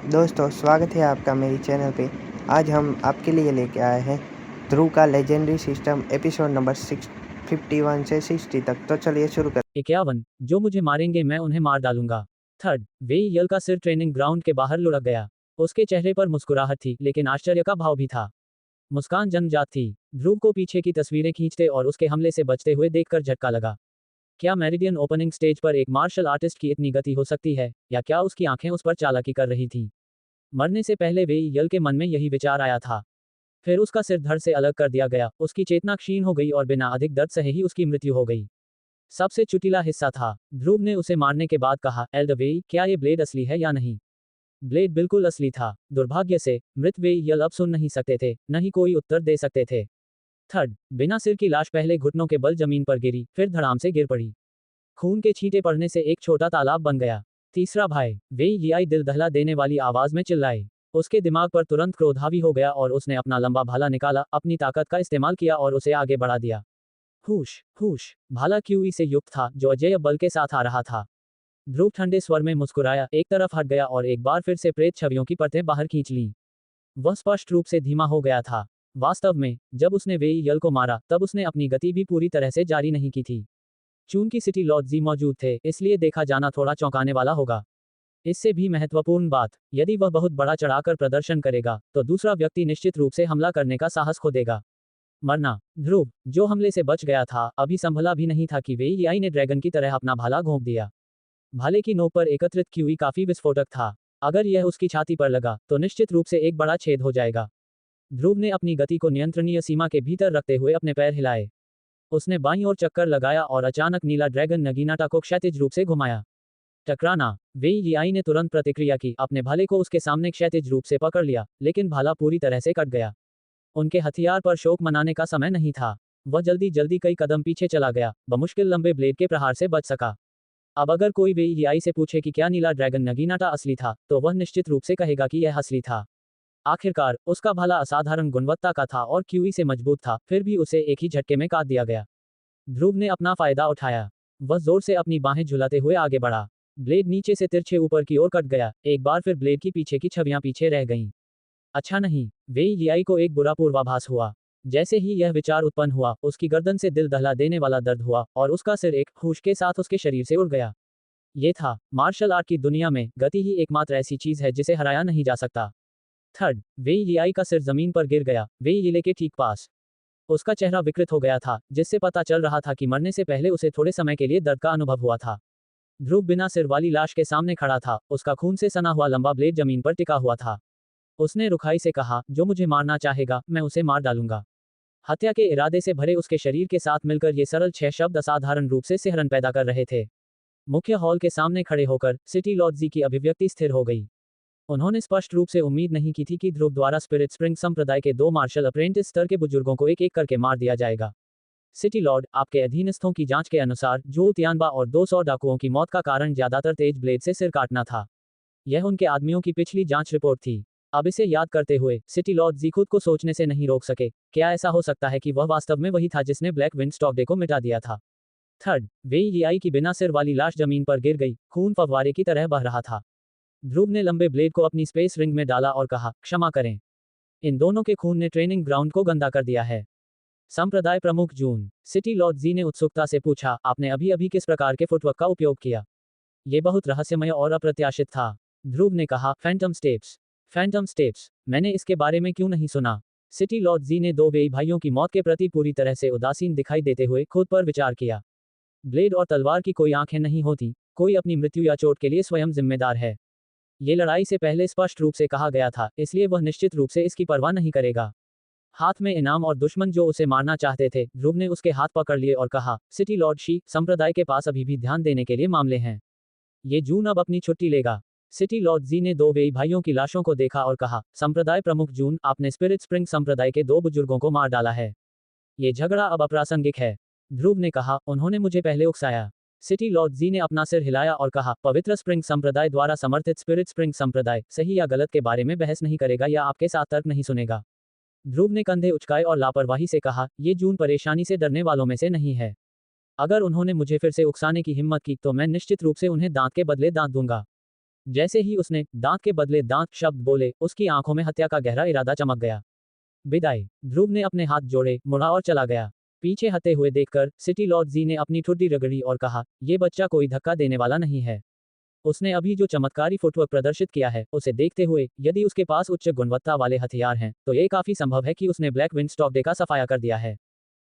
दोस्तों स्वागत है आपका मेरी चैनल पे। आज हम आपके लिए लेके आए हैं ध्रुव का लेजेंडरी सिस्टम एपिसोड नंबर 651 से 60 तक। तो चलिए शुरू कर। 51 जो मुझे मारेंगे मैं उन्हें मार डालूंगा। थर्ड वेई यल का सिर ट्रेनिंग ग्राउंड के बाहर लुढ़क गया। उसके चेहरे पर मुस्कुराहट थी लेकिन आश्चर्य का भाव भी था। मुस्कान जन्मजात थी। ध्रुव को पीछे की तस्वीरें खींचते और उसके हमले से बचते हुए देखकर झटका लगा। क्या मेरिडियन ओपनिंग स्टेज पर एक मार्शल आर्टिस्ट की इतनी गति हो सकती है, या क्या उसकी आंखें उस पर चालाकी कर रही थीं? मरने से पहले वेई यल के मन में यही विचार आया था। फिर उसका सिर धड़ से अलग कर दिया गया, उसकी चेतना क्षीण हो गई और बिना अधिक दर्द सहे ही उसकी मृत्यु हो गई। सबसे चुटिला हिस्सा था, ध्रुव ने उसे मारने के बाद कहा, एल्डरवेई, क्या ये ब्लेड असली है या नहीं? ब्लेड बिल्कुल असली था। दुर्भाग्य से मृत वेई यल अब सुन नहीं सकते थे, न ही कोई उत्तर दे सकते थे। थर्ड बिना सिर की लाश पहले घुटनों के बल जमीन पर गिरी, फिर धड़ाम से गिर पड़ी। खून के छींटे पड़ने से एक छोटा तालाब बन गया। तीसरा भाई वेई यियाई दिल दहला देने वाली आवाज में चिल्लाए। उसके दिमाग पर तुरंत क्रोध हावी हो गया और उसने अपना लंबा भाला निकाला, अपनी ताकत का इस्तेमाल किया और उसे आगे बढ़ा दिया। हुश हुश भाला क्यूई से युक्त था जो अजेय बल के साथ आ रहा था। ध्रुव ठंडे स्वर में मुस्कुराया, एक तरफ हट गया और एक बार फिर से प्रेत छवियों की परतें बाहर खींच लीं। वह स्पष्ट रूप से धीमा हो गया था। वास्तव में जब उसने वेई यल को मारा तब उसने अपनी गति भी पूरी तरह से जारी नहीं की थी। चूंकि सिटी लॉर्ड जी मौजूद थे, इसलिए देखा जाना थोड़ा चौंकाने वाला होगा। इससे भी महत्वपूर्ण बात, यदि वह बहुत बड़ा चढ़ाकर प्रदर्शन करेगा तो दूसरा व्यक्ति निश्चित रूप से हमला करने का साहस खो देगा। मरना ध्रुव, जो हमले से बच गया था, अभी संभला भी नहीं था कि वेई यियाई ने ड्रैगन की तरह अपना भाला घोंप दिया। भाले की नोक पर एकत्रित क्यूई काफी विस्फोटक था। अगर यह उसकी छाती पर लगा तो निश्चित रूप से एक बड़ा छेद हो जाएगा। ध्रुव ने अपनी गति को नियंत्रणीय सीमा के भीतर रखते हुए अपने पैर हिलाए। उसने बाईं ओर चक्कर लगाया और अचानक नीला ड्रैगन नगीनाटा को क्षैतिज रूप से घुमाया। टकराना वेई यियाई ने तुरंत प्रतिक्रिया की, अपने भाले को उसके सामने क्षैतिज रूप से पकड़ लिया, लेकिन भाला पूरी तरह से कट गया। उनके हथियार पर शोक मनाने का समय नहीं था। वह जल्दी जल्दी कई कदम पीछे चला गया, बमुश्किल लंबे ब्लेड के प्रहार से बच सका। अब अगर कोई वेई यियाई से पूछे कि क्या नीला ड्रैगन नगीनाटा असली था, तो वह निश्चित रूप से कहेगा कि यह असली था। आखिरकार उसका भाला असाधारण गुणवत्ता का था और क्यूई से मजबूत था, फिर भी उसे एक ही झटके में काट दिया गया। ध्रुव ने अपना फायदा उठाया। वह जोर से अपनी बाहें झुलाते हुए आगे बढ़ा। ब्लेड नीचे से तिरछे ऊपर की ओर कट गया, एक बार फिर ब्लेड की पीछे की छवियां पीछे रह गईं। अच्छा नहीं, वेई यियाई को एक बुरा पूर्वाभास हुआ। जैसे ही यह विचार उत्पन्न हुआ, उसकी गर्दन से दिल दहला देने वाला दर्द हुआ और उसका सिर एक हुश के साथ उसके शरीर से उड़ गया। ये था, मार्शल आर्ट की दुनिया में गति ही एकमात्र ऐसी चीज है जिसे हराया नहीं जा सकता। थर्ड वेई यियाई का सिर जमीन पर गिर गया, वेई यिले के ठीक पास। उसका चेहरा विकृत हो गया था, जिससे पता चल रहा था कि मरने से पहले उसे थोड़े समय के लिए दर्द का अनुभव हुआ था। ध्रुव बिना सिर वाली लाश के सामने खड़ा था, उसका खून से सना हुआ लंबा ब्लेड जमीन पर टिका हुआ था। उसने रुखाई से कहा, जो मुझे मारना चाहेगा, मैं उसे मार डालूंगा। हत्या के इरादे से भरे उसके शरीर के साथ मिलकर ये सरल 6 शब्द असाधारण रूप से सिहरन पैदा कर रहे थे। मुख्य हॉल के सामने खड़े होकर सिटी लॉर्ड जी की अभिव्यक्ति स्थिर हो गई। उन्होंने स्पष्ट रूप से उम्मीद नहीं की थी कि ध्रुव द्वारा स्पिरिट स्प्रिंग संप्रदाय के 2 मार्शल अप्रेंटिस स्तर के बुजुर्गों को एक एक करके मार दिया जाएगा। सिटी लॉर्ड, आपके अधीनस्थों की जांच के अनुसार जू तियानबा और 200 डाकुओं की मौत का कारण ज्यादातर तेज ब्लेड से सिर काटना था। यह उनके आदमियों की पिछली जांच रिपोर्ट थी। अब इसे याद करते हुए सिटी लॉर्ड जी खुद को सोचने से नहीं रोक सके, क्या ऐसा हो सकता है कि वह वास्तव में वही था जिसने ब्लैक विंड स्टॉक डे को मिटा दिया था? थर्ड वेई यियाई की बिना सिर वाली लाश जमीन पर गिर गई, खून फव्वारे की तरह बह रहा था। ध्रुव ने लंबे ब्लेड को अपनी स्पेस रिंग में डाला और कहा, क्षमा करें। इन दोनों के खून ने ट्रेनिंग ग्राउंड को गंदा कर दिया है। संप्रदाय प्रमुख जून, सिटी लॉर्ड जी ने उत्सुकता से पूछा, आपने अभी अभी किस प्रकार के फुटवर्क का उपयोग किया? ये बहुत रहस्यमय और अप्रत्याशित था। ध्रुव ने कहा, फैंटम स्टेप्स। फैंटम स्टेप्स, मैंने इसके बारे में क्यों नहीं सुना? सिटी लॉर्ड जी ने 2 वेई भाइयों की मौत के प्रति पूरी तरह से उदासीन दिखाई देते हुए खुद पर विचार किया। ब्लेड और तलवार की कोई आंखें नहीं होती, कोई अपनी मृत्यु या चोट के लिए स्वयं जिम्मेदार है। ये लड़ाई से पहले स्पष्ट रूप से कहा गया था, इसलिए वह निश्चित रूप से इसकी परवाह नहीं करेगा। हाथ में इनाम और दुश्मन जो उसे मारना चाहते थे, ध्रुव ने उसके हाथ पकड़ लिए और कहा, सिटी लॉर्ड शी, संप्रदाय के पास अभी भी ध्यान देने के लिए मामले हैं। ये जून अब अपनी छुट्टी लेगा। सिटी लॉर्ड जी ने 2 वेई भाइयों की लाशों को देखा और कहा, संप्रदाय प्रमुख जून, आपने स्पिरिट स्प्रिंग संप्रदाय के 2 बुजुर्गों को मार डाला है। ये झगड़ा अब अप्रासंगिक है। ध्रुव ने कहा, उन्होंने मुझे पहले उकसाया। सिटी लॉर्ड जी ने अपना सिर हिलाया और कहा, पवित्र स्प्रिंग संप्रदाय द्वारा समर्थित स्पिरिट स्प्रिंग संप्रदाय सही या गलत के बारे में बहस नहीं करेगा या आपके साथ तर्क नहीं सुनेगा। ध्रुव ने कंधे उचकाए और लापरवाही से कहा, ये जून परेशानी से डरने वालों में से नहीं है। अगर उन्होंने मुझे फिर से उकसाने की हिम्मत की तो मैं निश्चित रूप से उन्हें दांत के बदले दांत दूंगा। जैसे ही उसने दांत के बदले दांत शब्द बोले, उसकी आंखों में हत्या का गहरा इरादा चमक गया। विदाई। ध्रुव ने अपने हाथ जोड़े, मुड़ा और चला गया। पीछे हटे हुए देखकर सिटी लॉर्ड जी ने अपनी ठुड्डी रगड़ी और कहा, ये बच्चा कोई धक्का देने वाला नहीं है। उसने अभी जो चमत्कारी फुटवर्क प्रदर्शित किया है, उसे देखते हुए, यदि उसके पास उच्च गुणवत्ता वाले हथियार हैं, तो ये काफी संभव है कि उसने ब्लैक विंड स्टॉकडे का सफाया कर दिया है।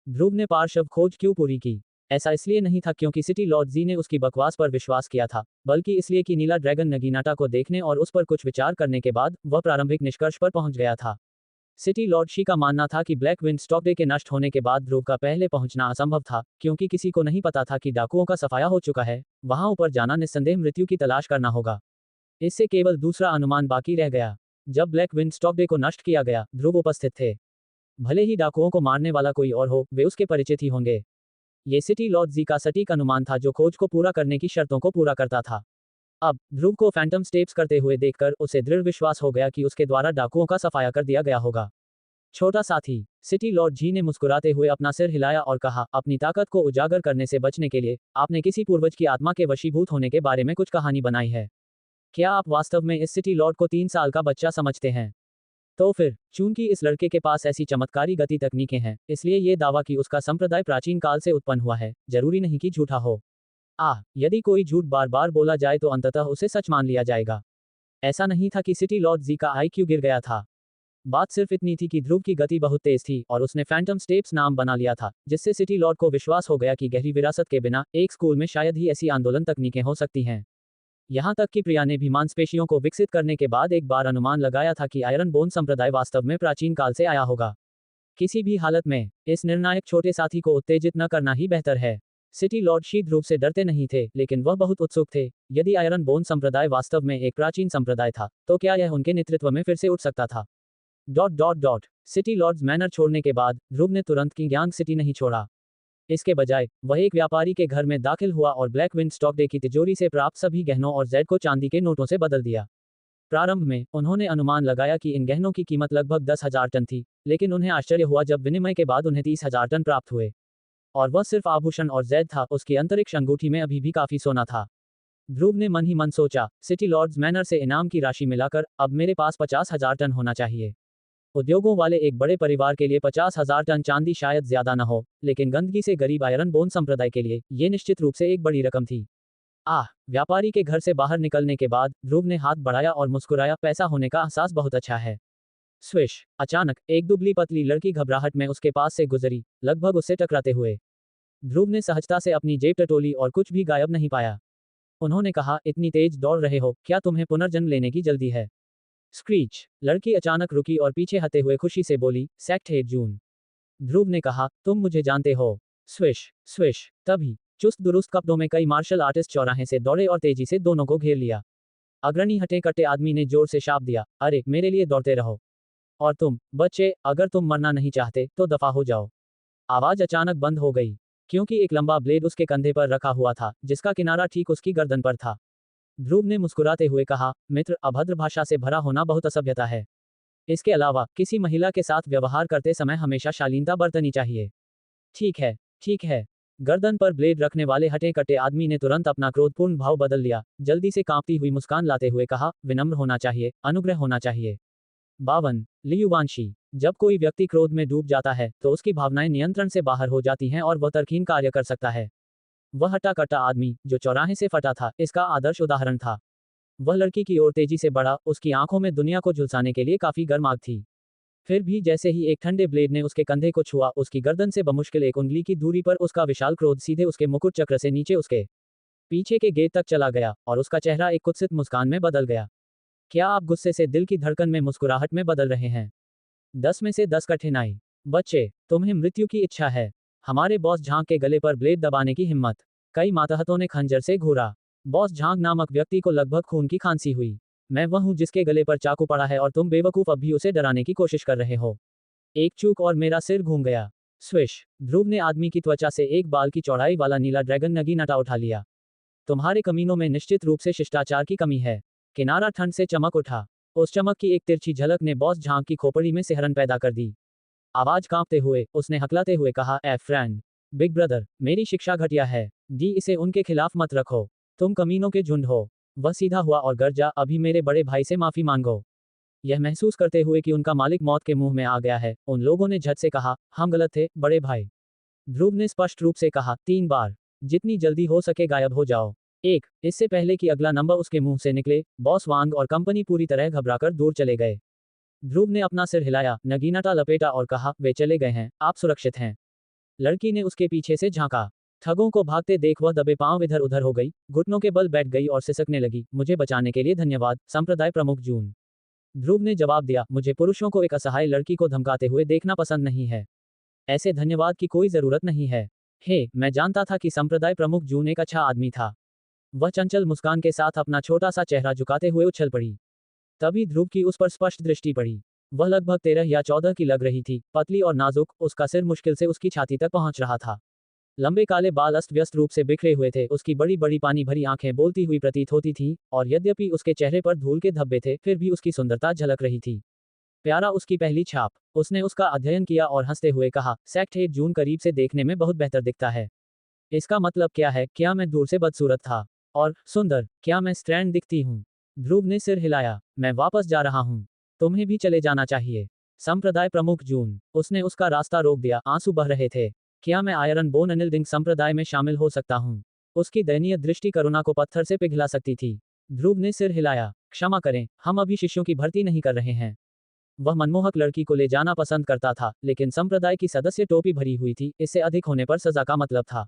ध्रुव ने पार्श्व खोज क्यों पूरी की? ऐसा इसलिए नहीं था क्योंकि सिटी लॉर्ड जी ने उसकी बकवास पर विश्वास किया था, बल्कि इसलिए कि नीला ड्रैगन नगीनाटा को देखने और उस पर कुछ विचार करने के बाद वह प्रारंभिक निष्कर्ष पर पहुंच गया था। सिटी लॉर्ड शी का मानना था कि ब्लैक विंड स्टॉकडे के नष्ट होने के बाद ध्रुव का पहले पहुंचना असंभव था, क्योंकि किसी को नहीं पता था कि डाकुओं का सफाया हो चुका है। वहां ऊपर जाना निस्संदेह मृत्यु की तलाश करना होगा। इससे केवल दूसरा अनुमान बाकी रह गया। जब ब्लैक विंड स्टॉकडे को नष्ट किया गया, ध्रुव उपस्थित थे। भले ही डाकुओं को मारने वाला कोई और हो, वे उसके परिचित ही होंगे। ये सिटी लॉर्ड जी का सटीक अनुमान था जो खोज को पूरा करने की शर्तों को पूरा करता था। अब ध्रुव को फैंटम स्टेप्स करते हुए देखकर उसे दृढ़ विश्वास हो गया कि उसके द्वारा डाकुओं का सफाया कर दिया गया होगा। छोटा साथी। सिटी लॉर्ड जी ने मुस्कुराते हुए अपना सिर हिलाया और कहा, अपनी ताकत को उजागर करने से बचने के लिए आपने किसी पूर्वज की आत्मा के वशीभूत होने के बारे में कुछ कहानी बनाई है। क्या आप वास्तव में इस सिटी लॉर्ड को 3 साल का बच्चा समझते हैं? तो फिर, चूंकि इस लड़के के पास ऐसी चमत्कारी गति तकनीकें हैं, इसलिए ये दावा कि उसका संप्रदाय प्राचीन काल से उत्पन्न हुआ है, जरूरी नहीं कि झूठा हो। यदि कोई झूठ बार बार बोला जाए तो अंततः उसे सच मान लिया जाएगा। ऐसा नहीं था कि सिटी लॉर्ड जी का आईक्यू गिर गया था। बात सिर्फ इतनी थी कि ध्रुव की गति बहुत तेज थी और उसने फैंटम स्टेप्स नाम बना लिया था, जिससे सिटी लॉर्ड को विश्वास हो गया कि गहरी विरासत के बिना एक स्कूल में शायद ही ऐसी आंदोलन तकनीकें हो सकती हैं। यहाँ तक कि प्रिया ने भी मांसपेशियों को विकसित करने के बाद एक बार अनुमान लगाया था कि आयरन बोन संप्रदाय वास्तव में प्राचीन काल से आया होगा। किसी भी हालत में इस निर्णायक छोटे साथी को उत्तेजित न करना ही बेहतर है। सिटी लॉर्ड शी ध्रुव से डरते नहीं थे, लेकिन वह बहुत उत्सुक थे। यदि आयरन बोन संप्रदाय वास्तव में एक प्राचीन संप्रदाय था, तो क्या यह उनके नेतृत्व में फिर से उठ सकता था? सिटी लॉर्ड्स मैनर छोड़ने के बाद ध्रुव ने तुरंत किंगयांग सिटी नहीं छोड़ा। इसके बजाय वह एक व्यापारी के घर में दाखिल हुआ और ब्लैक विंड स्टॉकडे की तिजोरी से प्राप्त सभी गहनों और जेड को चांदी के नोटों से बदल दिया। प्रारंभ में उन्होंने अनुमान लगाया कि इन गहनों की कीमत लगभग 10,000 टन थी, लेकिन उन्हें आश्चर्य हुआ जब विनिमय के बाद उन्हें 30,000 टन प्राप्त हुए। और वह सिर्फ आभूषण और जेड था, उसकी अंतरिक्ष अंगूठी में अभी भी काफी सोना था। ध्रुव ने मन ही मन सोचा, सिटी लॉर्ड्स मैनर से इनाम की राशि मिलाकर अब मेरे पास 50,000 टन होना चाहिए। उद्योगों वाले एक बड़े परिवार के लिए 50,000 टन चांदी शायद ज्यादा न हो, लेकिन गंदगी से गरीब आयरन बोन संप्रदाय के लिए ये निश्चित रूप से एक बड़ी रकम थी। व्यापारी के घर से बाहर निकलने के बाद ध्रुव ने हाथ बढ़ाया और मुस्कुराया, पैसा होने का एहसास बहुत अच्छा है। स्विश। अचानक एक दुबली पतली लड़की घबराहट में उसके पास से गुजरी, लगभग उससे टकराते हुए। ध्रुव ने सहजता से अपनी जेब टटोली और कुछ भी गायब नहीं पाया। उन्होंने कहा, इतनी तेज दौड़ रहे हो, क्या तुम्हें पुनर्जन्म लेने की जल्दी है? स्क्रीच। लड़की अचानक रुकी और पीछे हटे हुए खुशी से बोली, सेक्ट 8 जून। ध्रुव ने कहा, तुम मुझे जानते हो। Swish swish. तभी चुस्त दुरुस्त कपड़ों में कई मार्शल आर्टिस्ट चौराहे से दौड़े और तेजी से दोनों को घेर लिया। अग्रणी हटे कट्टे आदमी ने जोर से शाप दिया, अरे मेरे लिए दौड़ते रहो। और तुम बच्चे, अगर तुम मरना नहीं चाहते तो दफा हो जाओ। आवाज अचानक बंद हो गई, क्योंकि एक लंबा ब्लेड उसके कंधे पर रखा हुआ था, जिसका किनारा ठीक उसकी गर्दन पर था। ध्रुव ने मुस्कुराते हुए कहा, मित्र, अभद्र भाषा से भरा होना बहुत असभ्यता है। इसके अलावा किसी महिला के साथ व्यवहार करते समय हमेशा शालीनता बरतनी चाहिए। ठीक है, ठीक है। गर्दन पर ब्लेड रखने वाले हटे कटे आदमी ने तुरंत अपना क्रोधपूर्ण भाव बदल लिया, जल्दी से कांपती हुई मुस्कान लाते हुए कहा, विनम्र होना चाहिए, अनुग्रह होना चाहिए। 52 लियुवांशी। जब कोई व्यक्ति क्रोध में डूब जाता है तो उसकी भावनाएं नियंत्रण से बाहर हो जाती हैं और वह तर्कहीन कार्य कर सकता है। वह हट्टा कट्टा आदमी जो चौराहे से फटा था, इसका आदर्श उदाहरण था। वह लड़की की ओर तेजी से बढ़ा, उसकी आंखों में दुनिया को झुलसाने के लिए काफी गर्म आग थी। फिर भी जैसे ही एक ठंडे ब्लेड ने उसके कंधे को छुआ, उसकी गर्दन से बमुश्किल एक उंगली की दूरी पर उसका विशाल क्रोध सीधे उसके मुकुट चक्र से नीचे उसके पीछे के गेट तक चला गया और उसका चेहरा एक कुत्सित मुस्कान में बदल गया। क्या आप गुस्से से दिल की धड़कन में मुस्कुराहट में बदल रहे हैं? 10 में से 10 कठिनाई। बच्चे, तुम्हें मृत्यु की इच्छा है। हमारे बॉस झांग के गले पर ब्लेड दबाने की हिम्मत। कई मातहतों ने खंजर से घूरा। बॉस झांग नामक व्यक्ति को लगभग खून की खांसी हुई। मैं वह हूं जिसके गले पर चाकू पड़ा है और तुम बेवकूफ अब भी उसे डराने की कोशिश कर रहे हो। एक चूक और मेरा सिर घूम गया। स्विश। ध्रुव ने आदमी की त्वचा से एक बाल की चौड़ाई वाला नीला ड्रैगन नगीनाटा उठा लिया। तुम्हारे कमीनों में निश्चित रूप से शिष्टाचार की कमी है। किनारा ठंड से चमक उठा। उस चमक की एक तिरछी झलक ने बॉस झांग की खोपड़ी में सिहरन पैदा कर दी। आवाज कांपते हुए उसने हकलाते हुए कहा, ए फ्रेंड, बिग ब्रदर, मेरी शिक्षा घटिया है। इसे उनके खिलाफ मत रखो। तुम कमीनों के झुंड हो। वह सीधा हुआ और गरजा, अभी मेरे बड़े भाई से माफी मांगो। यह महसूस करते हुए कि उनका मालिक मौत के मुंह में आ गया है, उन लोगों ने झट से कहा, हम गलत थे, बड़े भाई। ध्रुव ने स्पष्ट रूप से कहा, 3 बार। जितनी जल्दी हो सके गायब हो जाओ। इससे पहले कि अगला नंबर उसके मुंह से निकले, बॉस वांग और कंपनी पूरी तरह घबराकर दूर चले गए। ध्रुव ने अपना सिर हिलाया, नगीनाटा लपेटा और कहा, वे चले गए हैं, आप सुरक्षित हैं। लड़की ने उसके पीछे से झांका। ठगों को भागते देख वह दबे पांव इधर उधर हो गई, घुटनों के बल बैठ गई और सिसकने लगी, मुझे बचाने के लिए धन्यवाद, संप्रदाय प्रमुख जून। ध्रुव ने जवाब दिया, मुझे पुरुषों को एक असहाय लड़की को धमकाते हुए देखना पसंद नहीं है। ऐसे धन्यवाद की कोई जरूरत नहीं है। मैं जानता था कि संप्रदाय प्रमुख जून एक अच्छा आदमी था। वह चंचल मुस्कान के साथ अपना छोटा सा चेहरा झुकाते हुए उछल पड़ी। तभी ध्रुव की उस पर स्पष्ट दृष्टि पड़ी। वह लगभग 13 या 14 की लग रही थी, पतली और नाजुक, उसका सिर मुश्किल से उसकी छाती तक पहुंच रहा था। लंबे काले बाल अस्त व्यस्त रूप से बिखरे हुए थे, उसकी बड़ी बड़ी पानी भरी आंखें बोलती हुई प्रतीत होती थीं, और यद्यपि उसके चेहरे पर धूल के धब्बे थे, फिर भी उसकी सुंदरता झलक रही थी। प्यारा उसकी पहली छाप। उसने उसका अध्ययन किया और हंसते हुए कहा, सेक्ट 8 जून करीब से देखने में बहुत बेहतर दिखता है। इसका मतलब क्या है? क्या मैं दूर से बदसूरत था? और सुंदर, क्या मैं स्ट्रैंड दिखती हूँ? ध्रुव ने सिर हिलाया, मैं वापस जा रहा हूँ। तुम्हें भी चले जाना चाहिए। संप्रदाय प्रमुख जून। उसने उसका रास्ता रोक दिया, आंसू बह रहे थे। क्या मैं आयरन बोन अनिल संप्रदाय में शामिल हो सकता हूँ? उसकी दयनीय दृष्टि करुणा को पत्थर से पिघला सकती थी। ध्रुव ने सिर हिलाया, क्षमा करें, हम अभी शिष्यों की भर्ती नहीं कर रहे हैं। वह मनमोहक लड़की को ले जाना पसंद करता था, लेकिन संप्रदाय की सदस्य टोपी भरी हुई थी, इससे अधिक होने पर सजा का मतलब था।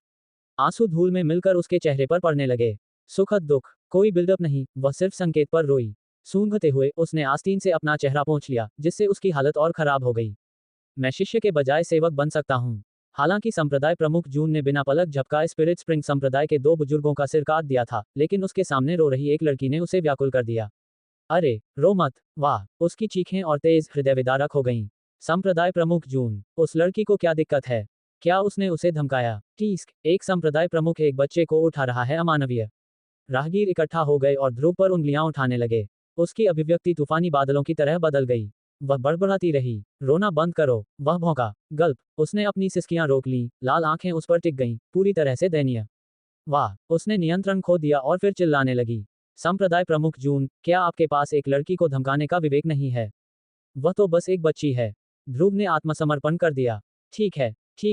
आंसू धूल में मिलकर उसके चेहरे पर पड़ने लगे। सुखद दुख, कोई बिल्डअप नहीं, वह सिर्फ संकेत पर रोई। सूंघते हुए उसने आस्तीन से अपना चेहरा पोंछ लिया, जिससे उसकी हालत और खराब हो गई। मैं शिष्य के बजाय सेवक बन सकता हूँ। हालांकि संप्रदाय प्रमुख जून ने बिना पलक झपकाए स्पिरिट स्प्रिंग संप्रदाय के 2 बुजुर्गों का सिर काट दिया था, लेकिन उसके सामने रो रही एक लड़की ने उसे व्याकुल कर दिया। अरे, रो मत, वाह! उसकी चीखें और तेज हृदय विदारक हो गईं। संप्रदाय प्रमुख जून, उस लड़की को क्या दिक्कत है? क्या उसने उसे धमकाया? टीस्क, एक संप्रदाय प्रमुख एक बच्चे को उठा रहा है, अमानवीय। राहगीर इकट्ठा हो गए और ध्रुव पर उंगलियां उठाने लगे। उसकी अभिव्यक्ति तूफानी बादलों की तरह बदल गई। वह बड़बड़ाती रही, रोना बंद करो। वह भौंका, गल्प, उसने अपनी सिसकियां रोक लीं, लाल आंखें उस पर टिक गईं, पूरी तरह से दयनीय। वाह! उसने नियंत्रण खो दिया और फिर चिल्लाने लगी। संप्रदाय प्रमुख जून, क्या आपके पास एक लड़की को धमकाने का विवेक नहीं है? वह तो बस एक बच्ची है। ध्रुव ने आत्मसमर्पण कर दिया। ठीक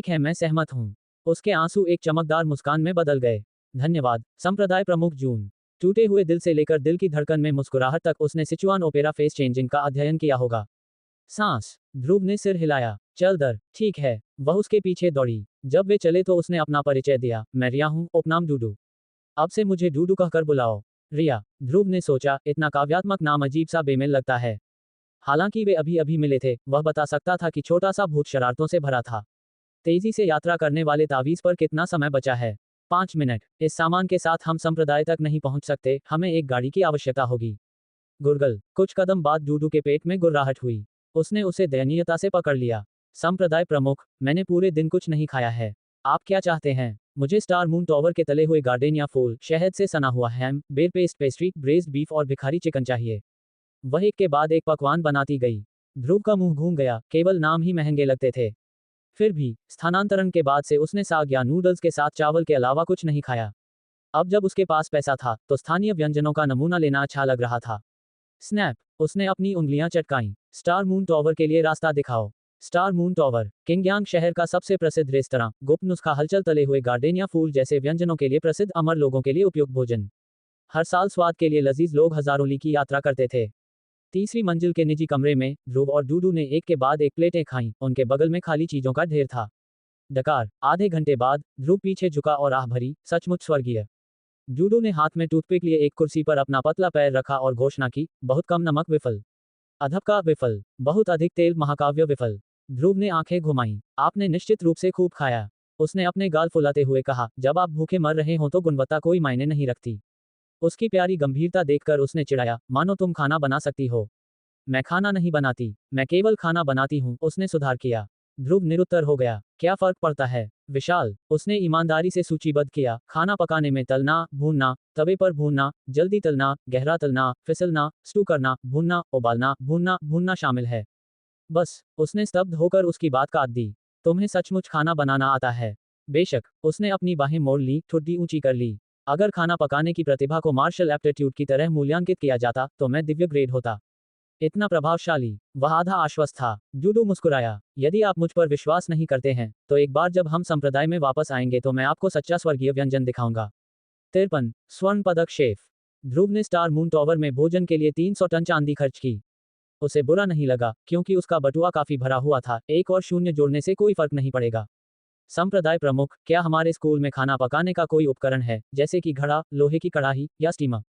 है, मैं सहमत हूँ। उसके आंसू एक चमकदार मुस्कान में बदल गए। धन्यवाद, संप्रदाय प्रमुख जून। टूटे हुए दिल से लेकर दिल की धड़कन में मुस्कुराहट तक उसने सिचुआन ओपेरा फेस चेंजिंग का अध्ययन किया होगा। सांस। ध्रुव ने सिर हिलाया, चल दर, ठीक है। वह उसके पीछे दौड़ी। जब वे चले तो उसने अपना परिचय दिया, मैं रिया हूँ, उपनाम डूडू। अब से मुझे डूडू कहकर बुलाओ। रिया। ध्रुव ने सोचा, इतना काव्यात्मक नाम अजीब सा बेमेल लगता है। हालांकि वे अभी अभी मिले थे, वह बता सकता था कि छोटा सा भूत शरारतों से भरा था। तेजी से यात्रा करने वाले तावीज पर कितना समय बचा है? 5 मिनट। इस सामान के साथ हम संप्रदाय तक नहीं पहुंच सकते, हमें एक गाड़ी की आवश्यकता होगी। गुरगल। कुछ कदम बाद डूडू के पेट में गुर्राहट हुई। उसने उसे दयनीयता से पकड़ लिया। संप्रदाय प्रमुख, मैंने पूरे दिन कुछ नहीं खाया है। आप क्या चाहते हैं? मुझे स्टार मून टॉवर के तले हुए गार्डेनिया फूल, शहद से सना हुआ हैम, बेर पेस्ट पेस्ट्री, ब्रेस्ड बीफ और भिखारी चिकन चाहिए। वह एक के बाद एक पकवान बनाती गई। ध्रुव का मुंह घूम गया, केवल नाम ही महंगे लगते थे। फिर भी स्थानांतरण के बाद से उसने साग या नूडल्स के साथ चावल के अलावा कुछ नहीं खाया। अब जब उसके पास पैसा था, तो स्थानीय व्यंजनों का नमूना लेना अच्छा लग रहा था। स्नैप। उसने अपनी उंगलियां चटकाईं। स्टार मून टॉवर के लिए रास्ता दिखाओ। स्टार मून टॉवर, किंगयांग शहर का सबसे प्रसिद्ध रेस्तरां, गुप्त नुस्खा, हलचल, तले हुए गार्डेनिया फूल जैसे व्यंजनों के लिए प्रसिद्ध, अमर लोगों के लिए उपयुक्त भोजन। हर साल स्वाद के लिए लजीज लोग हजारों ली की यात्रा करते थे। तीसरी मंजिल के निजी कमरे में ध्रुव और डूडू ने एक के बाद एक प्लेटें खाईं, उनके बगल में खाली चीजों का ढेर था। डकार। आधे घंटे बाद ध्रुव पीछे झुका और आह भरी, सचमुच स्वर्गीय। डूडू ने हाथ में टूथपिक लिए एक कुर्सी पर अपना पतला पैर रखा और घोषणा की, बहुत कम नमक विफल। अधब का विफल। बहुत अधिक तेल महाकाव्य विफल। ध्रुव ने आंखें घुमाईं। आपने निश्चित रूप से खूब खाया। उसने अपने गाल फुलाते हुए कहा, जब आप भूखे मर रहे हो तो गुणवत्ता कोई मायने नहीं रखती। उसकी प्यारी गंभीरता देखकर उसने चिढ़ाया, मानो तुम खाना बना सकती हो। मैं खाना नहीं बनाती, मैं केवल खाना बनाती हूँ, उसने सुधार किया। ध्रुव निरुत्तर हो गया, क्या फर्क पड़ता है? विशाल। उसने ईमानदारी से सूचीबद्ध किया, खाना पकाने में तलना, भूनना, तवे पर भूनना, जल्दी तलना, गहरा तलना, फिसलना, स्टू करना, भूनना, उबालना, भूनना शामिल है। बस। उसने स्तब्ध होकर उसकी बात काट दी। तुम्हें सचमुच खाना बनाना आता है? बेशक। उसने अपनी बाहें मोड़ ली, ठुड्डी ऊंची कर ली। अगर खाना पकाने की प्रतिभा को मार्शल एप्टीट्यूड की तरह मूल्यांकित किया जाता तो मैं दिव्य ग्रेड होता। इतना प्रभावशाली। वह आधा आश्वस्त था। डूडू मुस्कुराया। यदि आप मुझ पर विश्वास नहीं करते हैं तो एक बार जब हम संप्रदाय में वापस आएंगे तो मैं आपको सच्चा स्वर्गीय व्यंजन दिखाऊंगा। 53 स्वर्ण पदक शेफ। ध्रुव ने स्टार मून टॉवर में भोजन के लिए 300 टन चांदी खर्च की। उसे बुरा नहीं लगा क्योंकि उसका बटुआ काफी भरा हुआ था, एक और शून्य जोड़ने से कोई फर्क नहीं पड़ेगा। संप्रदाय प्रमुख, क्या हमारे स्कूल में खाना पकाने का कोई उपकरण है, जैसे कि घड़ा, लोहे की कढ़ाई या स्टीमर?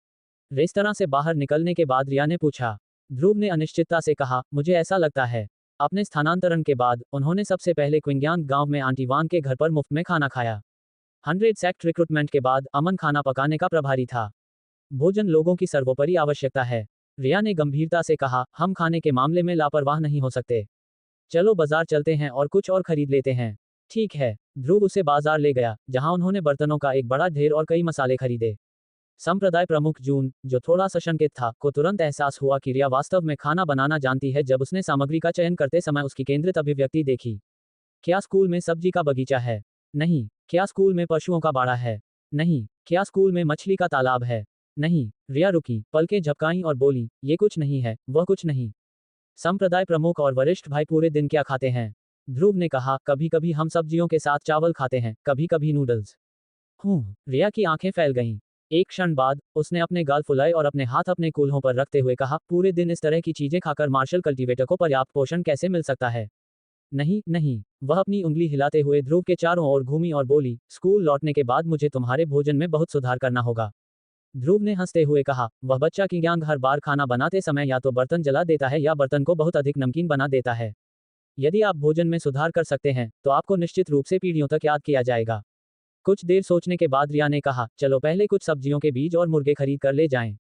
रेस्तरां से बाहर निकलने के बाद रिया ने पूछा। ध्रुव ने अनिश्चितता से कहा, मुझे ऐसा लगता है। अपने स्थानांतरण के बाद उन्होंने सबसे पहले क्विंग्यांग गांव में आंटी वान के घर पर मुफ्त में खाना खाया। 100 सेक्ट रिक्रूटमेंट के बाद अमन खाना पकाने का प्रभारी था। भोजन लोगों की सर्वोपरि आवश्यकता है। रिया ने गंभीरता से कहा, हम खाने के मामले में लापरवाह नहीं हो सकते। चलो बाजार चलते हैं और कुछ और खरीद लेते हैं। ठीक है। ध्रुव उसे बाजार ले गया, जहां उन्होंने बर्तनों का एक बड़ा ढेर और कई मसाले खरीदे। संप्रदाय प्रमुख जून, जो थोड़ा सशंकित था, को तुरंत एहसास हुआ कि रिया वास्तव में खाना बनाना जानती है जब उसने सामग्री का चयन करते समय उसकी केंद्रित अभिव्यक्ति देखी। क्या स्कूल में सब्जी का बगीचा है? नहीं। क्या स्कूल में पशुओं का बाड़ा है? नहीं। क्या स्कूल में मछली का तालाब है? नहीं। रिया रुकी, पलकें झपकाईं और बोली, ये कुछ नहीं है, वह कुछ नहीं। संप्रदाय प्रमुख और वरिष्ठ भाई पूरे दिन क्या खाते हैं? ध्रुव ने कहा, कभी कभी हम सब्जियों के साथ चावल खाते हैं, कभी कभी नूडल्स। रिया की आंखें फैल गईं। एक क्षण बाद उसने अपने गाल फुलाए और अपने हाथ अपने कूल्हों पर रखते हुए कहा, पूरे दिन इस तरह की चीजें खाकर मार्शल कल्टीवेटर को पर्याप्त पोषण कैसे मिल सकता है? नहीं नहीं। वह अपनी उंगली हिलाते हुए ध्रुव के चारों ओर घूमी और बोली, स्कूल लौटने के बाद मुझे तुम्हारे भोजन में बहुत सुधार करना होगा। ध्रुव ने हंसते हुए कहा, वह बच्चा किंग्यांग हर बार खाना बनाते समय या तो बर्तन जला देता है या बर्तन को बहुत अधिक नमकीन बना देता है। यदि आप भोजन में सुधार कर सकते हैं तो आपको निश्चित रूप से पीढ़ियों तक याद किया जाएगा। कुछ देर सोचने के बाद रिया ने कहा, चलो पहले कुछ सब्जियों के बीज और मुर्गे खरीद कर ले जाएं।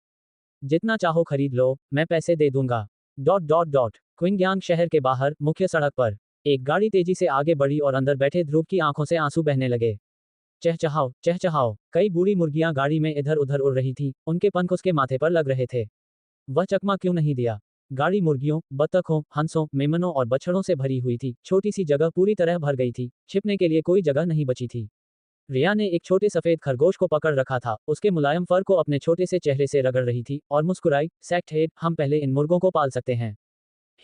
जितना चाहो खरीद लो, मैं पैसे दे दूंगा। क्विंग्यांग शहर के बाहर मुख्य सड़क पर एक गाड़ी तेजी से आगे बढ़ी और अंदर बैठे ध्रुव की आंखों से आंसू बहने लगे। चहचहाओ चहचहाओ। कई बूढ़ी मुर्गियां गाड़ी में इधर उधर उड़ रही थी, उनके पंख उसके माथे पर लग रहे थे। वह चकमा क्यों नहीं दिया? गाड़ी मुर्गियों, बत्तखों, हंसों, मेमनों और बछड़ों से भरी हुई थी। छोटी सी जगह पूरी तरह भर गई थी, छिपने के लिए कोई जगह नहीं बची थी। रिया ने एक छोटे सफेद खरगोश को पकड़ रखा था, उसके मुलायम फर को अपने छोटे से चेहरे से रगड़ रही थी और मुस्कुराई, सेक्ट हेड, हम पहले इन मुर्गों को पाल सकते हैं।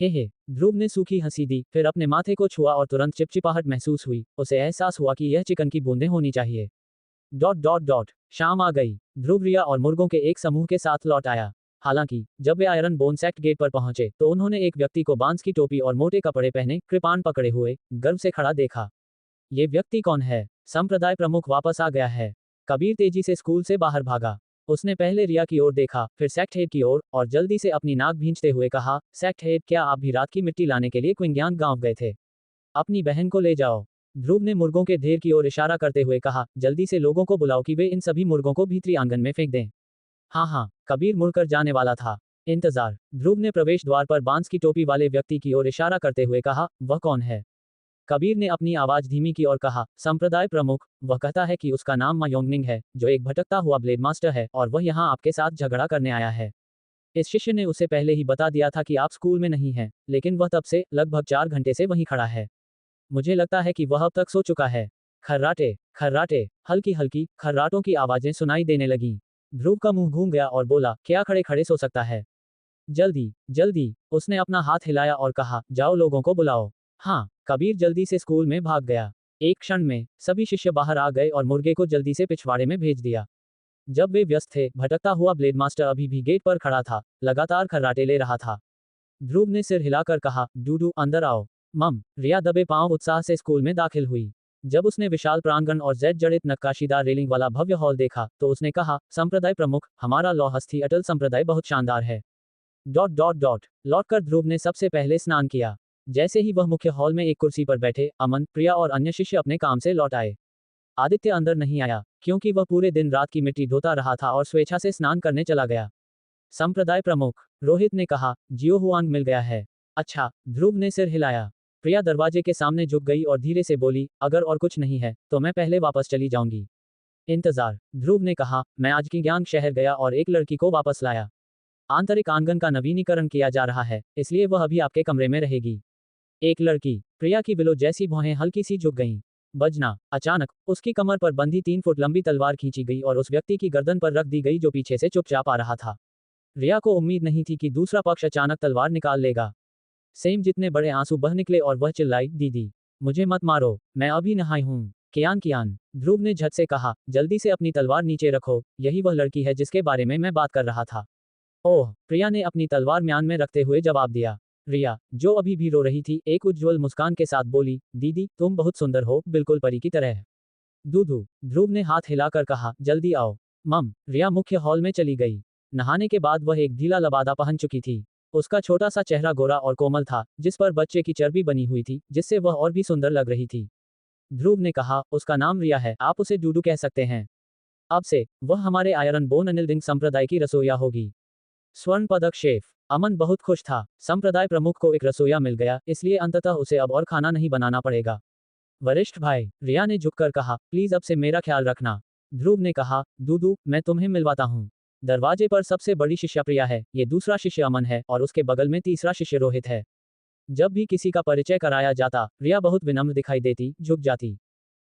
हे। ध्रुव ने सूखी हंसी दी, फिर अपने माथे को छुआ और तुरंत चिपचिपाहट महसूस हुई। उसे एहसास हुआ कि यह चिकन की बूंदें होनी चाहिए। शाम आ गई। ध्रुव रिया और मुर्गों के एक समूह के साथ लौट आया। हालांकि जब वे आयरन बोन सेक्ट गेट पर पहुंचे तो उन्होंने एक व्यक्ति को बांस की टोपी और मोटे कपड़े पहने, कृपाण पकड़े हुए, गर्व से खड़ा देखा। ये व्यक्ति कौन है? संप्रदाय प्रमुख वापस आ गया है। कबीर तेजी से स्कूल से बाहर भागा। उसने पहले रिया की ओर देखा, फिर सेक्ट हेड की ओर, और जल्दी से अपनी नाक भींचते हुए कहा, सेक्ट हेड, क्या आप भी रात की मिट्टी लाने के लिए क्विंग्यांग गांव गए थे? अपनी बहन को ले जाओ। ध्रुव ने मुर्गों के ढेर की ओर इशारा करते हुए कहा, जल्दी से लोगों को बुलाओ कि वे इन सभी मुर्गों को भीतरी आंगन में फेंक दें। हाँ, कबीर मुड़कर जाने वाला था। इंतजार। ध्रुव ने प्रवेश द्वार पर बांस की टोपी वाले व्यक्ति की ओर इशारा करते हुए कहा, वह कौन है? कबीर ने अपनी आवाज धीमी की और कहा, संप्रदाय प्रमुख, वह कहता है कि उसका नाम मा योंगनिंग है, जो एक भटकता हुआ ब्लेड मास्टर है, और वह यहाँ आपके साथ झगड़ा करने आया है। इस शिष्य ने उसे पहले ही बता दिया था कि आप स्कूल में नहीं हैं, लेकिन वह तब से लगभग 4 घंटे से वहीं खड़ा है। मुझे लगता है कि वह अब तक सो चुका है। खर्राटे खर्राटे। हल्की हल्की खर्राटों की आवाजें सुनाई देने लगीं। ध्रुव का मुंह घूम गया और बोला, क्या खड़े खड़े सो सकता है? जल्दी जल्दी। उसने अपना हाथ हिलाया और कहा, जाओ लोगों को बुलाओ। हाँ। कबीर जल्दी से स्कूल में भाग गया। एक क्षण में सभी शिष्य बाहर आ गए और मुर्गे को जल्दी से पिछवाड़े में भेज दिया। जब वे व्यस्त थे, भटकता हुआ ब्लेड मास्टर अभी भी गेट पर खड़ा था, लगातार खर्राटे ले रहा था। ध्रुव ने सिर हिलाकर कहा, डूडू अंदर आओ। मम। रिया दबे पांव उत्साह से स्कूल में दाखिल हुई। जब उसने विशाल प्रांगण और जेड जड़ित नक्काशीदार रेलिंग वाला भव्य हॉल देखा तो उसने कहा, संप्रदाय प्रमुख, हमारा लौहस्थी अटल संप्रदाय बहुत शानदार है। लौटकर ध्रुव ने सबसे पहले स्नान किया। जैसे ही वह मुख्य हॉल में एक कुर्सी पर बैठे, अमन, प्रिया और अन्य शिष्य अपने काम से लौट आए। आदित्य अंदर नहीं आया, क्योंकि वह पूरे दिन रात की मिट्टी ढोता रहा था और स्वेच्छा से स्नान करने चला गया। संप्रदाय प्रमुख, रोहित ने कहा, जियो हुआंग मिल गया है। अच्छा। ध्रुव ने सिर हिलाया। प्रिया दरवाजे के सामने झुक गई और धीरे से बोली, अगर और कुछ नहीं है तो मैं पहले वापस चली जाऊंगी। इंतजार। ध्रुव ने कहा, मैं आज किंग्यांग शहर गया और एक लड़की को वापस लाया। आंतरिक आंगन का नवीनीकरण किया जा रहा है, इसलिए वह अभी आपके कमरे में रहेगी। एक लड़की। प्रिया की बिलो जैसी भौहें हल्की सी झुक गईं। बजना। अचानक उसकी कमर पर बंधी 3 फुट लंबी तलवार खींची गई और उस व्यक्ति की गर्दन पर रख दी गई जो पीछे से चुपचाप आ रहा था। रिया को उम्मीद नहीं थी कि दूसरा पक्ष अचानक तलवार निकाल लेगा। सेम जितने बड़े आंसू बह निकले और वह चिल्लाई, दीदी, मुझे मत मारो, मैं अभी नहाई हूँ। कियान कियान, ध्रुव ने झट से कहा, जल्दी से अपनी तलवार नीचे रखो, यही वह लड़की है जिसके बारे में मैं बात कर रहा था। ओह, प्रिया ने अपनी तलवार म्यान में रखते हुए जवाब दिया। रिया, जो अभी भी रो रही थी, एक उज्ज्वल मुस्कान के साथ बोली, दीदी, तुम बहुत सुंदर हो, बिल्कुल परी की तरह। दूधू, ध्रुव ने हाथ हिलाकर कहा, जल्दी आओ। मम, रिया मुख्य हॉल में चली गई। नहाने के बाद वह एक ढीला लबादा पहन चुकी थी। उसका छोटा सा चेहरा गोरा और कोमल था, जिस पर बच्चे की चर्बी बनी हुई थी, जिससे वह और भी सुंदर लग रही थी। ध्रुव ने कहा, उसका नाम रिया है, आप उसे डूडू कह सकते हैं। अब से वह हमारे आयरन बोन अनिल संप्रदाय की रसोइया होगी। स्वर्ण पदक शेफ। अमन बहुत खुश था, संप्रदाय प्रमुख को एक रसोइया मिल गया, इसलिए अंततः उसे अब और खाना नहीं बनाना पड़ेगा। वरिष्ठ भाई, रिया ने झुककर कहा, प्लीज अब से मेरा ख्याल रखना। ध्रुव ने कहा, दूदू, मैं तुम्हें मिलवाता हूँ। दरवाजे पर सबसे बड़ी शिष्या प्रिया है, ये दूसरा शिष्य अमन है और उसके बगल में तीसरा शिष्य रोहित है। जब भी किसी का परिचय कराया जाता, रिया बहुत विनम्र दिखाई देती, झुक जाती।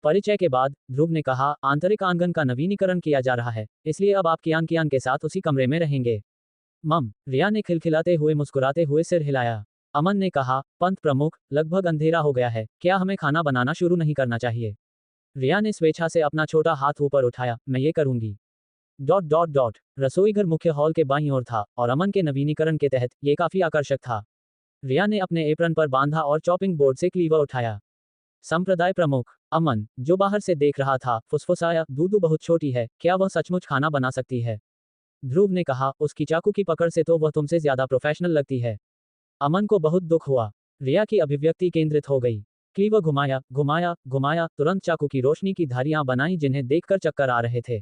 परिचय के बाद ध्रुव ने कहा, आंतरिक आंगन का नवीनीकरण किया जा रहा है, इसलिए अब आप कियान कियान के साथ उसी कमरे में रहेंगे। मम, रिया ने खिलखिलाते हुए मुस्कुराते हुए सिर हिलाया। अमन ने कहा, पंत प्रमुख, लगभग अंधेरा हो गया है, क्या हमें खाना बनाना शुरू नहीं करना चाहिए? रिया ने स्वेच्छा से अपना छोटा हाथ ऊपर उठाया, मैं ये करूंगी। Dot dot dot. रसोईघर मुख्य हॉल के बाईं ओर था और अमन के नवीनीकरण के तहत ये काफी आकर्षक था। रिया ने अपने एप्रन पर बांधा और चॉपिंग बोर्ड से क्लीवर उठाया। संप्रदाय प्रमुख अमन, जो बाहर से देख रहा था, फुसफुसाया, दूदू बहुत छोटी है, क्या वह सचमुच खाना बना सकती है? ध्रुव ने कहा, उसकी चाकू की पकड़ से तो वह तुमसे ज्यादा प्रोफेशनल लगती है। अमन को बहुत दुख हुआ। रिया की अभिव्यक्ति केंद्रित हो गई। क्लीवर घुमाया घुमाया घुमाया, तुरंत चाकू की रोशनी की धारियां बनाई जिन्हें देखकर चक्कर आ रहे थे।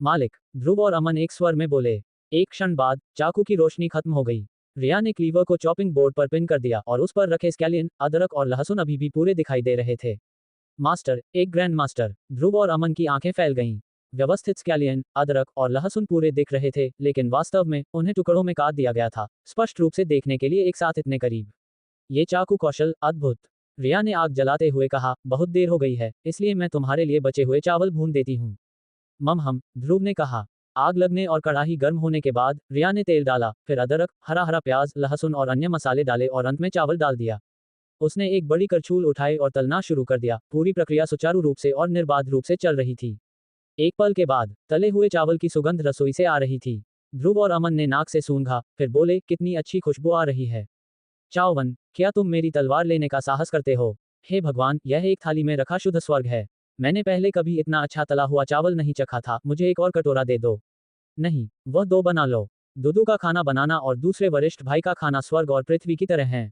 मालिक, ध्रुव और अमन एक स्वर में बोले। एक क्षण बाद चाकू की रोशनी खत्म हो गई। रिया ने क्लीवर को चॉपिंग बोर्ड पर पिन कर दिया और उस पर रखे स्कैलियन, अदरक और लहसुन अभी भी पूरे दिखाई दे रहे थे। मास्टर, एक ग्रैंड मास्टर। ध्रुव और अमन की आंखें फैल गईं। व्यवस्थित स्कैलियन, अदरक और लहसुन पूरे दिख रहे थे, लेकिन वास्तव में उन्हें टुकड़ों में काट दिया गया था, स्पष्ट रूप से देखने के लिए एक साथ इतने करीब। ये चाकू कौशल अद्भुत। रिया ने आग जलाते हुए कहा, बहुत देर हो गई है, इसलिए मैं तुम्हारे लिए बचे हुए चावल भून देती हूँ। हम, ध्रुव ने कहा। आग लगने और कड़ाही गर्म होने के बाद रिया ने तेल डाला, फिर अदरक, हरा हरा प्याज, लहसुन और अन्य मसाले डाले और अंत में चावल डाल दिया। उसने एक बड़ी करछूल उठाई और तलना शुरू कर दिया। पूरी प्रक्रिया सुचारू रूप से और निर्बाध रूप से चल रही थी। एक पल के बाद तले हुए चावल की सुगंध रसोई से आ रही थी। ध्रुव और अमन ने नाक से सूंघा, फिर बोले, कितनी अच्छी खुशबू आ रही है। चाववन, क्या तुम मेरी तलवार लेने का साहस करते हो? हे भगवान, यह एक थाली में रखा शुद्ध स्वर्ग है। मैंने पहले कभी इतना अच्छा तला हुआ चावल नहीं चखा था, मुझे एक और कटोरा दे दो। नहीं, वह दो बना लो। दुदू का खाना बनाना और दूसरे वरिष्ठ भाई का खाना स्वर्ग और पृथ्वी की तरह हैं।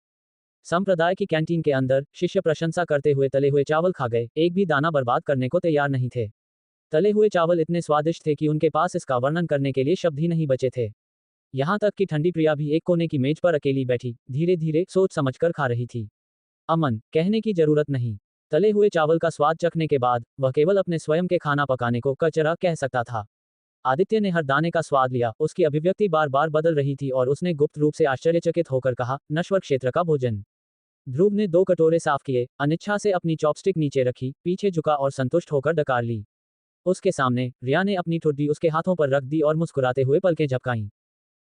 संप्रदाय की कैंटीन के अंदर शिष्य प्रशंसा करते हुए तले हुए चावल खा गए, एक भी दाना बर्बाद करने को तैयार नहीं थे। तले हुए चावल इतने स्वादिष्ट थे कि उनके पास इसका वर्णन करने के लिए शब्द ही नहीं बचे थे। यहाँ तक कि ठंडी प्रिया भी एक कोने की मेज पर अकेली बैठी, धीरे धीरे सोच समझकर खा रही थी। अमन, कहने की जरूरत नहीं। तले हुए चावल का स्वाद चखने के बाद वह केवल अपने स्वयं के खाना पकाने को कचरा कह सकता था। आदित्य ने हर दाने का स्वाद लिया, उसकी अभिव्यक्ति बार बार बदल रही थी और उसने गुप्त रूप से आश्चर्यचकित होकर कहा, नश्वर क्षेत्र का भोजन। ध्रुव ने 2 कटोरे साफ किए, अनिच्छा से अपनी चॉपस्टिक नीचे रखी, पीछे झुका और संतुष्ट होकर डकार ली। उसके सामने रिया ने अपनी ठुड्डी उसके हाथों पर रख दी और मुस्कुराते हुए पलकें झपकाईं।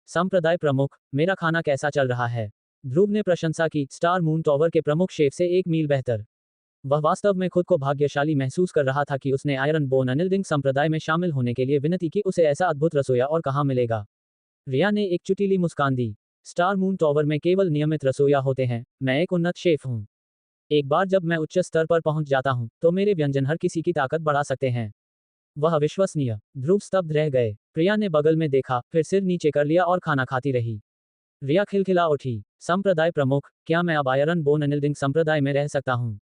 संप्रदाय प्रमुख, मेरा खाना कैसा चल रहा है? ध्रुव ने प्रशंसा की, स्टार मून टॉवर के प्रमुख शेफ से 1 मील बेहतर। वह वास्तव में खुद को भाग्यशाली महसूस कर रहा था कि उसने आयरन बोन अनिल संप्रदाय में शामिल होने के लिए विनती की, उसे ऐसा अद्भुत रसोया और कहाँ मिलेगा। रिया ने एक चुटीली मुस्कान दी। स्टार मून टॉवर में केवल नियमित रसोया होते हैं, मैं एक उन्नत शेफ हूँ। एक बार जब मैं उच्च स्तर पर पहुंच जाता हूं, तो मेरे व्यंजन हर किसी की ताकत बढ़ा सकते हैं। वह अविश्वसनीय। ध्रुव स्तब्ध रह गए। प्रिया ने बगल में देखा, फिर सिर नीचे कर लिया और खाना खाती रही। रिया खिलखिला उठी। संप्रदाय प्रमुख, क्या मैं अब आयरन बोन अनिल संप्रदाय में रह सकता हूँ?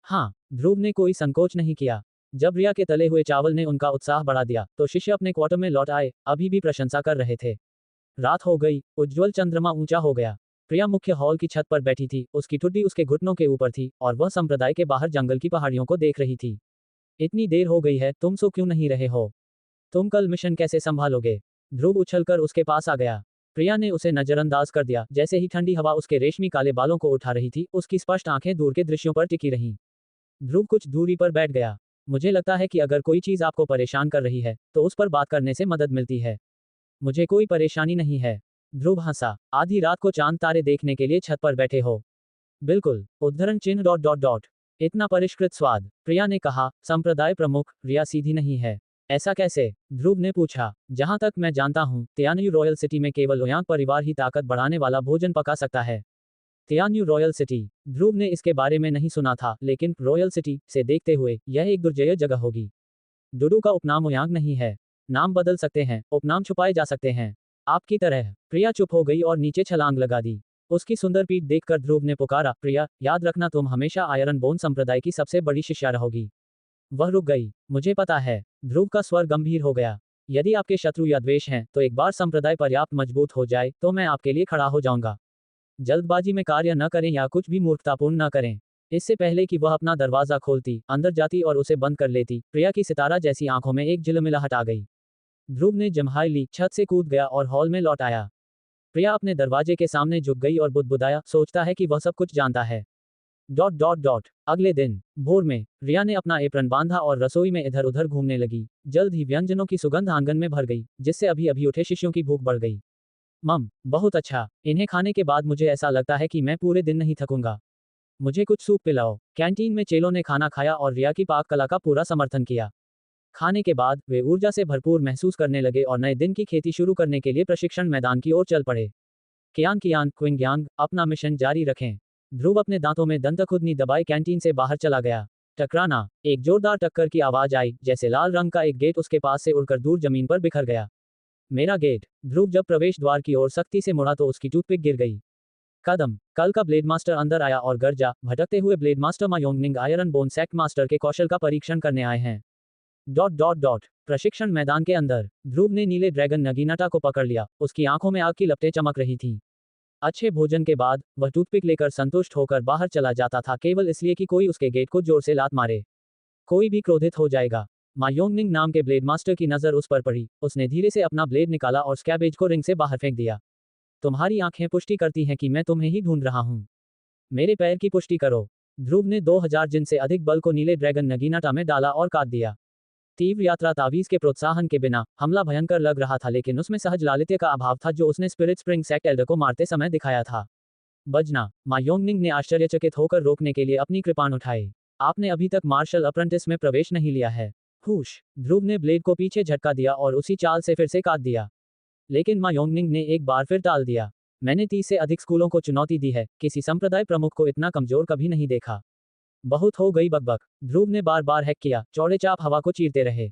हाँ, ध्रुव ने कोई संकोच नहीं किया। जब रिया के तले हुए चावल ने उनका उत्साह बढ़ा दिया, तो शिष्य अपने क्वार्टर में लौट आए, अभी भी प्रशंसा कर रहे थे। रात हो गई, उज्ज्वल चंद्रमा ऊंचा हो गया। प्रिया मुख्य हॉल की छत पर बैठी थी, उसकी ठुड्डी उसके घुटनों के ऊपर थी और वह संप्रदाय के बाहर जंगल की पहाड़ियों को देख रही थी। इतनी देर हो गई है, तुम सो क्यों नहीं रहे हो? तुम कल मिशन कैसे संभालोगे? ध्रुव उछलकर उसके पास आ गया। प्रिया ने उसे नजरअंदाज कर दिया। जैसे ही ठंडी हवा उसके रेशमी काले बालों को उठा रही थी, उसकी स्पष्ट आंखें दूर के दृश्यों पर टिकी रहीं। ध्रुव कुछ दूरी पर बैठ गया। मुझे लगता है कि अगर कोई चीज़ आपको परेशान कर रही है तो उस पर बात करने से मदद मिलती है। मुझे कोई परेशानी नहीं है। ध्रुव हंसा। आधी रात को चांद तारे देखने के लिए छत पर बैठे हो? बिल्कुल। उद्धरण चिन्ह डॉट डॉट डॉट। इतना परिष्कृत स्वाद, प्रिया ने कहा। संप्रदाय प्रमुख, रिया सीधी नहीं है। ऐसा कैसे? ध्रुव ने पूछा। जहां तक मैं जानता हूं, तियानयू रॉयल सिटी में केवल ओयांग परिवार ही ताकत बढ़ाने वाला भोजन पका सकता है। तियानयू रॉयल सिटी। ध्रुव ने इसके बारे में नहीं सुना था, लेकिन रॉयल सिटी से देखते हुए यह एक दुर्जय जगह होगी। डुडू का उपनाम ओयांग नहीं है। नाम बदल सकते हैं, उपनाम छुपाए जा सकते हैं। आपकी तरह। प्रिया चुप हो गई और नीचे छलांग लगा दी। उसकी सुंदर पीठ देखकर ध्रुव ने पुकारा, प्रिया, याद रखना तुम हमेशा आयरन बोन संप्रदाय की सबसे बड़ी शिष्या रहोगी। वह रुक गई। मुझे पता है। ध्रुव का स्वर गंभीर हो गया। यदि आपके शत्रु या द्वेष हैं, तो एक बार संप्रदाय पर्याप्त मजबूत हो जाए तो मैं आपके लिए खड़ा हो जाऊंगा। जल्दबाजी में कार्य न करें या कुछ भी मूर्खतापूर्ण न करें। इससे पहले कि वह अपना दरवाजा खोलती, अंदर जाती और उसे बंद कर लेती, प्रिया की सितारा जैसी आंखों में एक झिलमिलाहट आ गई। ध्रुव ने जम्हाई ली, छत से कूद गया और हॉल में लौट आया। प्रिया अपने दरवाजे के सामने झुक गई और बुदबुदाया, सोचता है कि वह सब कुछ जानता है। Dot dot dot. अगले दिन भोर में रिया ने अपना एप्रन बांधा और रसोई में इधर उधर घूमने लगी। जल्द ही व्यंजनों की सुगंध आंगन में भर गई, जिससे अभी अभी उठे शिष्यों की भूख बढ़ गई। मम, बहुत अच्छा। इन्हें खाने के बाद मुझे ऐसा लगता है कि मैं पूरे दिन नहीं थकूंगा। मुझे कुछ सूप पिलाओ। कैंटीन में चेलों ने खाना खाया और रिया की पाक कला का पूरा समर्थन किया। खाने के बाद वे ऊर्जा से भरपूर महसूस करने लगे और नए दिन की खेती शुरू करने के लिए प्रशिक्षण मैदान की ओर चल पड़े। कियान कियान क्विंगयांग, अपना मिशन जारी रखें। ध्रुव अपने दांतों में दंतखुदनी दबाए कैंटीन से बाहर चला गया। टकराना। एक जोरदार टक्कर की आवाज आई, जैसे लाल रंग का एक गेट उसके पास से उड़कर दूर जमीन पर बिखर गया। मेरा गेट। ध्रुव जब प्रवेश द्वार की ओर सख्ती से मुड़ा तो उसकी टूथपिक गिर गई। कदम। कल का ब्लेड मास्टर अंदर आया और गरजा, भटकते हुए ब्लेड मास्टर मा योंगनिंग आयरन बोन सेक्ट मास्टर के कौशल का परीक्षण करने आए हैं। Dot dot dot. प्रशिक्षण मैदान के अंदर ध्रुव ने नीले ड्रैगन नगीनाटा को पकड़ लिया। उसकी आंखों में आग की लपटें चमक रही थीं। अच्छे भोजन के बाद वह टूथपिक लेकर संतुष्ट होकर बाहर चला जाता था, केवल इसलिए कि कोई उसके गेट को जोर से लात मारे। कोई भी क्रोधित हो जाएगा। मा योंगनिंग नाम के ब्लेड मास्टर की नजर उस पर पड़ी। उसने धीरे से अपना ब्लेड निकाला और स्कैबेज को रिंग से बाहर फेंक दिया। तुम्हारी आंखें पुष्टि करती हैं कि मैं तुम्हें ही ढूंढ रहा हूं। मेरे पैर की पुष्टि करो। ध्रुव ने 2000 जिन से अधिक बल को नीले ड्रैगन नगीनाटा में डाला और काट दिया। तीव्र यात्रा तावीज के प्रोत्साहन के बिना हमला भयंकर लग रहा था, लेकिन उसमें सहज लालित्य का अभाव था जो उसने स्पिरिट स्प्रिंग सेक्ट एल्डर को मारते समय दिखाया था। बजना। मा योंगनिंग ने आश्चर्यचकित होकर रोकने के लिए अपनी कृपाण उठाई। आपने अभी तक मार्शल अप्रेंटिस में प्रवेश नहीं लिया है। हुश। ध्रुव ने ब्लेड को पीछे झटका दिया और उसी चाल से फिर से काट दिया। लेकिन मा योंगनिंग ने एक बार फिर टाल दिया। मैंने 30 से अधिक स्कूलों को चुनौती दी है, किसी संप्रदाय प्रमुख को इतना कमजोर कभी नहीं देखा। बहुत हो गई बकबक। ध्रुव ने बार बार हैक किया, चौड़े चाप हवा को चीरते रहे।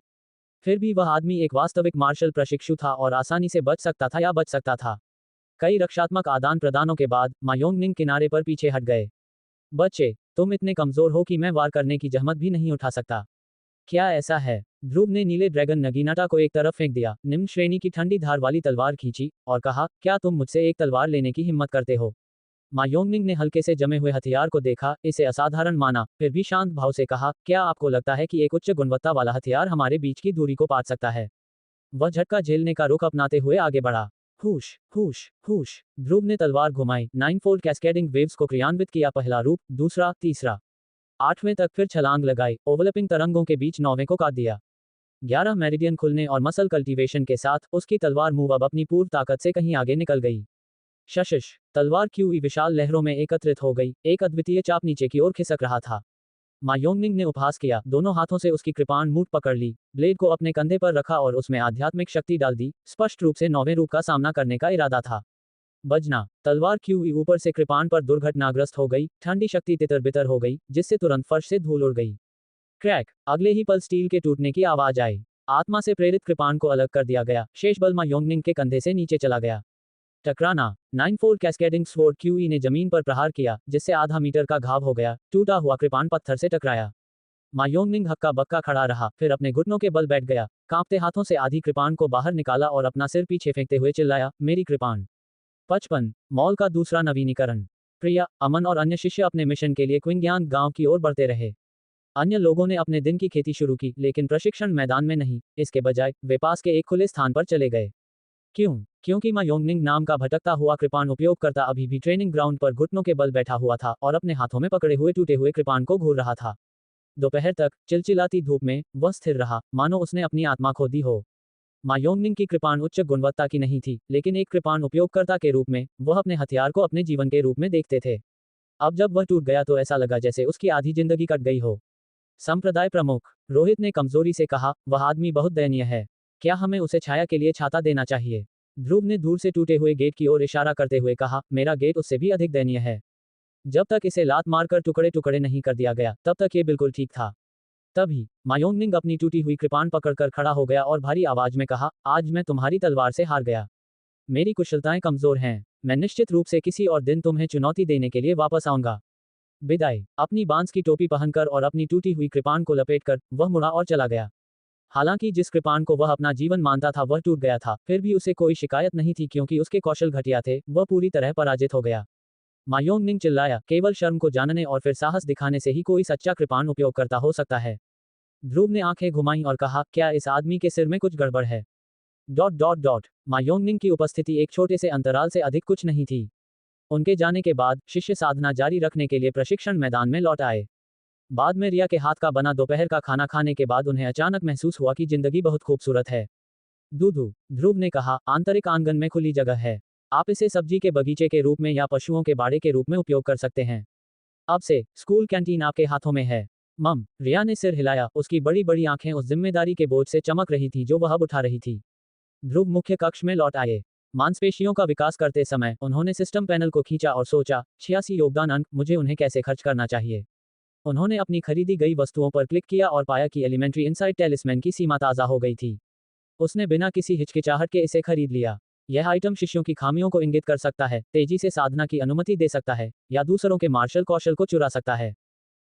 फिर भी वह आदमी एक वास्तविक मार्शल प्रशिक्षु था और आसानी से बच सकता था या बच सकता था। कई रक्षात्मक आदान प्रदानों के बाद मा योंगनिंग किनारे पर पीछे हट गए। बच्चे, तुम इतने कमजोर हो कि मैं वार करने की जहमत भी नहीं उठा सकता। क्या ऐसा है? ध्रुव ने नीले ड्रैगन नगीनाटा को एक तरफ फेंक दिया, निम्न श्रेणी की ठंडी धार वाली तलवार खींची और कहा, क्या तुम मुझसे एक तलवार लेने की हिम्मत करते हो? मा योंगनिंग ने हल्के से जमे हुए हथियार को देखा, इसे असाधारण माना, फिर भी शांत भाव से कहा, क्या आपको लगता है कि एक उच्च गुणवत्ता वाला हथियार हमारे बीच की दूरी को पाट सकता है? वह झटका झेलने का रुख अपनाते हुए आगे बढ़ा। हुश हुश हुश। ध्रुव ने तलवार घुमाई, 9 फोल्ड कैस्केडिंग वेव्स को क्रियान्वित किया, पहला रूप, दूसरा, तीसरा, 8वें तक, फिर छलांग लगाई, ओवरलैपिंग तरंगों के बीच 9वें को काट दिया। 11 मेरिडियन खुलने और मसल कल्टीवेशन के साथ उसकी तलवार मूव अब अपनी पूर्व ताकत से कहीं आगे निकल गई। शशिश। तलवार क्यूई विशाल लहरों में एकत्रित हो गई, एक अद्वितीय चाप नीचे की ओर खिसक रहा था। मा योंगनिंग ने उपहास किया, दोनों हाथों से उसकी कृपाण मूठ पकड़ ली, ब्लेड को अपने कंधे पर रखा और उसमें आध्यात्मिक शक्ति डाल दी। स्पष्ट रूप से 9वें रूप का सामना करने का इरादा था। बजना। तलवार क्यूई ऊपर से कृपाण पर दुर्घटनाग्रस्त हो गई, ठंडी शक्ति तितर बितर हो गई, जिससे तुरंत फर्श से धूल उड़ गई। क्रैक। अगले ही पल स्टील के टूटने की आवाज आई। आत्मा से प्रेरित कृपाण को अलग कर दिया गया, शेष बल मा योंगनिंग के कंधे से नीचे चला गया। टकराना। 9 फोल्ड कैस्केडिंग स्वॉर्ड क्यूई ने जमीन पर प्रहार किया, जिससे आधा मीटर का घाव हो गया। टूटा हुआ कृपाण पत्थर से टकराया। मा योंगनिंग हक्का बक्का खड़ा रहा, फिर अपने घुटनों के बल बैठ गया, कांपते हाथों से आधी कृपाण को बाहर निकाला और अपना सिर पीछे फेंकते हुए चिल्लाया, मेरी कृपाण। 55 मॉल का दूसरा नवीनीकरण। प्रिया, अमन और अन्य शिष्य अपने मिशन के लिए क्विंगयांग गांव की ओर बढ़ते रहे। अन्य लोगों ने अपने दिन की खेती शुरू की, लेकिन प्रशिक्षण मैदान में नहीं, इसके बजाय वे पास के एक खुले स्थान पर चले गए। क्यों? क्योंकि मा योंगनिंग नाम का भटकता हुआ कृपाण उपयोगकर्ता अभी भी ट्रेनिंग ग्राउंड पर घुटनों के बल बैठा हुआ था और अपने हाथों में पकड़े हुए टूटे हुए कृपाण को घूर रहा था। दोपहर तक चिलचिलाती धूप में वह स्थिर रहा, मानो उसने अपनी आत्मा खो दी हो। मा योंगनिंग की कृपाण उच्च गुणवत्ता की नहीं थी, लेकिन एक कृपाण उपयोगकर्ता के रूप में वह अपने हथियार को अपने जीवन के रूप में देखते थे। अब जब वह टूट गया तो ऐसा लगा जैसे उसकी आधी जिंदगी कट गई हो। संप्रदाय प्रमुख रोहित ने कमजोरी से कहा, वह आदमी बहुत दयनीय है। क्या हमें उसे छाया के लिए छाता देना चाहिए? ध्रुव ने दूर से टूटे हुए गेट की ओर इशारा करते हुए कहा, मेरा गेट उससे भी अधिक दयनीय है। जब तक इसे लात मारकर टुकड़े टुकड़े नहीं कर दिया गया, तब तक ये बिल्कुल ठीक था। तभी मायोंगनिंग अपनी टूटी हुई कृपाण पकड़कर खड़ा हो गया और भारी आवाज में कहा, आज मैं तुम्हारी तलवार से हार गया। मेरी कुशलताएं कमजोर हैं। मैं निश्चित रूप से किसी और दिन तुम्हें चुनौती देने के लिए वापस आऊंगा। विदाई। अपनी बांस की टोपी पहनकर और अपनी टूटी हुई कृपाण को लपेटकर वह मुड़ा और चला गया। हालांकि जिस कृपाण को वह अपना जीवन मानता था वह टूट गया था, फिर भी उसे कोई शिकायत नहीं थी क्योंकि उसके कौशल घटिया थे, वह पूरी तरह पराजित हो गया। मायोंगनिंग चिल्लाया, केवल शर्म को जानने और फिर साहस दिखाने से ही कोई सच्चा कृपाण उपयोगकर्ता हो सकता है। ध्रुव ने आंखें घुमाईं और कहा, क्या इस आदमी के सिर में कुछ गड़बड़ है? Dot dot dot. मायोंगनिंग की उपस्थिति एक छोटे से अंतराल से अधिक कुछ नहीं थी। उनके जाने के बाद शिष्य साधना जारी रखने के लिए प्रशिक्षण मैदान में लौट आए। बाद में रिया के हाथ का बना दोपहर का खाना खाने के बाद उन्हें अचानक महसूस हुआ कि जिंदगी बहुत खूबसूरत है। दूधू, ध्रुव ने कहा, आंतरिक आंगन में खुली जगह है। आप इसे सब्जी के बगीचे के रूप में या पशुओं के बाड़े के रूप में उपयोग कर सकते हैं। अब से स्कूल कैंटीन आपके हाथों में है। मम। रिया ने सिर हिलाया, उसकी बड़ी बड़ी आंखें उस जिम्मेदारी के बोझ से चमक रही थी जो वह अब उठा रही थी। ध्रुव मुख्य कक्ष में लौट आए। मांसपेशियों का विकास करते समय उन्होंने सिस्टम पैनल को खींचा और सोचा, 86 योगदान अंक, मुझे उन्हें कैसे खर्च करना चाहिए। उन्होंने अपनी खरीदी गई वस्तुओं पर क्लिक किया और पाया कि एलिमेंट्री इनसाइट टेलिस्मैन की सीमा ताज़ा हो गई थी। उसने बिना किसी हिचकिचाहट के इसे खरीद लिया। यह आइटम शिष्यों की खामियों को इंगित कर सकता है, तेजी से साधना की अनुमति दे सकता है, या दूसरों के मार्शल कौशल को चुरा सकता है।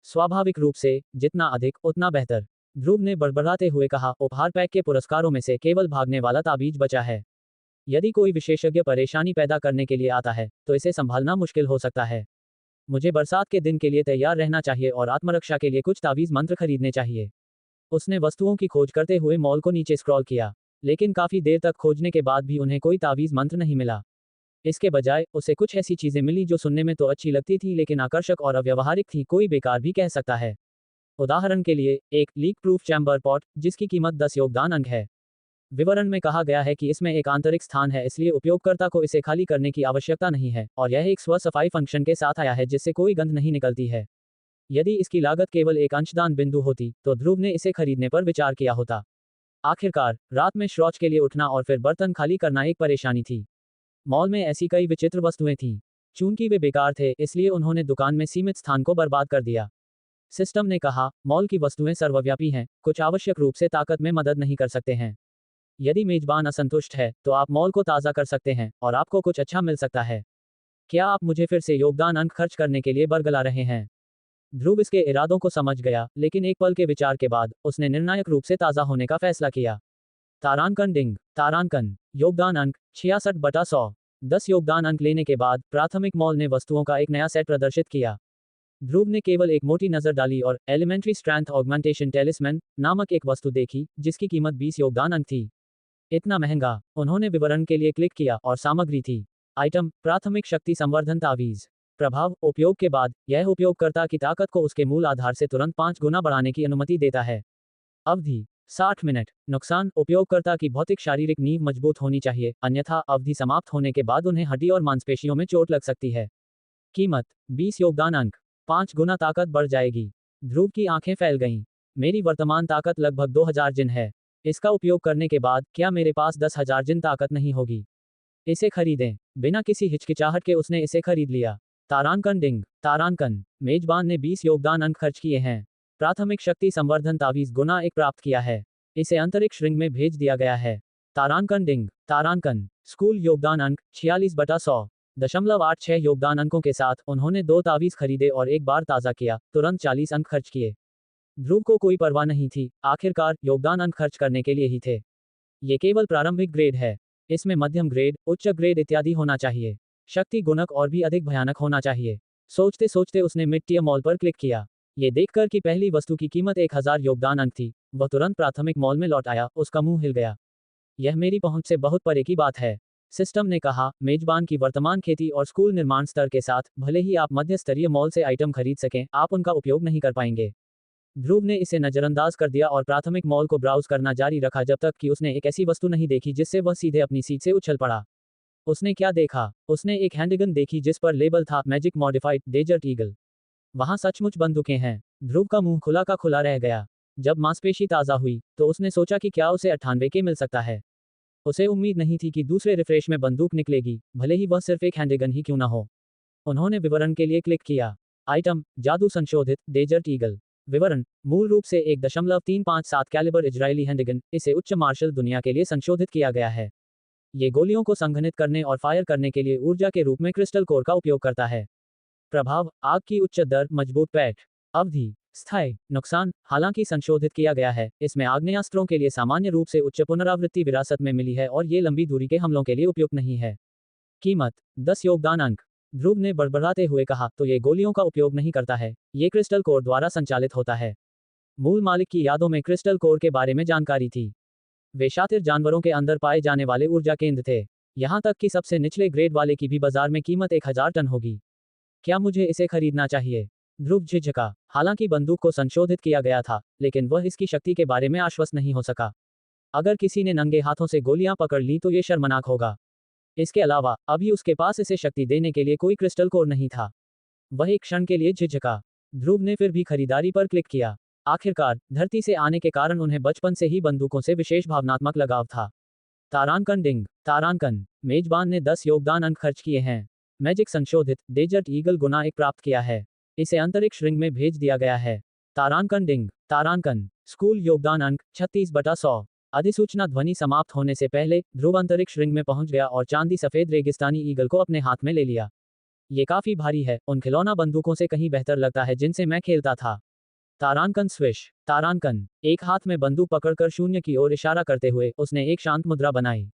स्वाभाविक रूप से जितना अधिक उतना बेहतर, ध्रुव ने बड़बड़ाते हुए कहा। उपहार पैक के पुरस्कारों में से केवल भागने वाला ताबीज बचा है। यदि कोई विशेषज्ञ परेशानी पैदा करने के लिए आता है तो इसे संभालना मुश्किल हो सकता है। मुझे बरसात के दिन के लिए तैयार रहना चाहिए और आत्मरक्षा के लिए कुछ तावीज मंत्र खरीदने चाहिए। उसने वस्तुओं की खोज करते हुए मॉल को नीचे स्क्रॉल किया, लेकिन काफी देर तक खोजने के बाद भी उन्हें कोई तावीज मंत्र नहीं मिला। इसके बजाय उसे कुछ ऐसी चीजें मिली जो सुनने में तो अच्छी लगती थी लेकिन आकर्षक और अव्यवहारिक थी, कोई बेकार भी कह सकता है। उदाहरण के लिए, एक लीक प्रूफ चैम्बर पॉट जिसकी कीमत 10 योगदान अंक है। विवरण में कहा गया है कि इसमें एक आंतरिक स्थान है, इसलिए उपयोगकर्ता को इसे खाली करने की आवश्यकता नहीं है, और यह एक स्व सफाई फंक्शन के साथ आया है जिससे कोई गंध नहीं निकलती है। यदि इसकी लागत केवल एक अंशदान बिंदु होती तो ध्रुव ने इसे खरीदने पर विचार किया होता। आखिरकार रात में शौच के लिए उठना और फिर बर्तन खाली करना एक परेशानी थी। मॉल में ऐसी कई विचित्र वस्तुएं थीं। चूंकि वे बेकार थे, इसलिए उन्होंने दुकान में सीमित स्थान को बर्बाद कर दिया। सिस्टम ने कहा, मॉल की वस्तुएं सर्वव्यापी हैं, कुछ आवश्यक रूप से ताकत में मदद नहीं कर सकते हैं। यदि मेजबान असंतुष्ट है तो आप मॉल को ताज़ा कर सकते हैं और आपको कुछ अच्छा मिल सकता है। क्या आप मुझे फिर से योगदान अंक खर्च करने के लिए बरगला रहे हैं? ध्रुव इसके इरादों को समझ गया, लेकिन एक पल के विचार के बाद उसने निर्णायक रूप से ताज़ा होने का फैसला किया। तारांकन डिंग। तारांकन। योगदान अंक 66/100। 10 योगदान अंक लेने के बाद प्राथमिक मॉल ने वस्तुओं का एक नया सेट प्रदर्शित किया। ध्रुव ने केवल एक मोटी नजर डाली और एलिमेंट्री स्ट्रेंथ ऑगमेंटेशन टेलिस्मैन नामक एक वस्तु देखी जिसकी कीमत 20 योगदान अंक थी। इतना महंगा? उन्होंने विवरण के लिए क्लिक किया और सामग्री थी। आइटम, प्राथमिक शक्ति संवर्धन तावीज। प्रभाव, उपयोग के बाद यह उपयोगकर्ता की ताकत को उसके मूल आधार से तुरंत 5 गुना बढ़ाने की अनुमति देता है। अवधि 60 मिनट। नुकसान, उपयोगकर्ता की भौतिक शारीरिक नींव मजबूत होनी चाहिए, अन्यथा अवधि समाप्त होने के बाद उन्हें हड्डी और मांसपेशियों में चोट लग सकती है। कीमत 20 योगदान अंक। 5 गुना ताकत बढ़ जाएगी। ध्रुव की आंखें फैल गईं। मेरी वर्तमान ताकत लगभग 2000 जिन है। इसका उपयोग करने के बाद क्या मेरे पास 10,000 जिन ताकत नहीं होगी? इसे खरीदें। बिना किसी हिचकिचाहट के उसने इसे खरीद लिया। तारांकन डिंग। तारांकन। मेजबान ने 20 योगदान अंक खर्च किए हैं। प्राथमिक शक्ति संवर्धन तावीज गुना 1 प्राप्त किया है। इसे अंतरिक्ष रिंग में भेज दिया गया है। तारांकन डिंग। तारांकन। स्कूल योगदान अंक 46/100.86 योगदान अंकों के साथ उन्होंने 2 तावीज खरीदे और एक बार ताज़ा किया, तुरंत 40 अंक खर्च किए। ध्रुव को कोई परवाह नहीं थी, आखिरकार योगदान अंक खर्च करने के लिए ही थे। ये केवल प्रारंभिक ग्रेड है। इसमें मध्यम ग्रेड, उच्च ग्रेड इत्यादि होना चाहिए। शक्ति गुणक और भी अधिक भयानक होना चाहिए। सोचते सोचते उसने मिट्टी मॉल पर क्लिक किया। ये देखकर कि पहली वस्तु की कीमत 1000 योगदान अंक थी, वह तुरंत प्राथमिक मॉल में लौट आया, उसका मुंह हिल गया। यह मेरी पहुंच से बहुत परे की बात है। सिस्टम ने कहा, मेजबान की वर्तमान खेती और स्कूल निर्माण स्तर के साथ भले ही आप मध्य स्तरीय मॉल से आइटम खरीद सकें, आप उनका उपयोग नहीं कर पाएंगे। ध्रुव ने इसे नजरअंदाज कर दिया और प्राथमिक मॉल को ब्राउज करना जारी रखा जब तक कि उसने एक ऐसी वस्तु नहीं देखी जिससे वह सीधे अपनी सीट से उछल पड़ा। उसने क्या देखा? उसने एक हैंडगन देखी जिस पर लेबल था मैजिक मॉडिफाइड डेजर्ट ईगल। वहां सचमुच बंदूकें हैं। ध्रुव का मुंह खुला का खुला रह गया। जब मांसपेशी ताज़ा हुई तो उसने सोचा कि क्या उसे 98 के मिल सकता है। उसे उम्मीद नहीं थी कि दूसरे रिफ्रेश में बंदूक निकलेगी, भले ही वह सिर्फ एक हैंडगन ही क्यों ना हो। उन्होंने विवरण के लिए क्लिक किया। आइटम, जादू संशोधित डेजर्ट ईगल। विवरण, मूल रूप से 1.357 कैलिबर इजरायली हैंडगन, इसे उच्च मार्शल दुनिया के लिए संशोधित किया गया है। ये गोलियों को संघनित करने और फायर करने के लिए ऊर्जा के रूप में क्रिस्टल कोर का उपयोग करता है। प्रभाव, आग की उच्च दर, मजबूत पैठ। अवधि, स्थायी। नुकसान, हालांकि संशोधित किया गया है, इसमें आग्नेयास्त्रों के लिए सामान्य रूप से उच्च पुनरावृत्ति विरासत में मिली है और ये लंबी दूरी के हमलों के लिए उपयुक्त नहीं है। कीमत, 10 योगदान अंक। ध्रुव ने बड़बड़ाते हुए कहा, तो ये गोलियों का उपयोग नहीं करता है, ये क्रिस्टल कोर द्वारा संचालित होता है। मूल मालिक की यादों में क्रिस्टल कोर के बारे में जानकारी थी। वे शातिर जानवरों के अंदर पाए जाने वाले ऊर्जा केंद्र थे। यहां तक कि सबसे निचले ग्रेड वाले की भी बाजार में कीमत 1000 टन होगी। क्या मुझे इसे खरीदना चाहिए? ध्रुव झिझका। हालांकि बंदूक को संशोधित किया गया था, लेकिन वह इसकी शक्ति के बारे में आश्वस्त नहीं हो सका। अगर किसी ने नंगे हाथों से गोलियां पकड़ ली तो ये शर्मनाक होगा। इसके अलावा अभी उसके पास इसे शक्ति देने के लिए कोई क्रिस्टल कोर नहीं था। वह एक क्षण के लिए झिझका। ध्रुव ने फिर भी खरीदारी पर क्लिक किया। आखिरकार, धरती से आने के कारण उन्हें बचपन से ही बंदूकों से विशेष भावनात्मक लगाव था। तारांकन डिंग। तारांकन, मेजबान ने 10 योगदान अंक खर्च किए हैं। मैजिक संशोधित डेजर्ट ईगल गुना 1 प्राप्त किया है। इसे अंतरिक्ष रिंग में भेज दिया गया है। तारांकन डिंग। तारांकन, स्कूल योगदान अंक 36/100। अधिसूचना ध्वनि समाप्त होने से पहले ध्रुव अंतरिक्ष रिंग में पहुंच गया और चांदी सफेद रेगिस्तानी ईगल को अपने हाथ में ले लिया। ये काफी भारी है, उन खिलौना बंदूकों से कहीं बेहतर लगता है जिनसे मैं खेलता था। तारांकन स्विश। तारांकन, एक हाथ में बंदूक पकड़कर शून्य की ओर इशारा करते हुए उसने एक शांत मुद्रा बनाई।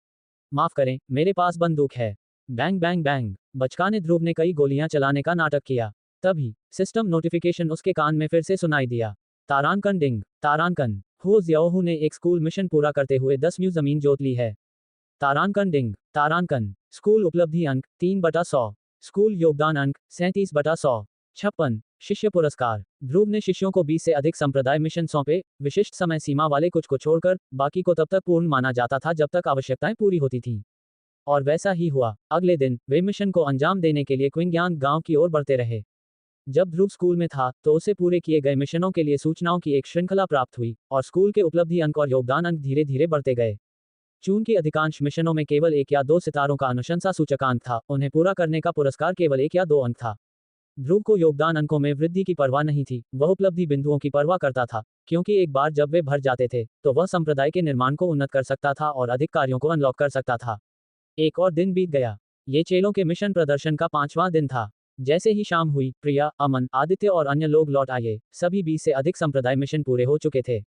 माफ करें, मेरे पास बंदूक है। Bang bang bang. बचकाने ध्रुव ने कई गोलियां चलाने का नाटक किया। तभी सिस्टम नोटिफिकेशन उसके कान में फिर से सुनाई दिया। तारांकन डिंग। तारांकन, हुओ जियाओहू ने एक स्कूल मिशन पूरा करते हुए 10वीं जमीन जोत ली है। तारांकन डिंग। तारांकन, स्कूल उपलब्धि अंक 3/100। स्कूल योगदान अंक 37/100। 56। शिष्य पुरस्कार। ध्रुव ने शिष्यों को 20 से अधिक संप्रदाय मिशन सौंपे, विशिष्ट समय सीमा वाले कुछ को छोड़कर, बाकी को तब तक पूर्ण माना जाता था जब तक आवश्यकताएं पूरी होती थीं। और वैसा ही हुआ। अगले दिन वे मिशन को अंजाम देने के लिए क्विंग्यांग गांव की ओर बढ़ते रहे। जब ध्रुव स्कूल में था तो उसे पूरे किए गए मिशनों के लिए सूचनाओं की एक श्रृंखला प्राप्त हुई और स्कूल के उपलब्धि अंक और योगदान अंक धीरे धीरे बढ़ते गए। चूंकि अधिकांश मिशनों में केवल 1 या 2 सितारों का अनुशंसा सूचकांक था, उन्हें पूरा करने का पुरस्कार केवल 1 या 2 अंक था। ध्रुव को योगदान अंकों में वृद्धि की परवाह नहीं थी, वह उपलब्धि बिंदुओं की परवाह करता था, क्योंकि एक बार जब वे भर जाते थे तो वह संप्रदाय के निर्माण को उन्नत कर सकता था और अधिक कार्यों को अनलॉक कर सकता था। एक और दिन बीत गया। ये चेलों के मिशन प्रदर्शन का 5वां दिन था। जैसे ही शाम हुई, प्रिया, अमन, आदित्य और अन्य लोग लौट आए। सभी 20 से अधिक संप्रदाय मिशन पूरे हो चुके थे।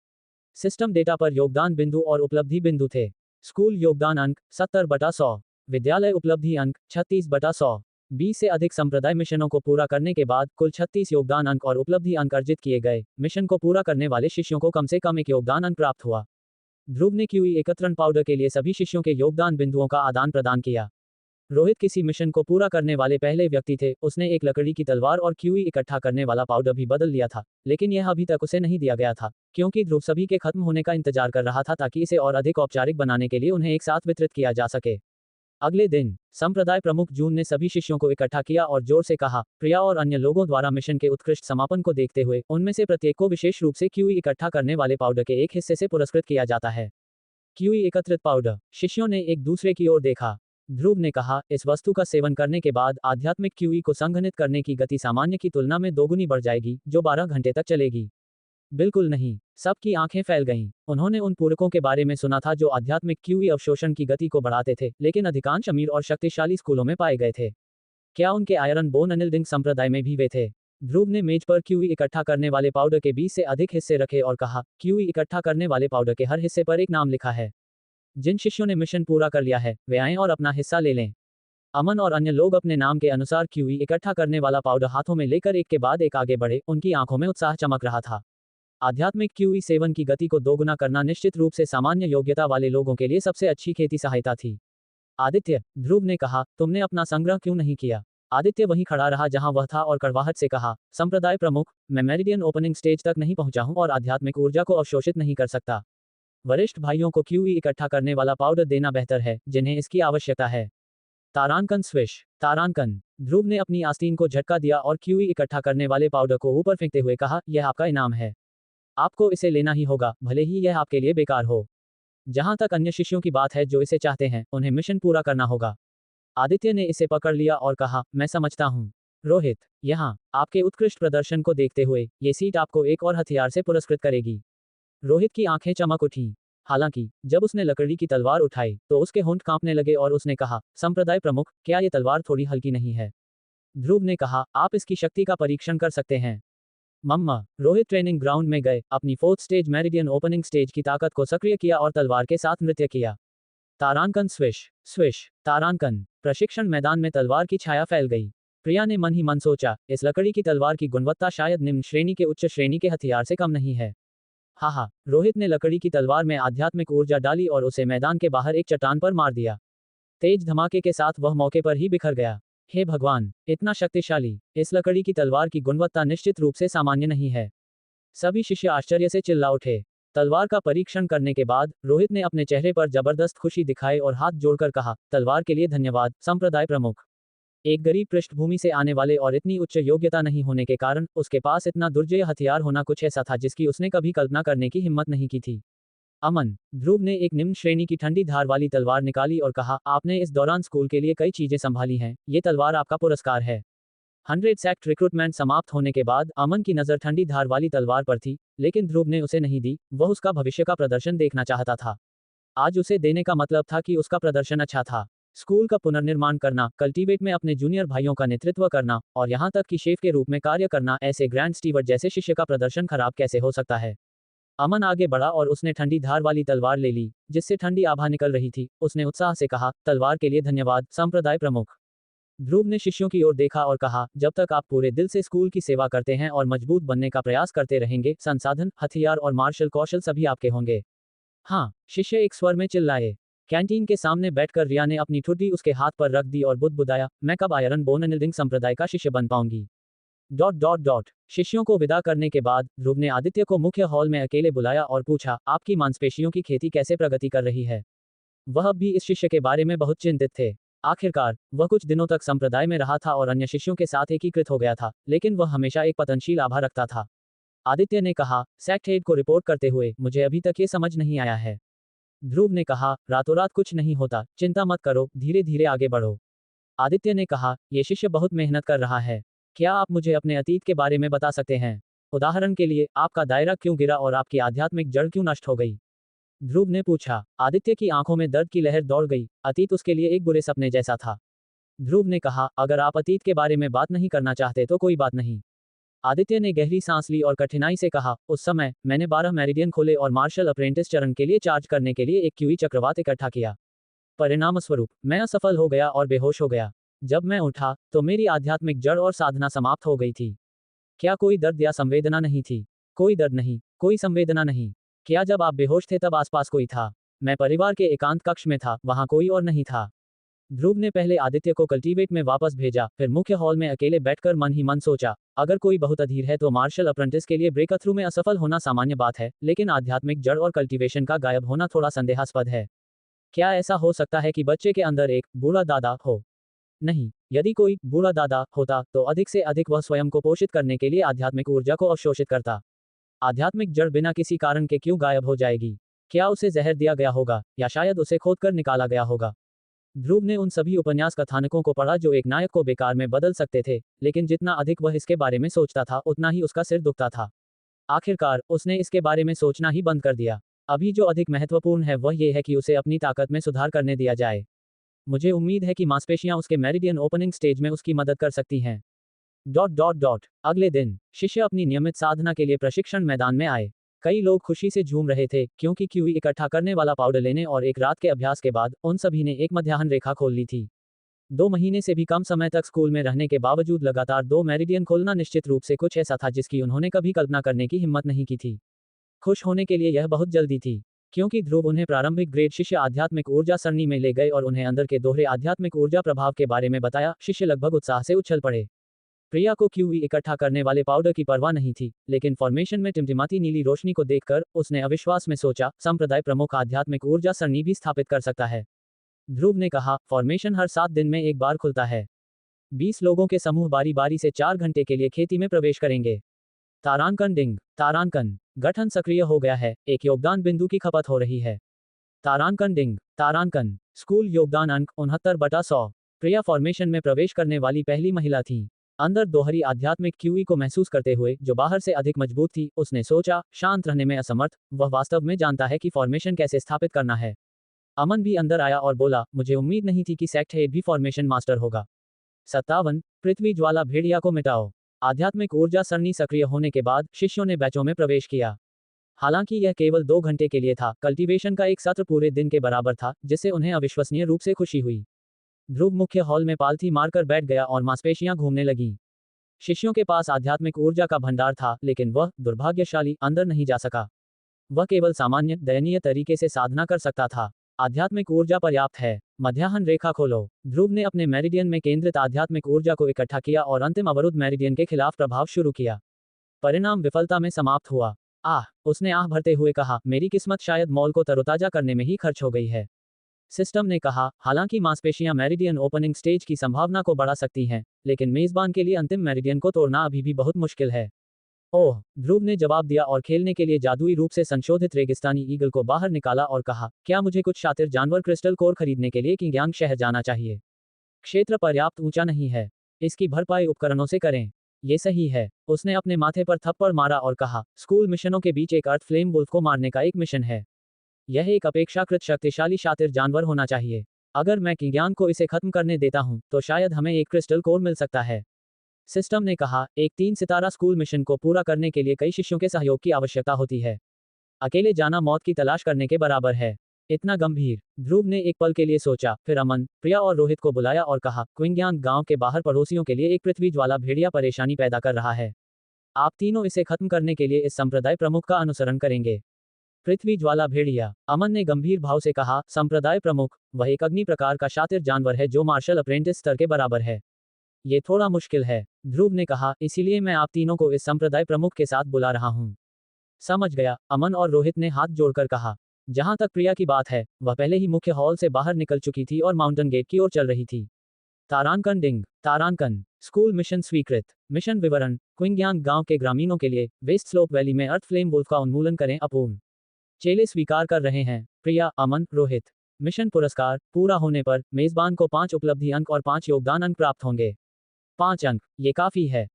सिस्टम डेटा पर योगदान बिंदु और उपलब्धि बिंदु थे। स्कूल योगदान अंक 70/100। विद्यालय उपलब्धि अंक 36/100। 20 से अधिक संप्रदाय मिशनों को पूरा करने के बाद कुल 36 योगदान अंक और उपलब्धि अंक अर्जित किए गए। मिशन को पूरा करने वाले शिष्यों को कम से कम 1 योगदान अंक प्राप्त हुआ। ध्रुव ने क्यूई एकत्रण पाउडर के लिए सभी शिष्यों के योगदान बिंदुओं का आदान प्रदान किया। रोहित किसी मिशन को पूरा करने वाले पहले व्यक्ति थे। उसने एक लकड़ी की तलवार और क्यूई इकट्ठा करने वाला पाउडर भी बदल लिया था, लेकिन यह अभी तक उसे नहीं दिया गया था, क्योंकि ध्रुव सभी के खत्म होने का इंतजार कर रहा था ताकि इसे और अधिक औपचारिक बनाने के लिए उन्हें एक साथ वितरित किया जा सके। अगले दिन संप्रदाय प्रमुख जून ने सभी शिष्यों को इकट्ठा किया और जोर से कहा, प्रिया और अन्य लोगों द्वारा मिशन के उत्कृष्ट समापन को देखते हुए उनमें से प्रत्येक को विशेष रूप से क्यूई इकट्ठा करने वाले पाउडर के एक हिस्से से पुरस्कृत किया जाता है। क्यूई एकत्रित पाउडर। शिष्यों ने एक दूसरे की ओर देखा। ध्रुव ने कहा, इस वस्तु का सेवन करने के बाद आध्यात्मिक क्यूई को संघनित करने की गति सामान्य की तुलना में 2 गुनी बढ़ जाएगी, जो 12 घंटे तक चलेगी। बिल्कुल नहीं। सबकी आंखें फैल गईं। उन्होंने उन पूरकों के बारे में सुना था जो आध्यात्मिक क्यूई अवशोषण की गति को बढ़ाते थे, लेकिन अधिकांश अमीर और शक्तिशाली स्कूलों में पाए गए थे। क्या उनके आयरन बोन अनिल्डिंग संप्रदाय में भी वे थे? ध्रुव ने मेज पर क्यूई इकट्ठा करने वाले पाउडर के 20 से अधिक हिस्से रखे और कहा, क्यूई इकट्ठा करने वाले पाउडर के हर हिस्से पर एक नाम लिखा है। जिन शिष्यों ने मिशन पूरा कर लिया है वे आएं और अपना हिस्सा ले लें। अमन और अन्य लोग अपने नाम के अनुसार क्यूई इकट्ठा करने वाला पाउडर हाथों में लेकर एक के बाद एक आगे बढ़े। उनकी आंखों में उत्साह चमक रहा था। आध्यात्मिक क्यूई सेवन की गति को दोगुना करना निश्चित रूप से सामान्य योग्यता वाले लोगों के लिए सबसे अच्छी खेती सहायता थी। आदित्य, ध्रुव ने कहा, तुमने अपना संग्रह क्यों नहीं किया? आदित्य वहीं खड़ा रहा जहां वह था और कड़वाहट से कहा, संप्रदाय प्रमुख, मैं मेरिडियन ओपनिंग स्टेज तक नहीं पहुंचा हूं और आध्यात्मिक ऊर्जा को अवशोषित नहीं कर सकता। वरिष्ठ भाइयों को क्यूई इकट्ठा करने वाला पाउडर देना बेहतर है, जिन्हें इसकी आवश्यकता है। तारांकन स्विश। तारांकन। ध्रुव ने अपनी आस्तीन को झटका दिया और क्यूई इकट्ठा करने वाले पाउडर को ऊपर फेंकते हुए कहा, यह आपका इनाम है। आपको इसे लेना ही होगा, भले ही यह आपके लिए बेकार हो। जहां तक अन्य शिष्यों की बात है जो इसे चाहते हैं, उन्हें मिशन पूरा करना होगा। आदित्य ने इसे पकड़ लिया और कहा, मैं समझता हूं। रोहित, यहाँ आपके उत्कृष्ट प्रदर्शन को देखते हुए ये सीट आपको एक और हथियार से पुरस्कृत करेगी। रोहित की आंखें चमक उठीं। हालांकि जब उसने लकड़ी की तलवार उठाई तो उसके होंठ कांपने लगे और उसने कहा, संप्रदाय प्रमुख, क्या ये तलवार थोड़ी हल्की नहीं है? ध्रुव ने कहा, आप इसकी शक्ति का परीक्षण कर सकते हैं। मम्मा। रोहित ट्रेनिंग ग्राउंड में गए, अपनी 4th stage meridian opening stage की ताकत को सक्रिय किया और तलवार के साथ नृत्य किया। तारांकन स्विश। स्विश। तारांकन। प्रशिक्षण मैदान में तलवार की छाया फैल गई। प्रिया ने मन ही मन सोचा, इस लकड़ी की तलवार की गुणवत्ता शायद निम्न श्रेणी के उच्च श्रेणी के हथियार से कम नहीं है। हाहा। रोहित ने लकड़ी की तलवार में आध्यात्मिक ऊर्जा डाली और उसे मैदान के बाहर एक चट्टान पर मार दिया। तेज धमाके के साथ वह मौके पर ही बिखर गया। हे भगवान, इतना शक्तिशाली! इस लकड़ी की तलवार की गुणवत्ता निश्चित रूप से सामान्य नहीं है। सभी शिष्य आश्चर्य से चिल्ला उठे। तलवार का परीक्षण करने के बाद रोहित ने अपने चेहरे पर जबरदस्त खुशी दिखाई और हाथ जोड़कर कहा, तलवार के लिए धन्यवाद, संप्रदाय प्रमुख। एक गरीब पृष्ठभूमि से आने वाले और इतनी उच्च योग्यता नहीं होने के कारण उसके पास इतना दुर्जय हथियार होना कुछ ऐसा था जिसकी उसने कभी कल्पना करने की हिम्मत नहीं की थी। अमन। ध्रुव ने एक निम्न श्रेणी की ठंडी धार वाली तलवार निकाली और कहा, आपने इस दौरान स्कूल के लिए कई चीजें संभाली हैं, ये तलवार आपका पुरस्कार है। 100 सेक्ट रिक्रूटमेंट समाप्त होने के बाद अमन की नज़र ठंडी धार वाली तलवार पर थी, लेकिन ध्रुव ने उसे नहीं दी, वह उसका भविष्य का प्रदर्शन देखना चाहता था। आज उसे देने का मतलब था कि उसका प्रदर्शन अच्छा था। स्कूल का पुनर्निर्माण करना, कल्टीवेट में अपने जूनियर भाइयों का नेतृत्व करना और यहाँ तक कि शेफ के रूप में कार्य करना, ऐसे ग्रैंड स्टीवर्ड जैसे शिष्य का प्रदर्शन खराब कैसे हो सकता है? अमन आगे बढ़ा और उसने ठंडी धार वाली तलवार ले ली, जिससे ठंडी आभा निकल रही थी। उसने उत्साह से कहा, तलवार के लिए धन्यवाद, संप्रदाय प्रमुख। ध्रुव ने शिष्यों की ओर देखा और कहा, जब तक आप पूरे दिल से स्कूल की सेवा करते हैं और मजबूत बनने का प्रयास करते रहेंगे, संसाधन, हथियार और मार्शल कौशल सभी आपके होंगे। हाँ, शिष्य एक स्वर में चिल्लाए। कैंटीन के सामने बैठकर रिया ने अपनी ठुड्डी उसके हाथ पर रख दी और बुदबुदाया, मैं कब आयरन बोन एनिल्डिंग संप्रदाय का शिष्य बन पाऊंगी। शिष्यों को विदा करने के बाद ध्रुव ने आदित्य को मुख्य हॉल में अकेले बुलाया और पूछा, आपकी मांसपेशियों की खेती कैसे प्रगति कर रही है? वह अब भी इस शिष्य के बारे में बहुत चिंतित थे। आखिरकार वह कुछ दिनों तक संप्रदाय में रहा था और अन्य शिष्यों के साथ एकीकृत हो गया था, लेकिन वह हमेशा एक पतनशील आभा रखता था। आदित्य ने कहा, सेक्ट हेड को रिपोर्ट करते हुए, मुझे अभी तक ये समझ नहीं आया है। ध्रुव ने कहा, रातों रात कुछ नहीं होता, चिंता मत करो, धीरे धीरे आगे बढ़ो। आदित्य ने कहा, ये शिष्य बहुत मेहनत कर रहा है। क्या आप मुझे अपने अतीत के बारे में बता सकते हैं? उदाहरण के लिए, आपका दायरा क्यों गिरा और आपकी आध्यात्मिक जड़ क्यों नष्ट हो गई? ध्रुव ने पूछा। आदित्य की आंखों में दर्द की लहर दौड़ गई। अतीत उसके लिए एक बुरे सपने जैसा था। ध्रुव ने कहा, अगर आप अतीत के बारे में बात नहीं करना चाहते तो कोई बात नहीं। आदित्य ने गहरी सांस ली और कठिनाई से कहा, उस समय मैंने 12 मेरिडियन खोले और मार्शल अप्रेंटिस चरण के लिए चार्ज करने के लिए एक क्यूई चक्रवात इकट्ठा किया। परिणामस्वरूप मैं असफल हो गया और बेहोश हो गया। जब मैं उठा तो मेरी आध्यात्मिक जड़ और साधना समाप्त हो गई थी। क्या कोई दर्द या संवेदना नहीं थी? कोई दर्द नहीं, कोई संवेदना नहीं। क्या जब आप बेहोश थे तब आसपास कोई था? मैं परिवार के एकांत कक्ष में था, वहां कोई और नहीं था। ध्रुव ने पहले आदित्य को कल्टीवेट में वापस भेजा, फिर मुख्य हॉल में अकेले बैठकर मन ही मन सोचा, अगर कोई बहुत अधीर है तो मार्शल अप्रेंटिस के लिए ब्रेकथ्रू में असफल होना सामान्य बात है, लेकिन आध्यात्मिक जड़ और कल्टीवेशन का गायब होना थोड़ा संदेहास्पद है। क्या ऐसा हो सकता है कि बच्चे के अंदर एक बूढ़ा दादा हो? नहीं, यदि कोई बूढ़ा दादा होता तो अधिक से अधिक वह स्वयं को पोषित करने के लिए आध्यात्मिक ऊर्जा को अवशोषित करता। आध्यात्मिक जड़ बिना किसी कारण के क्यों गायब हो जाएगी? क्या उसे जहर दिया गया होगा, या शायद उसे खोदकर निकाला गया होगा? ध्रुव ने उन सभी उपन्यास कथानकों को पढ़ा जो एक नायक को बेकार में बदल सकते थे, लेकिन जितना अधिक वह इसके बारे में सोचता था उतना ही उसका सिर दुखता था। आखिरकार उसने इसके बारे में सोचना ही बंद कर दिया। अभी जो अधिक महत्वपूर्ण है वह ये है कि उसे अपनी ताकत में सुधार करने दिया जाए। मुझे उम्मीद है कि मांसपेशियां उसके मेरिडियन ओपनिंग स्टेज में उसकी मदद कर सकती हैं। अगले दिन शिष्य अपनी नियमित साधना के लिए प्रशिक्षण मैदान में आए। कई लोग खुशी से झूम रहे थे क्योंकि क्यूई इकट्ठा करने वाला पाउडर लेने और एक रात के अभ्यास के बाद उन सभी ने एक मध्याह्न रेखा खोल ली थी। 2 महीने से भी कम समय तक स्कूल में रहने के बावजूद लगातार 2 मेरिडियन खोलना निश्चित रूप से कुछ ऐसा था जिसकी उन्होंने कभी कल्पना करने की हिम्मत नहीं की थी। खुश होने के लिए यह बहुत जल्दी थी। क्योंकि ध्रुव उन्हें प्रारंभिक ग्रेड शिष्य आध्यात्मिक ऊर्जा सरणी में ले गए और उन्हें अंदर के दोहरे आध्यात्मिक ऊर्जा प्रभाव के बारे में बताया, शिष्य लगभग उत्साह से उछल पड़े। प्रिया को क्यूई इकट्ठा करने वाले पाउडर की परवाह नहीं थी, लेकिन फॉर्मेशन में टिमटिमाती नीली रोशनी को देखकर उसने अविश्वास में सोचा, संप्रदाय प्रमुख आध्यात्मिक ऊर्जा सरणी भी स्थापित कर सकता है। ध्रुव ने कहा, फॉर्मेशन हर 7 दिन में एक बार खुलता है। 20 लोगों के समूह बारी बारी से 4 घंटे के लिए खेती में प्रवेश करेंगे। तारांकन डिंग, तारांकन, गठन सक्रिय हो गया है, एक योगदान बिंदु की खपत हो रही है। तारांकन डिंग, तारांकन, स्कूल योगदान अंक 69/100। प्रिया फॉर्मेशन में प्रवेश करने वाली पहली महिला थी। अंदर दोहरी आध्यात्मिक क्यूई को महसूस करते हुए, जो बाहर से अधिक मजबूत थी, उसने सोचा, शांत रहने में असमर्थ, वह वास्तव में जानता है कि फॉर्मेशन कैसे स्थापित करना है। अमन भी अंदर आया और बोला, मुझे उम्मीद नहीं थी कि सेक्ट हेड भी फॉर्मेशन मास्टर होगा। 57 पृथ्वी ज्वाला भेड़िया को मिटाओ। आध्यात्मिक ऊर्जा सरणी सक्रिय होने के बाद शिष्यों ने बैचों में प्रवेश किया। हालांकि यह केवल 2 घंटे के लिए था, कल्टीवेशन का एक सत्र पूरे दिन के बराबर था, जिससे उन्हें अविश्वसनीय रूप से खुशी हुई। ध्रुव मुख्य हॉल में पालथी मारकर बैठ गया और मांसपेशियां घूमने लगीं। शिष्यों के पास आध्यात्मिक ऊर्जा का भंडार था, लेकिन वह, दुर्भाग्यशाली, अंदर नहीं जा सका। वह केवल सामान्य, दयनीय तरीके से साधना कर सकता था। आध्यात्मिक ऊर्जा पर्याप्त है। मध्याह्न रेखा खोलो। ध्रुव ने अपने मेरिडियन में केंद्रित आध्यात्मिक ऊर्जा को इकट्ठा किया और अंतिम अवरुद्ध मेरिडियन के खिलाफ प्रभाव शुरू किया। परिणाम विफलता में समाप्त हुआ। उसने आह भरते हुए कहा, मेरी किस्मत शायद मॉल को तरोताजा करने में ही खर्च हो गई है। सिस्टम ने कहा, हालांकि मांसपेशियां मेरिडियन ओपनिंग स्टेज की संभावना को बढ़ा सकती हैं, लेकिन मेजबान के लिए अंतिम मेरिडियन को तोड़ना अभी भी बहुत मुश्किल है। ओह, ध्रुव ने जवाब दिया और खेलने के लिए जादुई रूप से संशोधित रेगिस्तानी ईगल को बाहर निकाला और कहा, क्या मुझे कुछ शातिर जानवर क्रिस्टल कोर खरीदने के लिए किंग्यांग शहर जाना चाहिए? क्षेत्र पर्याप्त ऊंचा नहीं है। इसकी भरपाई उपकरणों से करें। ये सही है। उसने अपने माथे पर थप्पड़ मारा और कहा, स्कूल मिशनों के बीच एक अर्थ फ्लेम वुल्फ को मारने का एक मिशन है। यह एक अपेक्षाकृत शक्तिशाली शातिर जानवर होना चाहिए। अगर मैं किंग्यांग को इसे खत्म करने देता हूं, तो शायद हमें एक क्रिस्टल कोर मिल सकता है। सिस्टम ने कहा, एक 3 सितारा स्कूल मिशन को पूरा करने के लिए कई शिष्यों के सहयोग की आवश्यकता होती है। अकेले जाना मौत की तलाश करने के बराबर है। इतना गंभीर? ध्रुव ने एक पल के लिए सोचा, फिर अमन, प्रिया और रोहित को बुलाया और कहा, क्विंग्यांग गांव के बाहर पड़ोसियों के लिए एक पृथ्वी ज्वाला भेड़िया परेशानी पैदा कर रहा है। आप तीनों इसे खत्म करने के लिए इस संप्रदाय प्रमुख का अनुसरण करेंगे। पृथ्वी ज्वाला भेड़िया, अमन ने गंभीर भाव से कहा, संप्रदाय प्रमुख, वह एक अग्नि प्रकार का शातिर जानवर है जो मार्शल अप्रेंटिस स्तर के बराबर है। ये थोड़ा मुश्किल है, ध्रुव ने कहा, इसीलिए मैं आप तीनों को इस संप्रदाय प्रमुख के साथ बुला रहा हूं। समझ गया, अमन और रोहित ने हाथ जोड़कर कहा। जहां तक प्रिया की बात है, वह पहले ही मुख्य हॉल से बाहर निकल चुकी थी और माउंटेन गेट की ओर चल रही थी। तारांकन डिंग, तारांकन, स्कूल मिशन स्वीकृत। मिशन विवरण, क्विंग्यांग गांव के ग्रामीणों के लिए, वेस्ट स्लोप वैली में अर्थ फ्लेम वुल्फ का उन्मूलन करें। अपूर्ण चेले स्वीकार कर रहे हैं। प्रिया, अमन, रोहित। मिशन पुरस्कार, पूरा होने पर मेजबान को 5 उपलब्धि अंक और 5 योगदान अंक प्राप्त होंगे। 5 अंक, ये काफी है। ...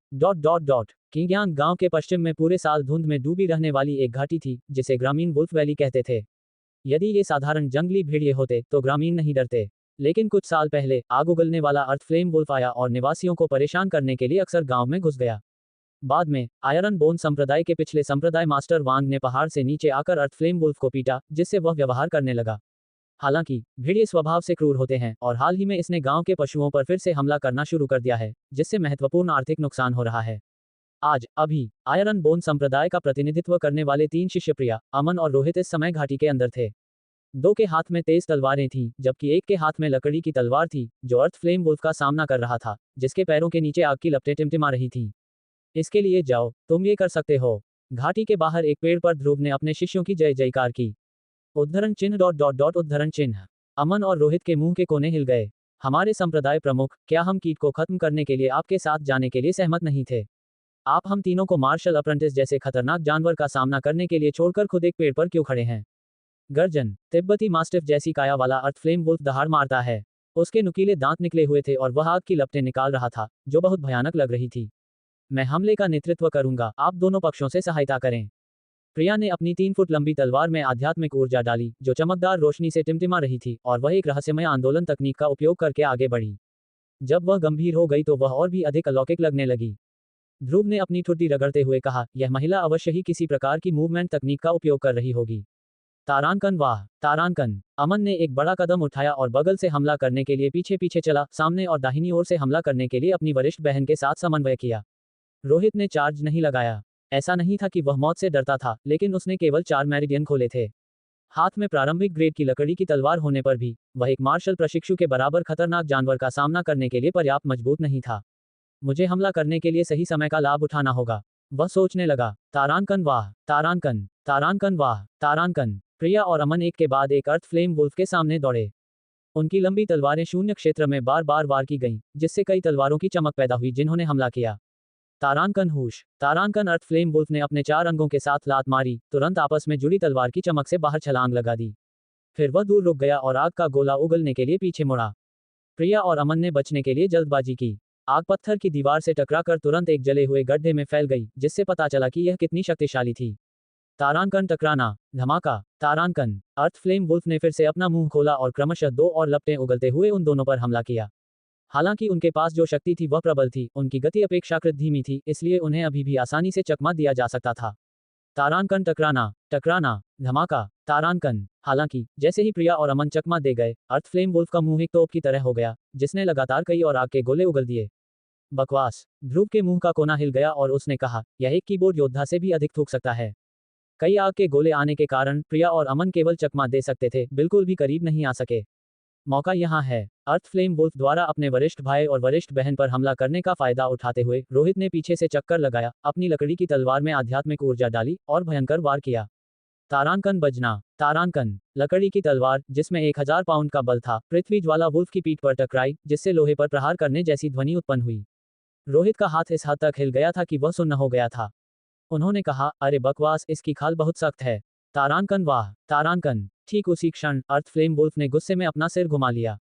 किंग्यांग गांव के पश्चिम में पूरे साल धुंध में डूबी रहने वाली एक घाटी थी, जिसे ग्रामीण वुल्फ वैली कहते थे। यदि ये साधारण जंगली भेड़िए होते, तो ग्रामीण नहीं डरते। लेकिन कुछ साल पहले, आग उगलने वाला अर्थ फ्लेम वुल्फ आया और निवासियों को परेशान करने के लिए अक्सर गांव में घुस गया। बाद में, आयरन बोन संप्रदाय के पिछले संप्रदाय मास्टर वांग ने पहाड़ से नीचे आकर अर्थ फ्लेम वुल्फ को पीटा, जिससे वह व्यवहार करने लगा। हालांकि, भेड़िए स्वभाव से क्रूर होते हैं और हाल ही में इसने गांव के पशुओं पर फिर से हमला करना शुरू कर दिया है, जिससे महत्वपूर्ण आर्थिक नुकसान हो रहा है। अभी, आयरन बोन संप्रदाय का प्रतिनिधित्व करने वाले 3 शिष्य प्रिया, अमन और रोहित इस समय घाटी के अंदर थे। 2 के हाथ में तेज तलवारें थीं, जबकि एक के हाथ में लकड़ी की तलवार थी, जो अर्थ फ्लेम वुल्फ का सामना कर रहा था, जिसके पैरों के नीचे आग की लपटें टिमटिमा रही थीं। इसके लिए जाओ, तुम ये कर सकते हो। घाटी के बाहर एक पेड़ पर ध्रुव ने अपने शिष्यों की जय जयकार की। उद्धरण चिन्ह ... उद्धरण चिन्ह। अमन और रोहित के मुंह के कोने हिल गए। हमारे संप्रदाय प्रमुख, क्या हम कीट को खत्म करने के लिए आपके साथ जाने के लिए सहमत नहीं थे? आप हम तीनों को मार्शल अप्रेंटिस जैसे खतरनाक जानवर का सामना करने के लिए छोड़कर खुद एक पेड़ पर क्यों खड़े हैं? गर्जन, तिब्बती मास्टिफ जैसी काया वाला अर्थ फ्लेम वुल्फ दहाड़ मारता है। उसके नुकीले दांत निकले हुए थे और वह आग की लपटें निकाल रहा था, जो बहुत भयानक लग रही थी। मैं हमले का नेतृत्व करूंगा, आप दोनों पक्षों से सहायता करें। प्रिया ने अपनी 3 फुट लंबी तलवार में आध्यात्मिक ऊर्जा डाली, जो चमकदार रोशनी से टिमटिमा रही थी, और वह एक रहस्यमय आंदोलन तकनीक का उपयोग करके आगे बढ़ी। जब वह गंभीर हो गई तो वह और भी अधिक अलौकिक लगने लगी। ध्रुव ने अपनी ठुड्डी रगड़ते हुए कहा, यह महिला अवश्य ही किसी प्रकार की मूवमेंट तकनीक का उपयोग कर रही होगी। तारांकन, वाह, तारांकन। अमन ने एक बड़ा कदम उठाया और बगल से हमला करने के लिए पीछे पीछे चला, सामने और दाहिनी ओर से हमला करने के लिए अपनी वरिष्ठ बहन के साथ समन्वय किया। रोहित ने चार्ज नहीं लगाया। ऐसा नहीं था कि वह मौत से डरता था, लेकिन उसने केवल 4 मेरिडियन खोले थे। हाथ में प्रारंभिक ग्रेड की लकड़ी की तलवार होने पर भी वह एक मार्शल प्रशिक्षु के बराबर खतरनाक जानवर का सामना करने के लिए पर्याप्त मजबूत नहीं था। मुझे हमला करने के लिए सही समय का लाभ उठाना होगा। वह सोचने लगा। तारांकन वाह, तारांकन, तारांकन वाह, तारांकन। प्रिया और अमन एक के बाद एक अर्थ फ्लेम वुल्फ के सामने दौड़े। उनकी लंबी तलवारें शून्य क्षेत्र में बार बार वार की गईं, जिससे कई तलवारों की चमक पैदा हुई जिन्होंने हमला किया। तारांकन हुश, तारांकन अर्थ फ्लेम वुल्फ ने अपने 4 अंगों के साथ लात मारी, तुरंत आपस में जुड़ी तलवार की चमक से बाहर छलांग लगा दी। फिर वह दूर रुक गया और आग का गोला उगलने के लिए पीछे मुड़ा। प्रिया और अमन ने बचने के लिए जल्दबाजी की। आग पत्थर की दीवार से टकराकर तुरंत एक जले हुए गड्ढे में फैल गई, जिससे पता चला कि यह कितनी शक्तिशाली थी। तारांकन टकराना, धमाका, तारांकन। अर्थ फ्लेम वुल्फ ने फिर से अपना मुंह खोला और क्रमशः 2 और लपटें उगलते हुए उन दोनों पर हमला किया। हालांकि उनके पास जो शक्ति थी वह प्रबल थी, उनकी गति अपेक्षाकृत धीमी थी, इसलिए उन्हें अभी भी आसानी से चकमा दिया जा सकता था। तारांकन टकराना, टकराना, धमाका, तारांकन। हालांकि जैसे ही प्रिया और अमन चकमा दे गए, अर्थ फ्लेम वुल्फ का मुंह एक तोप की तरह हो गया, जिसने लगातार कई और आग के गोले उगल दिए। बकवास। ध्रुव के मुंह का कोना हिल गया और उसने कहा, यह एक कीबोर्ड योद्धा से भी अधिक थूक सकता है। कई आग के गोले आने के कारण प्रिया और अमन केवल चकमा दे सकते थे, बिल्कुल भी करीब नहीं आ सके। मौका यहाँ है। अर्थ फ्लेम वुल्फ द्वारा अपने वरिष्ठ भाई और वरिष्ठ बहन पर हमला करने का फायदा उठाते हुए रोहित ने पीछे से चक्कर लगाया, अपनी लकड़ी की तलवार में आध्यात्मिक ऊर्जा डाली और भयंकर वार किया। तारांकन बजना, तारांकन। लकड़ी की तलवार, जिसमें 1000 पाउंड का बल था, पृथ्वी ज्वाला वुल्फ की पीठ पर टकराई, जिससे लोहे पर प्रहार करने जैसी ध्वनि उत्पन्न हुई। रोहित का हाथ इस हद तक हिल गया था कि वह सुन्न हो गया था। उन्होंने कहा, अरे बकवास, इसकी खाल बहुत सख्त है। तारांकन वाह, तारांकन। ठीक उसी क्षण अर्थ फ्लेम वुल्फ ने गुस्से में अपना सिर घुमा लिया।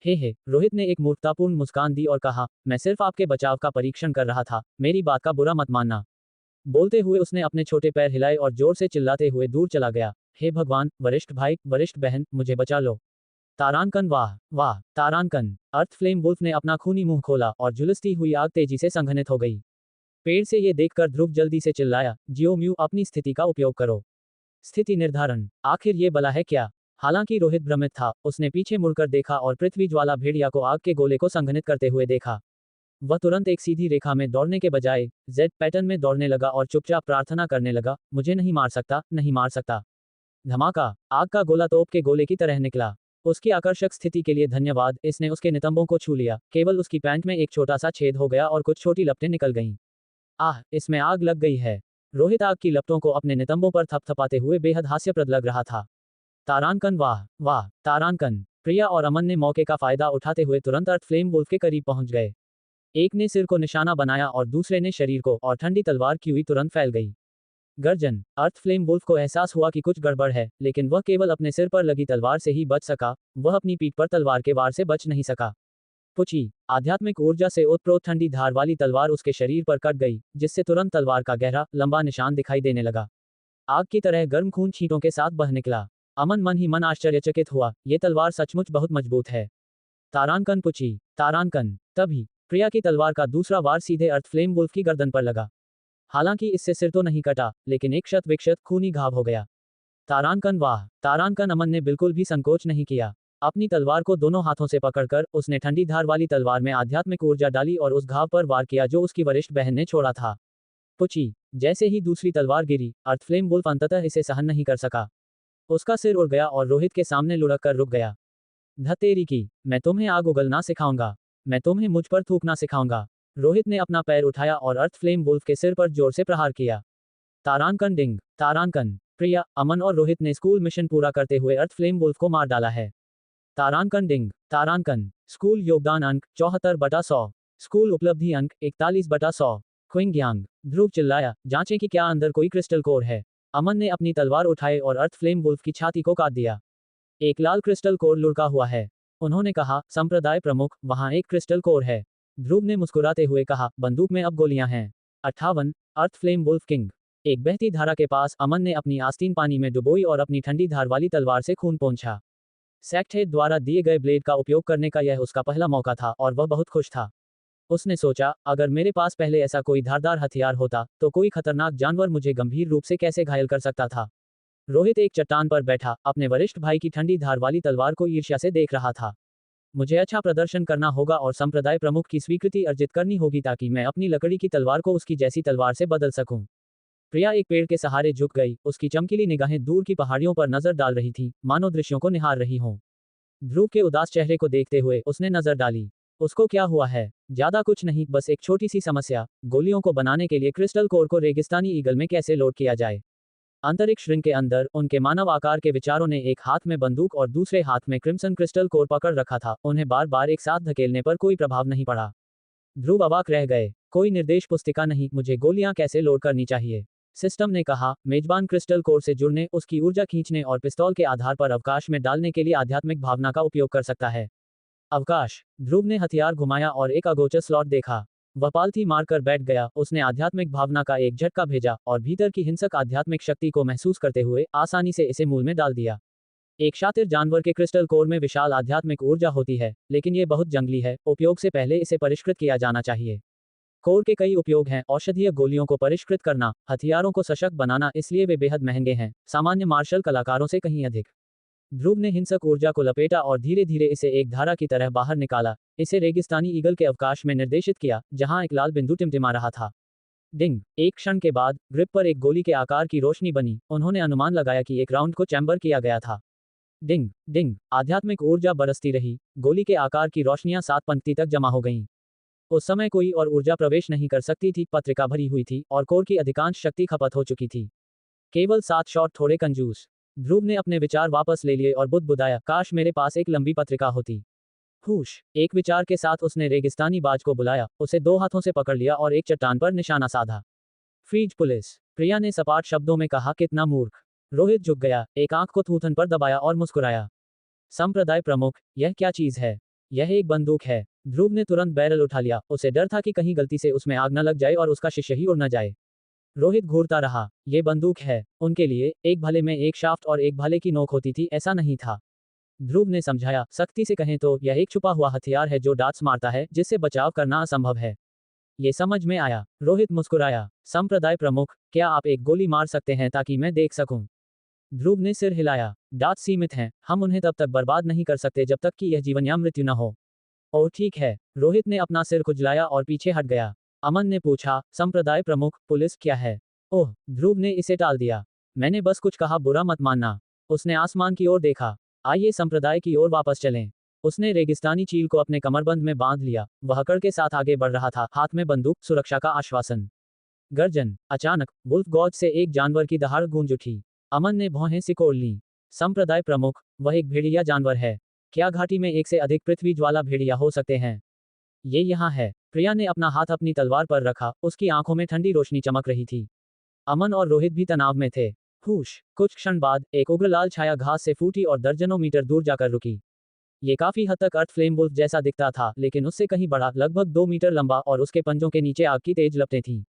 हे, रोहित ने एक मूर्खतापूर्ण मुस्कान दी और कहा, मैं सिर्फ आपके बचाव का परीक्षण कर रहा था, मेरी बात का बुरा मत मानना। बोलते हुए उसने अपने छोटे पैर हिलाए और जोर से चिल्लाते हुए दूर चला गया। हे भगवान, वरिष्ठ भाई, वरिष्ठ बहन, मुझे बचा लो। तारांकन वाह, वाह, तारांकन। अर्थ फ्लेम वुल्फ ने अपना खूनी मुंह खोला और झुलसती हुई आग तेजी से संघनित हो गई। पेड़ से ये देखकर ध्रुव जल्दी से चिल्लाया, जियो म्यू, अपनी स्थिति का उपयोग करो। स्थिति निर्धारण। आखिर ये बला है क्या? हालांकि रोहित भ्रमित था, उसने पीछे मुड़कर देखा और पृथ्वी ज्वाला भेड़िया को आग के गोले को संघनित करते हुए देखा। वह तुरंत एक सीधी रेखा में दौड़ने के बजाय जेड पैटर्न में दौड़ने लगा और चुपचाप प्रार्थना करने लगा, मुझे नहीं मार सकता, नहीं मार सकता। धमाका। आग का गोला तोप के गोले की तरह निकला। उसकी आकर्षक स्थिति के लिए धन्यवाद। इसने उसके नितंबों को छू लिया, केवल उसकी पैंट में एक छोटा सा छेद हो गया और कुछ छोटी लपटें निकल गईं। आह, इसमें आग लग गई है। रोहित आग की लपटों को अपने नितंबों पर थपथपाते हुए बेहद हास्यप्रद लग रहा था। तारांकन वाह, वाह, तारांकन। प्रिया और अमन ने मौके का फायदा उठाते हुए तुरंत अर्थ फ्लेम वुल्फ के करीब पहुंच गए। एक ने सिर को निशाना बनाया और दूसरे ने शरीर को, और ठंडी तलवार की हुई तुरंत फैल गई। गर्जन। अर्थ फ्लेम वुल्फ को एहसास हुआ कि कुछ गड़बड़ है, लेकिन वह केवल अपने सिर पर लगी तलवार से ही बच सका, वह अपनी पीठ पर तलवार के वार से बच नहीं सका। पुची। आध्यात्मिक ऊर्जा से ओतप्रोत ठंडी धार वाली तलवार उसके शरीर पर कट गई, जिससे तुरंत तलवार का गहरा, लंबा निशान दिखाई देने लगा। आग की तरह गर्म खून छींटों के साथ बह निकला। अमन मन ही मन आश्चर्यचकित हुआ, ये तलवार सचमुच बहुत मजबूत है। तारांकन पुची, तारांकन। तभी प्रिया की तलवार का दूसरा वार सीधे अर्थ फ्लेम वुल्फ की गर्दन पर लगा। हालांकि इससे सिर तो नहीं कटा, लेकिन एक शत विक्षत खूनी घाव हो गया। तारांकन वाह, तारांकन। अमन ने बिल्कुल भी संकोच नहीं किया। अपनी तलवार को दोनों हाथों से पकड़कर उसने ठंडी धार वाली तलवार में आध्यात्मिक ऊर्जा डाली और उस घाव पर वार किया जो उसकी वरिष्ठ बहन ने छोड़ा था। पुची। जैसे ही दूसरी तलवार गिरी, अर्थ फ्लेम वुल्फ अंततः इसे सहन नहीं कर सका। उसका सिर उड़ गया और रोहित के सामने लुढ़क कर रुक गया। धतेरी की, मैं तुम्हें आग उगलना सिखाऊंगा, मैं तुम्हें मुझ पर थूकना सिखाऊंगा। रोहित ने अपना पैर उठाया और अर्थ फ्लेम वुल्फ के सिर पर जोर से प्रहार किया। तारांकन डिंग, तारांकन। प्रिया, अमन और रोहित ने स्कूल मिशन पूरा करते हुए अर्थ फ्लेम वुल्फ को मार डाला है। तारांकन डिंग, तारांकन। स्कूल योगदान अंक 74/100। स्कूल उपलब्धि अंक 41/100। क्विंगयांग। ध्रुव चिल्लाया, जांचें कि क्या अंदर कोई क्रिस्टल कोर है। अमन ने अपनी तलवार उठाए और अर्थ फ्लेम वुल्फ की छाती को काट दिया। एक लाल क्रिस्टल कोर लुढ़का हुआ है। उन्होंने कहा, संप्रदाय प्रमुख, वहां एक क्रिस्टल कोर है। ध्रुव ने मुस्कुराते हुए कहा, बंदूक में अब गोलियां हैं। 58। अर्थ फ्लेम वुल्फ किंग। एक बहती धारा के पास अमन ने अपनी आस्तीन पानी में डुबोई और अपनी ठंडी धार वाली तलवार से खून पोंछा। सेक्टहेड द्वारा दिए गए ब्लेड का उपयोग करने का यह उसका पहला मौका था और वह बहुत खुश था। उसने सोचा, अगर मेरे पास पहले ऐसा कोई धारदार हथियार होता, तो कोई खतरनाक जानवर मुझे गंभीर रूप से कैसे घायल कर सकता था। रोहित एक चट्टान पर बैठा अपने वरिष्ठ भाई की ठंडी धार वाली तलवार को ईर्ष्या से देख रहा था। मुझे अच्छा प्रदर्शन करना होगा और संप्रदाय प्रमुख की स्वीकृति अर्जित करनी होगी ताकि मैं अपनी लकड़ी की तलवार को उसकी जैसी तलवार से बदल सकूं। प्रिया एक पेड़ के सहारे झुक गई, उसकी चमकीली निगाहें दूर की पहाड़ियों पर नजर डाल रही थीं, मानो दृश्यों को निहार रही हों। ध्रुव के उदास चेहरे को देखते हुए उसने नजर डाली। उसको क्या हुआ है? ज्यादा कुछ नहीं, बस एक छोटी सी समस्या। गोलियों को बनाने के लिए क्रिस्टल कोर को रेगिस्तानी ईगल में कैसे लोड किया जाए। अंतरिक्ष रिंग के अंदर उनके मानव आकार के विचारों ने एक हाथ में बंदूक और दूसरे हाथ में क्रिम्सन क्रिस्टल कोर पकड़ रखा था। उन्हें बार बार एक साथ धकेलने पर कोई प्रभाव नहीं पड़ा। ध्रुव अवाक रह गए। कोई निर्देश पुस्तिका नहीं, मुझे गोलियां कैसे लोड करनी चाहिए। सिस्टम ने कहा, मेजबान क्रिस्टल कोर से जुड़ने, उसकी ऊर्जा खींचने और पिस्तौल के आधार पर अवकाश में डालने के लिए आध्यात्मिक भावना का उपयोग कर सकता है। अवकाश। ध्रुव ने हथियार घुमाया और एक अगोचर स्लॉट देखा। वह पालथी मारकर बैठ गया। उसने आध्यात्मिक भावना का एक झटका भेजा और भीतर की हिंसक आध्यात्मिक शक्ति को महसूस करते हुए आसानी से इसे मूल में डाल दिया। एक शातिर जानवर के क्रिस्टल कोर में विशाल आध्यात्मिक ऊर्जा होती है, लेकिन ये बहुत जंगली है। उपयोग से पहले इसे परिष्कृत किया जाना चाहिए। कोर के कई उपयोग हैं, औषधीय गोलियों को परिष्कृत करना, हथियारों को सशक्त बनाना, इसलिए वे बेहद महंगे हैं, सामान्य मार्शल कलाकारों से कहीं अधिक। ध्रुव ने हिंसक ऊर्जा को लपेटा और धीरे धीरे इसे एक धारा की तरह बाहर निकाला। इसे रेगिस्तानी ईगल के अवकाश में निर्देशित किया, जहां एक लाल बिंदु टिमटिमा रहा था। डिंग। एक क्षण के बाद ग्रिप पर एक गोली के आकार की रोशनी बनी। उन्होंने अनुमान लगाया कि एक राउंड को चैम्बर किया गया था। डिंग डिंग। आध्यात्मिक ऊर्जा बरसती रही। गोली के आकार की रोशनियां 7 पंक्ति तक जमा हो गईं। उस समय कोई और ऊर्जा प्रवेश नहीं कर सकती थी। पत्रिका भरी हुई थी और कोर की अधिकांश शक्ति खपत हो चुकी थी। केवल 7 शॉट थोड़े कंजूस। ध्रुव ने अपने विचार वापस ले लिए और बुदबुदाया, काश मेरे पास एक लंबी पत्रिका होती। हुश। एक विचार के साथ उसने रेगिस्तानी बाज को बुलाया, उसे 2 हाथों से पकड़ लिया और एक चट्टान पर निशाना साधा। Freeze police. प्रिया ने सपाट शब्दों में कहा, कितना मूर्ख। रोहित झुक गया, एक आंख को थूथन पर दबाया और मुस्कुराया। संप्रदाय प्रमुख, यह क्या चीज है? यह एक बंदूक है। ध्रुव ने तुरंत बैरल उठा लिया। उसे डर था कि कहीं गलती से उसमें आग न लग जाए और उसका शिष्य ही उड़ न जाए। रोहित घूरता रहा। ये बंदूक है। उनके लिए एक भले में एक शाफ्ट और एक भाले की नोक होती थी, ऐसा नहीं था। ध्रुव ने समझाया, सख्ती से कहें तो यह एक छुपा हुआ हथियार है जो डाट्स मारता है, जिससे बचाव करना असंभव है। ये समझ में आया। रोहित मुस्कुराया। संप्रदाय प्रमुख, क्या आप एक गोली मार सकते हैं ताकि मैं देख सकूं? ध्रुव ने सिर हिलाया। डाट्स सीमित हैं, हम उन्हें तब तक बर्बाद नहीं कर सकते जब तक कि यह जीवन या मृत्यु न हो। ओह ठीक है। रोहित ने अपना सिर खुजलाया और पीछे हट गया। अमन ने पूछा, संप्रदाय प्रमुख, पुलिस क्या है? ओह, ध्रुव ने इसे टाल दिया। मैंने बस कुछ कहा, बुरा मत मानना। उसने आसमान की ओर देखा। आइए संप्रदाय की ओर वापस चलें। उसने रेगिस्तानी चील को अपने कमरबंद में बांध लिया। वह अकड़ के साथ आगे बढ़ रहा था, हाथ में बंदूक, सुरक्षा का आश्वासन। गर्जन। अचानक वुल्फ गॉज से एक जानवर की दहाड़ गूंज उठी। अमन ने भौहें सिकोड़ लीं। संप्रदाय प्रमुख, वह एक भेड़िया जानवर है। क्या घाटी में एक से अधिक पृथ्वी ज्वाला भेड़िया हो सकते हैं? ये यहाँ है। प्रिया ने अपना हाथ अपनी तलवार पर रखा, उसकी आंखों में ठंडी रोशनी चमक रही थी। अमन और रोहित भी तनाव में थे। हुश। कुछ क्षण बाद एक उग्र लाल छाया घास से फूटी और दर्जनों मीटर दूर जाकर रुकी। ये काफी हद तक अर्थ फ्लेम वुल्फ जैसा दिखता था, लेकिन उससे कहीं बड़ा, लगभग 2 मीटर लंबा, और उसके पंजों के नीचे आग की तेज लपटें थीं।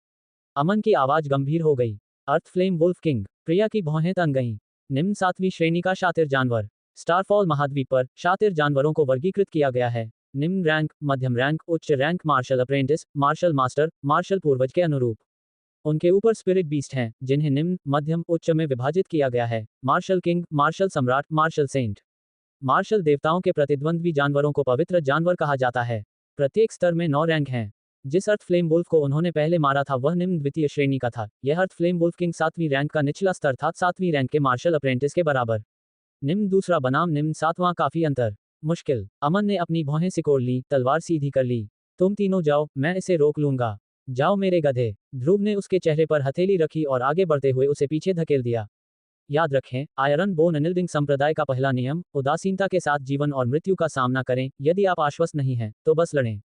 अमन की आवाज गंभीर हो गई। अर्थ फ्लेम वुल्फ किंग। प्रिया की भौहें तन गईं। निम्न 7वीं श्रेणी का शातिर जानवर। स्टारफॉल महाद्वीप पर शातिर जानवरों को वर्गीकृत किया गया है निम्न रैंक, मध्यम रैंक, उच्च rank, martial apprentice, martial master, martial पूर्वज के अनुरूप। उनके ऊपर स्पिरिट बीस्ट हैं, जिन्हें निम्न, मध्यम, उच्च में विभाजित किया गया है। मार्शल किंग, मार्शल सम्राट, मार्शल सेंट। मार्शल देवताओं के प्रतिद्वंद्वी जानवरों को पवित्र जानवर कहा जाता है। प्रत्येक स्तर में 9 रैंक हैं। जिस अर्थ फ्लेम वुल्फ को उन्होंने पहले मारा था वह निम्न द्वितीय श्रेणी का था। यह अर्थ फ्लेम वुल्फ किंग 7वीं रैंक का निचला स्तर था, 7वीं रैंक के मार्शल अप्रेंटिस के बराबर। निम्न दूसरा बनाम निम्न 7वां, काफी अंतर। मुश्किल। अमन ने अपनी भौहें सिकोड़ ली, तलवार सीधी कर ली। तुम तीनों जाओ, मैं इसे रोक लूंगा। जाओ मेरे गधे। ध्रुव ने उसके चेहरे पर हथेली रखी और आगे बढ़ते हुए उसे पीछे धकेल दिया। याद रखें, आयरन बोन अनिल्डिंग संप्रदाय का पहला नियम, उदासीनता के साथ जीवन और मृत्यु का सामना करें। यदि आप आश्वस्त नहीं हैं, तो बस लड़ें।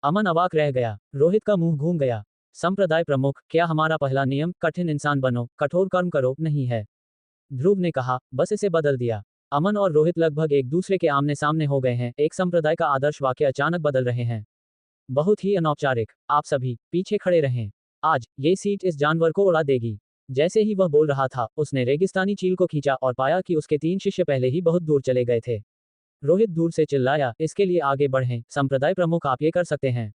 अमन अवाक रह गया। रोहित का मुंह घूम गया। संप्रदाय प्रमुख, क्या हमारा पहला नियम, कठिन इंसान बनो, कठोर कर्म करो, नहीं है? ध्रुव ने कहा, बस इसे बदल दिया। अमन और रोहित लगभग एक दूसरे के आमने सामने हो गए हैं। एक संप्रदाय का आदर्श वाक्य अचानक बदल रहे हैं। बहुत ही अनौपचारिक। आप सभी पीछे खड़े रहें। आज ये सीट इस जानवर को उड़ा देगी। जैसे ही वह बोल रहा था, उसने रेगिस्तानी चील को खींचा और पाया कि उसके 3 शिष्य पहले ही बहुत दूर चले गए थे। रोहित दूर से चिल्लाया, इसके लिए आगे बढ़ें। संप्रदाय प्रमुख, आप ये कर सकते हैं।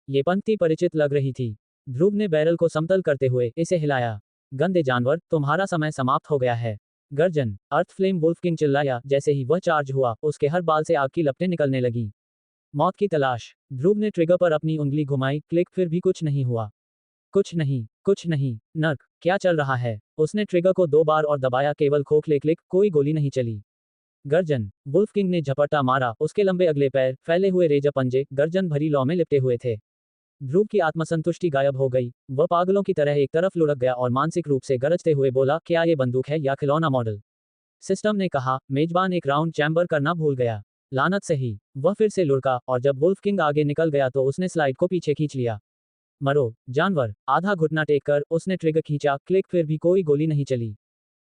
ये पंक्ति परिचित लग रही थी। ध्रुव ने बैरल को समतल करते हुए इसे हिलाया। गंदे जानवर, तुम्हारा समय समाप्त हो गया है। गर्जन। अर्थ फ्लेम वुल्फ किंग चिल्लाया। जैसे ही वह चार्ज हुआ, उसके हर बाल से आग की लपटें निकलने लगीं। मौत की तलाश। ध्रुव ने ट्रिगर पर अपनी उंगली घुमाई, क्लिक, फिर भी कुछ नहीं हुआ। कुछ नहीं, कुछ नहीं। नर्क। क्या चल रहा है? उसने ट्रिगर को 2 बार और दबाया, केवल खोखले क्लिक, कोई गोली नहीं चली। गर्जन। वुल्फ किंग ने झपट्टा मारा, उसके लंबे अगले पैर, फैले हुए रेजर पंजे, गर्जन भरी लौ में लिपटे हुए थे। ध्रुव की आत्मसंतुष्टि गायब हो गई। वह पागलों की तरह एक तरफ लुढ़क गया और मानसिक रूप से गरजते हुए बोला, क्या ये बंदूक है या खिलौना मॉडल? सिस्टम ने कहा। मेजबान एक राउंड चैम्बर करना भूल गया। लानत से ही। वह फिर से लुढ़का और जब वुल्फ किंग आगे निकल गया तो उसने स्लाइड को पीछे खींच लिया। मरो, जानवर। आधा घुटना टेक कर उसने ट्रिगर खींचा, क्लिक, फिर भी कोई गोली नहीं चली।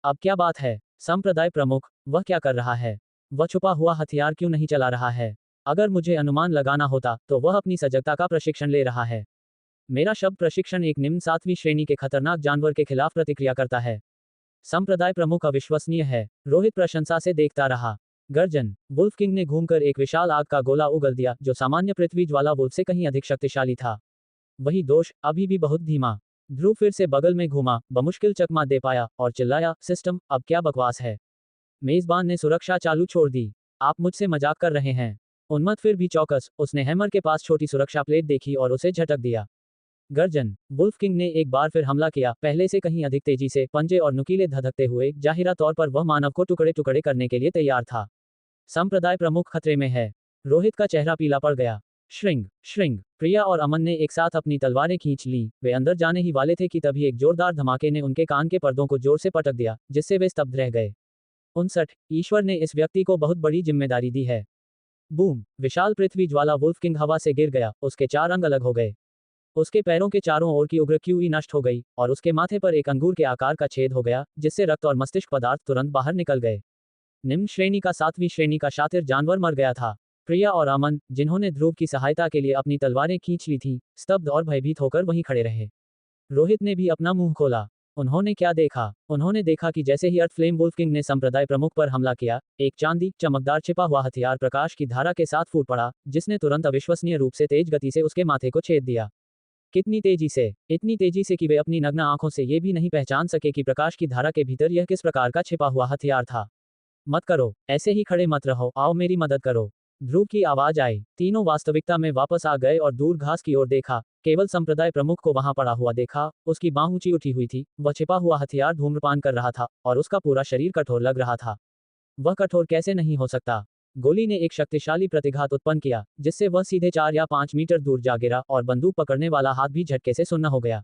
अब क्या बात है? संप्रदाय प्रमुख, वह क्या कर रहा है? वह छुपा हुआ हथियार क्यों नहीं चला रहा है? अगर मुझे अनुमान लगाना होता तो वह अपनी सजगता का प्रशिक्षण ले रहा है। मेरा शब्द प्रशिक्षण एक निम्न 7वीं श्रेणी के खतरनाक जानवर के खिलाफ प्रतिक्रिया करता है। संप्रदाय प्रमुख अविश्वसनीय है। रोहित प्रशंसा से देखता रहा। गर्जन। वुल्फ किंग ने घूमकर एक विशाल आग का गोला उगल दिया जो सामान्य पृथ्वी ज्वाला वुल्फ से कहीं अधिक शक्तिशाली था। वही दोष, अभी भी बहुत धीमा। ध्रुव फिर से बगल में घूमा, बमुश्किल चकमा दे पाया और चिल्लाया, सिस्टम, अब क्या बकवास है? मेजबान ने सुरक्षा चालू छोड़ दी। आप मुझसे मजाक कर रहे हैं? उन्मत्त फिर भी चौकस, उसने हैमर के पास छोटी सुरक्षा प्लेट देखी और उसे झटक दिया। गर्जन। वुल्फ किंग ने एक बार फिर हमला किया, पहले से कहीं अधिक तेजी से, पंजे और नुकीले धधकते हुए, जाहिरा तौर पर वह मानव को टुकड़े टुकड़े करने के लिए तैयार था। संप्रदाय प्रमुख खतरे में है। रोहित का चेहरा पीला पड़ गया। श्रिंग, श्रिंग। प्रिया और अमन ने एक साथ अपनी तलवारें खींच ली। वे अंदर जाने ही वाले थे कि तभी एक जोरदार धमाके ने उनके कान के पर्दों को जोर से पटक दिया, जिससे वे स्तब्ध रह गए। 59। ईश्वर ने इस व्यक्ति को बहुत बड़ी जिम्मेदारी दी है। बूम। विशाल पृथ्वी ज्वाला वुल्फ किंग हवा से गिर गया, उसके 4 अंग अलग हो गए। उसके पैरों के चारों ओर की उग्र क्यूई नष्ट हो गई और उसके माथे पर एक अंगूर के आकार का छेद हो गया, जिससे रक्त और मस्तिष्क पदार्थ तुरंत बाहर निकल गए। निम्न श्रेणी का 7वीं श्रेणी का शातिर जानवर मर गया था। प्रिया और अमन, जिन्होंने ध्रुव की सहायता के लिए अपनी तलवारें खींच ली थीं, स्तब्ध और भयभीत होकर वहीं खड़े रहे। रोहित ने भी अपना मुंह खोला। उन्होंने क्या देखा? उन्होंने देखा कि जैसे ही अर्थ फ्लेम वुल्फ किंग ने संप्रदाय प्रमुख पर हमला किया, एक चांदी चमकदार छिपा हुआ हथियार प्रकाश की धारा के साथ फूट पड़ा, जिसने तुरंत अविश्वसनीय रूप से तेज गति से उसके माथे को छेद दिया। कितनी तेजी से? इतनी तेजी से कि वे अपनी नग्न आंखों से ये भी नहीं पहचान सके कि प्रकाश की धारा के भीतर यह किस प्रकार का छिपा हुआ हथियार था। मत करो, ऐसे ही खड़े मत रहो, आओ मेरी मदद करो। ध्रुव की आवाज आई। तीनों वास्तविकता में वापस आ गए और दूर घास की ओर देखा। केवल संप्रदाय प्रमुख को वहां पड़ा हुआ देखा। उसकी बांह ऊंची उठी हुई थी, वह छिपा हुआ हथियार धूम्रपान कर रहा था और उसका पूरा शरीर कठोर लग रहा था। वह कठोर कैसे नहीं हो सकता? गोली ने एक शक्तिशाली प्रतिघात उत्पन्न किया, जिससे वह सीधे 4 या 5 मीटर दूर जा गिरा और बंदूक पकड़ने वाला हाथ भी झटके से सुन्न हो गया।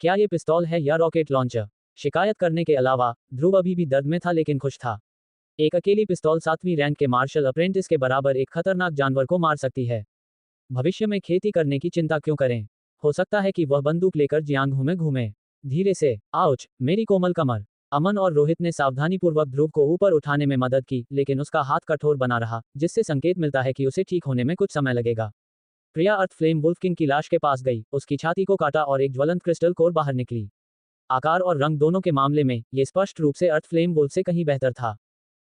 क्या ये पिस्तौल है या रॉकेट लॉन्चर? शिकायत करने के अलावा ध्रुव अभी भी दर्द में था लेकिन खुश था। एक अकेली पिस्तौल 7वीं रैंक के मार्शल अप्रेंटिस के बराबर एक खतरनाक जानवर को मार सकती है। भविष्य में खेती करने की चिंता क्यों करें? हो सकता है कि वह बंदूक लेकर जियांगहू में घूमे। धीरे से। आउच, मेरी कोमल कमर। अमन और रोहित ने सावधानीपूर्वक ध्रुव को ऊपर उठाने में मदद की, लेकिन उसका हाथ कठोर बना रहा, जिससे संकेत मिलता है कि उसे ठीक होने में कुछ समय लगेगा। प्रिया अर्थ फ्लेम वुल्फ किंग की लाश के पास गई, उसकी छाती को काटा और एक ज्वलंत क्रिस्टल कोर बाहर निकली। आकार और रंग दोनों के मामले में ये स्पष्ट रूप से अर्थ फ्लेम वुल्फ से कहीं बेहतर था।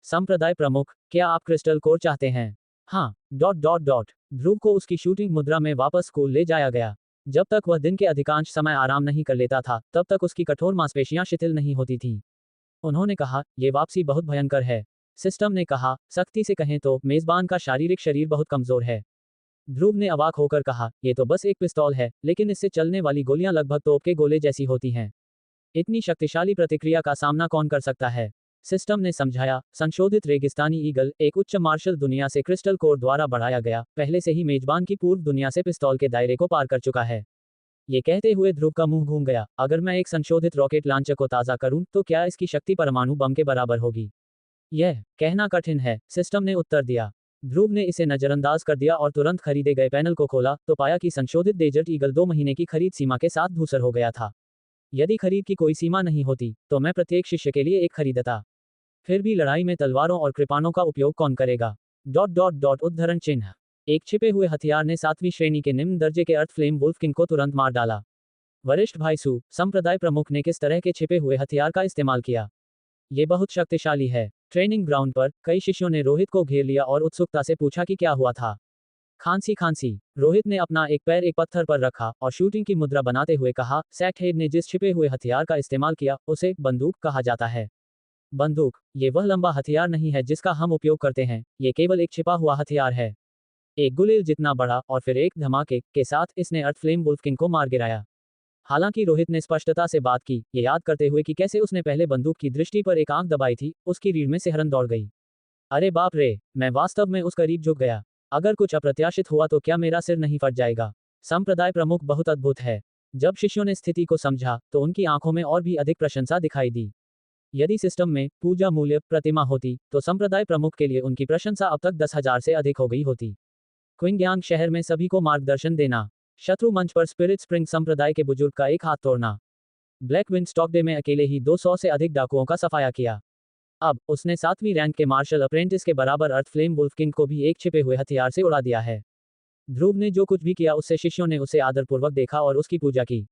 संप्रदाय प्रमुख, क्या आप क्रिस्टल कोर चाहते हैं? हाँ। ध्रुव को उसकी शूटिंग मुद्रा में वापस स्कूल ले जाया गया। जब तक वह दिन के अधिकांश समय आराम नहीं कर लेता था, तब तक उसकी कठोर मांसपेशियां शिथिल नहीं होती थीं। उन्होंने कहा, ये वापसी बहुत भयंकर है। सिस्टम ने कहा, सख्ती से कहें तो मेजबान का शारीरिक शरीर बहुत कमजोर है। ध्रुव ने अवाक होकर कहा, ये तो बस एक पिस्तौल है, लेकिन इससे चलने वाली गोलियां लगभग तोप के गोले जैसी होती हैं। इतनी शक्तिशाली प्रतिक्रिया का सामना कौन कर सकता है? सिस्टम ने समझाया, संशोधित रेगिस्तानी ईगल एक उच्च मार्शल दुनिया से क्रिस्टल कोर द्वारा बढ़ाया गया, पहले से ही मेजबान की पूर्व दुनिया से पिस्तौल के दायरे को पार कर चुका है। ये कहते हुए ध्रुव का मुंह घूम गया। अगर मैं एक संशोधित रॉकेट लॉन्चर को ताज़ा करूं, तो क्या इसकी शक्ति परमाणु बम के बराबर होगी? यह कहना कठिन है, सिस्टम ने उत्तर दिया। ध्रुव ने इसे नजरअंदाज कर दिया और तुरंत खरीदे गए पैनल को खोला तो पाया कि संशोधित डेजर्ट ईगल 2 महीने की खरीद सीमा के साथ धूसर हो गया था। यदि खरीद की कोई सीमा नहीं होती, तो मैं प्रत्येक शिष्य के लिए एक खरीदता। फिर भी लड़ाई में तलवारों और कृपाणों का उपयोग कौन करेगा? उद्धरण चिन्ह। एक छिपे हुए हथियार ने 7वीं श्रेणी के निम्न दर्जे के अर्थ फ्लेम वुल्फ किंग को तुरंत मार डाला। वरिष्ठ भाई सू, संप्रदाय प्रमुख ने किस तरह के छिपे हुए हथियार का इस्तेमाल किया? ये बहुत शक्तिशाली है। ट्रेनिंग ग्राउंड पर कई शिष्यों ने रोहित को घेर लिया और उत्सुकता से पूछा कि क्या हुआ था। खांसी। रोहित ने अपना एक पैर एक पत्थर पर रखा और शूटिंग की मुद्रा बनाते हुए कहा, सैकहेड ने जिस छिपे हुए हथियार का इस्तेमाल किया, उसे बंदूक कहा जाता है। बंदूक, ये वह लंबा हथियार नहीं है जिसका हम उपयोग करते हैं, ये केवल एक छिपा हुआ हथियार है। एक गुलेल जितना बड़ा और फिर एक धमाके के साथ इसने अर्थ फ्लेम वुल्फ किंग को मार गिराया। हालांकि रोहित ने स्पष्टता से बात की, ये याद करते हुए कि कैसे उसने पहले बंदूक की दृष्टि पर एक आंख दबाई थी, उसकी रीढ़ में सिहरन दौड़ गई। अरे बाप रे, मैं वास्तव में उस करीब झुक गया। अगर कुछ अप्रत्याशित हुआ तो क्या मेरा सिर नहीं फट जाएगा? संप्रदाय प्रमुख बहुत अद्भुत है। जब शिष्यों ने स्थिति को समझा तो उनकी आंखों में और भी अधिक प्रशंसा दिखाई दी। यदि सिस्टम में पूजा मूल्य प्रतिमा होती तो संप्रदाय प्रमुख के लिए उनकी प्रशंसा अब तक 10,000 से अधिक हो गई होती। क्विंगयांग शहर में सभी को मार्गदर्शन देना। शत्रु मंच पर स्पिरिट स्प्रिंग संप्रदाय के बुजुर्ग का एक हाथ तोड़ना। ब्लैक विंड स्टॉक डे में अकेले ही 200 से अधिक डाकुओं का सफाया किया। अब उसने 7वीं रैंक के मार्शल अप्रेंटिस के बराबर अर्थ फ्लेम वुल्फ किंग को भी एक छिपे हुए हथियार से उड़ा दिया है। ध्रुव ने जो कुछ भी किया उससे शिष्यों ने उसे आदरपूर्वक देखा और उसकी पूजा की।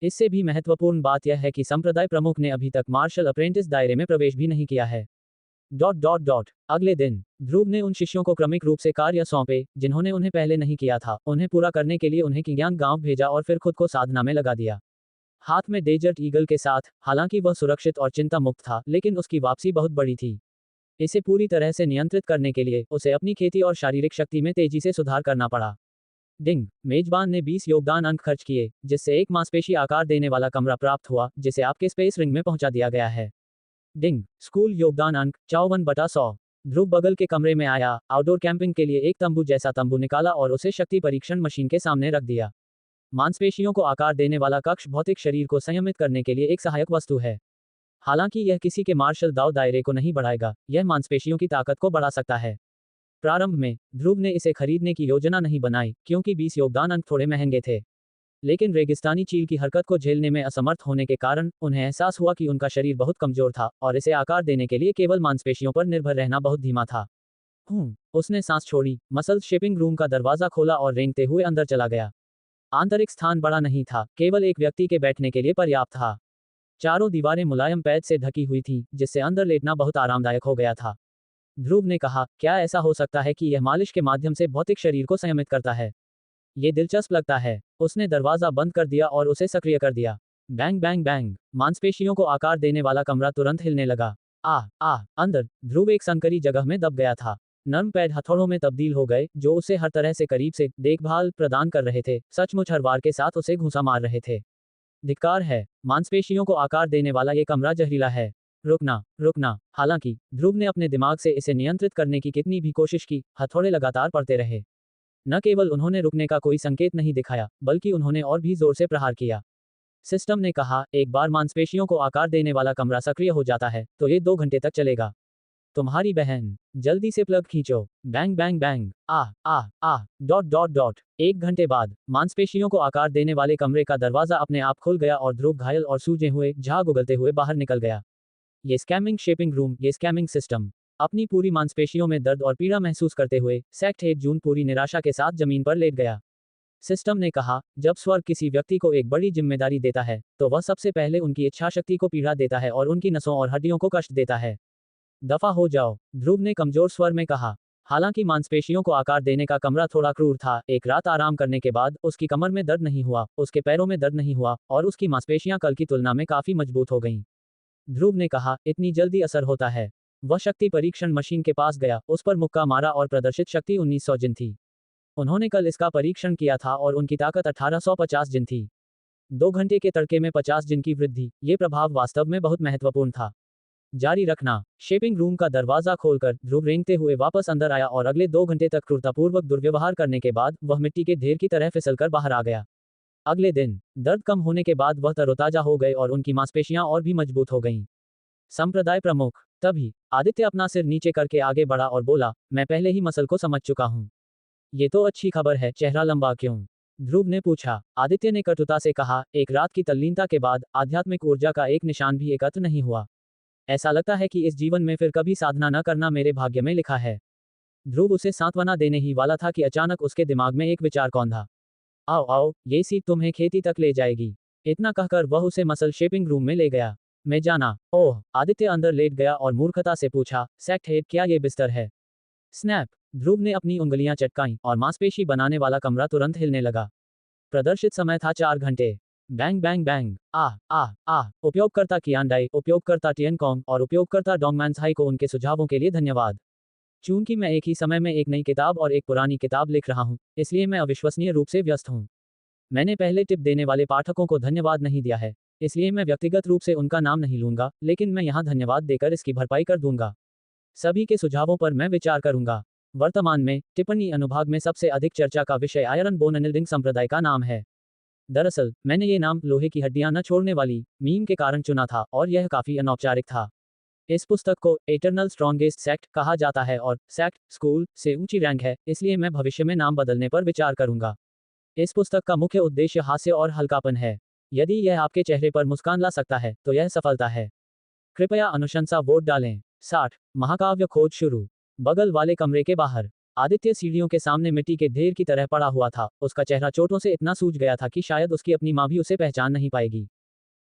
इससे भी महत्वपूर्ण बात यह है कि संप्रदाय प्रमुख ने अभी तक मार्शल अप्रेंटिस दायरे में प्रवेश भी नहीं किया है। अगले दिन ध्रुव ने उन शिष्यों को क्रमिक रूप से कार्य सौंपे जिन्होंने उन्हें पहले नहीं किया था। उन्हें पूरा करने के लिए उन्हें किंगयांग गांव भेजा और फिर खुद को साधना में लगा दिया। हाथ में डेजर्ट ईगल के साथ, हालांकि वह सुरक्षित और चिंता मुक्त था, लेकिन उसकी वापसी बहुत बड़ी थी। इसे पूरी तरह से नियंत्रित करने के लिए उसे अपनी खेती और शारीरिक शक्ति में तेजी से सुधार करना पड़ा। डिंग, मेजबान ने 20 योगदान अंक खर्च किए, जिससे एक मांसपेशी आकार देने वाला कमरा प्राप्त हुआ, जिसे आपके स्पेस रिंग में पहुंचा दिया गया है। डिंग, स्कूल योगदान अंक 54/100। ध्रुव बगल के कमरे में आया, आउटडोर कैंपिंग के लिए एक तंबू जैसा तंबू निकाला और उसे शक्ति परीक्षण मशीन के सामने रख दिया। मांसपेशियों को आकार देने वाला कक्ष भौतिक शरीर को संयमित करने के लिए एक सहायक वस्तु है। हालांकि यह किसी के मार्शल दाव दायरे को नहीं बढ़ाएगा, यह मांसपेशियों की ताकत को बढ़ा सकता है। प्रारंभ में ध्रुव ने इसे खरीदने की योजना नहीं बनाई क्योंकि 20 योगदान अंक थोड़े महंगे थे। लेकिन रेगिस्तानी चील की हरकत को झेलने में असमर्थ होने के कारण उन्हें एहसास हुआ कि उनका शरीर बहुत कमजोर था और इसे आकार देने के लिए केवल मांसपेशियों पर निर्भर रहना बहुत धीमा था। उसने सांस छोड़ी, मसल शेपिंग रूम का दरवाजा खोला और रेंगते हुए अंदर चला गया। आंतरिक स्थान बड़ा नहीं था, केवल एक व्यक्ति के बैठने के लिए पर्याप्त था। चारों दीवारें मुलायम पैद से ढकी हुई थीं, जिससे अंदर लेटना बहुत आरामदायक हो गया था। ध्रुव ने कहा, क्या ऐसा हो सकता है कि यह मालिश के माध्यम से भौतिक शरीर को संयमित करता है? ये दिलचस्प लगता है। उसने दरवाजा बंद कर दिया और उसे सक्रिय कर दिया। बैंग बैंग बैंग, मांसपेशियों को आकार देने वाला कमरा तुरंत हिलने लगा। अंदर ध्रुव एक संकरी जगह में दब गया था। नर्म पैड हथौड़ों में तब्दील हो गए, जो उसे हर तरह से करीब से देखभाल प्रदान कर रहे थे, सचमुच हर वार के साथ उसे घूंसा मार रहे थे। धिक्कार है, मांसपेशियों को आकार देने वाला ये कमरा जहरीला है। रुकना। हालांकि ध्रुव ने अपने दिमाग से इसे नियंत्रित करने की कितनी भी कोशिश की, हथौड़े लगातार पड़ते रहे। न केवल उन्होंने रुकने का कोई संकेत नहीं दिखाया, बल्कि उन्होंने और भी जोर से प्रहार किया। सिस्टम ने कहा, एक बार मांसपेशियों को आकार देने वाला कमरा सक्रिय हो जाता है तो ये 2 घंटे तक चलेगा। तुम्हारी बहन, जल्दी से प्लग खींचो। Bang bang bang. 1 घंटे बाद मांसपेशियों को आकार देने वाले कमरे का दरवाजा अपने आप खुल गया और ध्रुव घायल और सूजे हुए, झाग उगलते हुए बाहर निकल गया। ये स्कैमिंग शेपिंग रूम, ये स्कैमिंग सिस्टम। अपनी पूरी मांसपेशियों में दर्द और पीड़ा महसूस करते हुए सेक्ट 8 जून पूरी निराशा के साथ जमीन पर लेट गया। सिस्टम ने कहा, जब स्वर्ग किसी व्यक्ति को एक बड़ी जिम्मेदारी देता है तो वह सबसे पहले उनकी इच्छाशक्ति को पीड़ा देता है और उनकी नसों और हड्डियों को कष्ट देता है। दफा हो जाओ, ध्रुव ने कमजोर स्वर में कहा। हालांकि मांसपेशियों को आकार देने का कमरा थोड़ा क्रूर था, एक रात आराम करने के बाद उसकी कमर में दर्द नहीं हुआ, उसके पैरों में दर्द नहीं हुआ और उसकी मांसपेशियां कल की तुलना में काफी मजबूत हो गईं। ध्रुव ने कहा, इतनी जल्दी असर होता है। वह शक्ति परीक्षण मशीन के पास गया, उस पर मुक्का मारा और प्रदर्शित शक्ति 1900 जिन थी। उन्होंने कल इसका परीक्षण किया था और उनकी ताकत 1850 जिन थी। 2 घंटे के तड़के में 50 जिन की वृद्धि, ये प्रभाव वास्तव में बहुत महत्वपूर्ण था। जारी रखना। शेपिंग रूम का दरवाजा खोलकर ध्रुव रेंगते हुए वापस अंदर आया और अगले 2 घंटे तक क्रूरतापूर्वक दुर्व्यवहार करने के बाद वह मिट्टी के ढेर की तरह फिसलकर बाहर आ गया। अगले दिन दर्द कम होने के बाद वह तरोताजा हो गए और उनकी मांसपेशियां और भी मजबूत हो गईं। संप्रदाय प्रमुख। तभी आदित्य अपना सिर नीचे करके आगे बढ़ा और बोला, मैं पहले ही मसल को समझ चुका हूं। ये तो अच्छी खबर है, चेहरा लंबा क्यों? ध्रुव ने पूछा। आदित्य ने कटुता से कहा, एक रात की तल्लीनता के बाद आध्यात्मिक ऊर्जा का एक निशान भी एकत्र नहीं हुआ। ऐसा लगता है कि इस जीवन में फिर कभी साधना न करना मेरे भाग्य में लिखा है। ध्रुव उसे सांत्वना देने ही वाला था कि अचानक उसके दिमाग में एक विचार कौंधा। आओ, ये सीट तुम्हें खेती तक ले जाएगी। इतना कहकर वह उसे मसल शेपिंग रूम में ले गया। मैं जाना। ओह, आदित्य अंदर लेट गया और मूर्खता से पूछा, सेक्ट 8, क्या ये बिस्तर है? स्नैप। ध्रुव ने अपनी उंगलियां चटकाईं और मांसपेशी बनाने वाला कमरा तुरंत हिलने लगा। प्रदर्शित समय था 4 घंटे। Bang bang bang. उपयोगकर्ता कियानडाई, उपयोगकर्ता टियनकॉन्ग और उपयोगकर्ता डोंगमैन्सहाई को उनके सुझावों के लिए धन्यवाद। चूंकि मैं एक ही समय में एक नई किताब और एक पुरानी किताब लिख रहा हूं, इसलिए मैं अविश्वसनीय रूप से व्यस्त हूं। मैंने पहले टिप देने वाले पाठकों को धन्यवाद नहीं दिया है, इसलिए मैं व्यक्तिगत रूप से उनका नाम नहीं लूंगा, लेकिन मैं यहाँ धन्यवाद देकर इसकी भरपाई कर दूंगा। सभी के सुझावों पर मैं विचार करूंगा। वर्तमान में टिप्पणी अनुभाग में सबसे अधिक चर्चा का विषय आयरन बोन अनिल्डिंग संप्रदाय का नाम है। दरअसल मैंने ये नाम लोहे की हड्डियां न छोड़ने वाली मीम के कारण चुना था और यह काफी अनौपचारिक था। इस पुस्तक को एटर्नल स्ट्रॉन्गेस्ट सेक्ट कहा जाता है और सेक्ट स्कूल से ऊंची रैंक है, इसलिए मैं भविष्य में नाम बदलने पर विचार करूंगा। इस पुस्तक का मुख्य उद्देश्य हास्य और हल्कापन है। यदि यह आपके चेहरे पर मुस्कान ला सकता है तो यह सफलता है। कृपया अनुशंसा वोट डालें। 60 महाकाव्य खोज शुरू। बगल वाले कमरे के बाहर आदित्य सीढ़ियों के सामने मिट्टी के ढेर की तरह पड़ा हुआ था। उसका चेहरा चोटों से इतना सूज गया था कि शायद उसकी अपनी माँ भी उसे पहचान नहीं पाएगी।